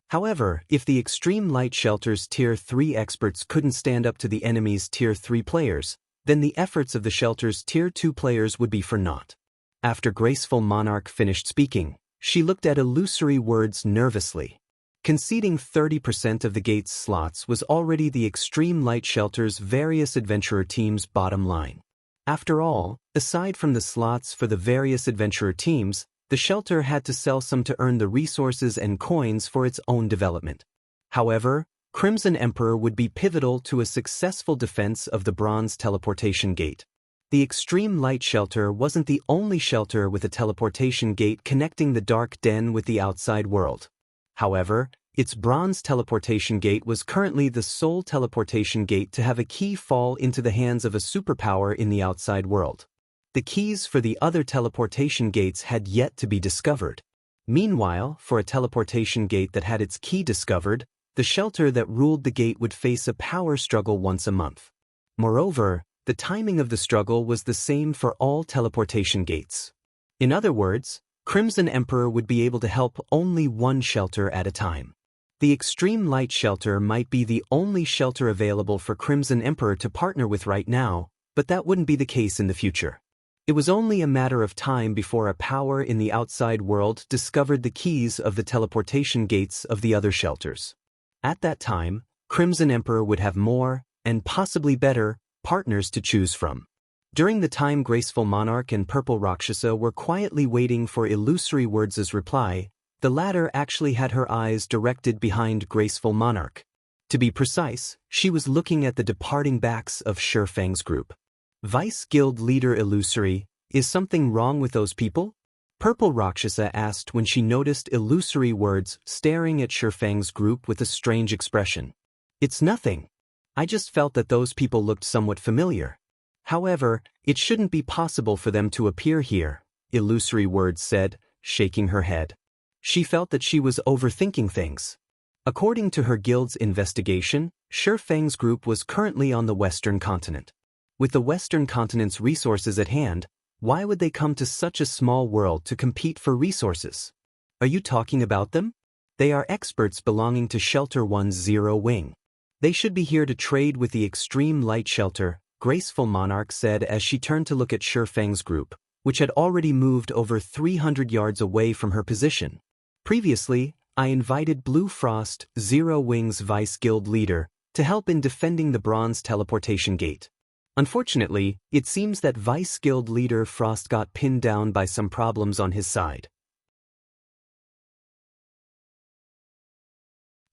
However, if the extreme light shelter's Tier 3 experts couldn't stand up to the enemy's Tier 3 players, then the efforts of the shelter's Tier 2 players would be for naught. After Graceful Monarch finished speaking, she looked at Illusory Words nervously. Conceding 30% of the gate's slots was already the extreme light shelter's various adventurer teams' bottom line. After all, aside from the slots for the various adventurer teams, the shelter had to sell some to earn the resources and coins for its own development. However, Crimson Emperor would be pivotal to a successful defense of the bronze teleportation gate. The extreme light shelter wasn't the only shelter with a teleportation gate connecting the dark den with the outside world. However, its bronze teleportation gate was currently the sole teleportation gate to have a key fall into the hands of a superpower in the outside world. The keys for the other teleportation gates had yet to be discovered. Meanwhile, for a teleportation gate that had its key discovered, the shelter that ruled the gate would face a power struggle once a month. Moreover, the timing of the struggle was the same for all teleportation gates. In other words, Crimson Emperor would be able to help only one shelter at a time. The extreme light shelter might be the only shelter available for Crimson Emperor to partner with right now, but that wouldn't be the case in the future. It was only a matter of time before a power in the outside world discovered the keys of the teleportation gates of the other shelters. At that time, Crimson Emperor would have more, and possibly better, partners to choose from. During the time Graceful Monarch and Purple Rakshasa were quietly waiting for Illusory Words' reply, the latter actually had her eyes directed behind Graceful Monarch. To be precise, she was looking at the departing backs of Shifang's group. Vice Guild Leader Illusory, is something wrong with those people? Purple Rakshasa asked when she noticed Illusory Words staring at Shifang's group with a strange expression. It's nothing. I just felt that those people looked somewhat familiar. However, it shouldn't be possible for them to appear here, Illusory Words said, shaking her head. She felt that she was overthinking things. According to her guild's investigation, Shifang's group was currently on the Western continent. With the Western continent's resources at hand, why would they come to such a small world to compete for resources? Are you talking about them? They are experts belonging to Shelter One's Zero Wing. They should be here to trade with the extreme light shelter, Graceful Monarch said as she turned to look at Shifang's group, which had already moved over 300 yards away from her position. Previously, I invited Blue Frost, Zero Wing's Vice Guild leader, to help in defending the bronze teleportation gate. Unfortunately, it seems that Vice Guild leader Frost got pinned down by some problems on his side.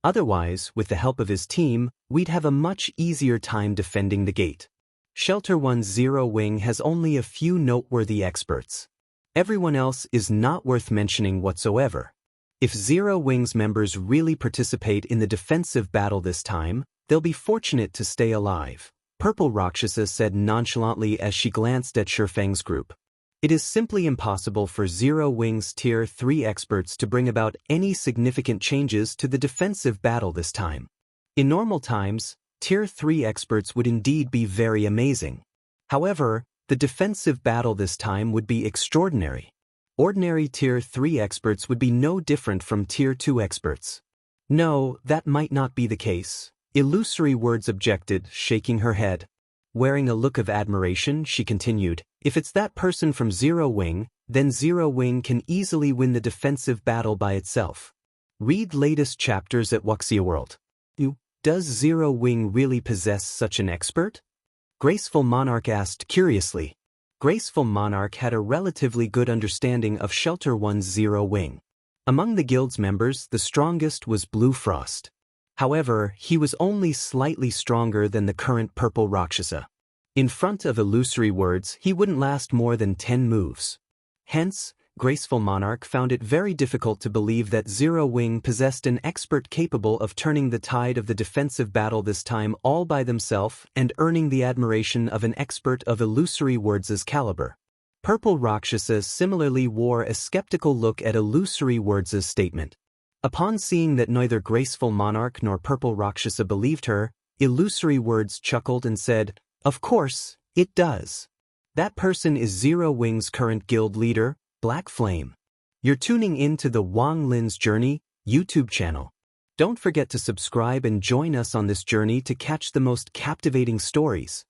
Otherwise, with the help of his team, we'd have a much easier time defending the gate. Shelter One's Zero Wing has only a few noteworthy experts. Everyone else is not worth mentioning whatsoever. If Zero Wing's members really participate in the defensive battle this time, they'll be fortunate to stay alive, Purple Rakshasa said nonchalantly as she glanced at Shifang's group. It is simply impossible for Zero Wing's Tier 3 experts to bring about any significant changes to the defensive battle this time. In normal times, Tier 3 experts would indeed be very amazing. However, the defensive battle this time would be extraordinary. Ordinary Tier 3 experts would be no different from Tier 2 experts. No, that might not be the case, Illusory Words objected, shaking her head. Wearing a look of admiration, she continued, if it's that person from Zero Wing, then Zero Wing can easily win the defensive battle by itself. Read latest chapters at Wuxia World. Does Zero Wing really possess such an expert? Graceful Monarch asked curiously. Graceful Monarch had a relatively good understanding of Shelter One's Zero Wing. Among the guild's members, the strongest was Blue Frost. However, he was only slightly stronger than the current Purple Rakshasa. In front of illusory words, he wouldn't last more than 10 moves. Hence, Graceful Monarch found it very difficult to believe that Zero Wing possessed an expert capable of turning the tide of the defensive battle this time all by themselves and earning the admiration of an expert of illusory words' caliber. Purple Rakshasa similarly wore a skeptical look at illusory words' statement. Upon seeing that neither Graceful Monarch nor Purple Rakshasa believed her, Illusory Words chuckled and said, "Of course, it does. That person is Zero Wing's current guild leader, Black Flame. You're tuning in to the Wang Lin's Journey YouTube channel. Don't forget to subscribe and join us on this journey to catch the most captivating stories.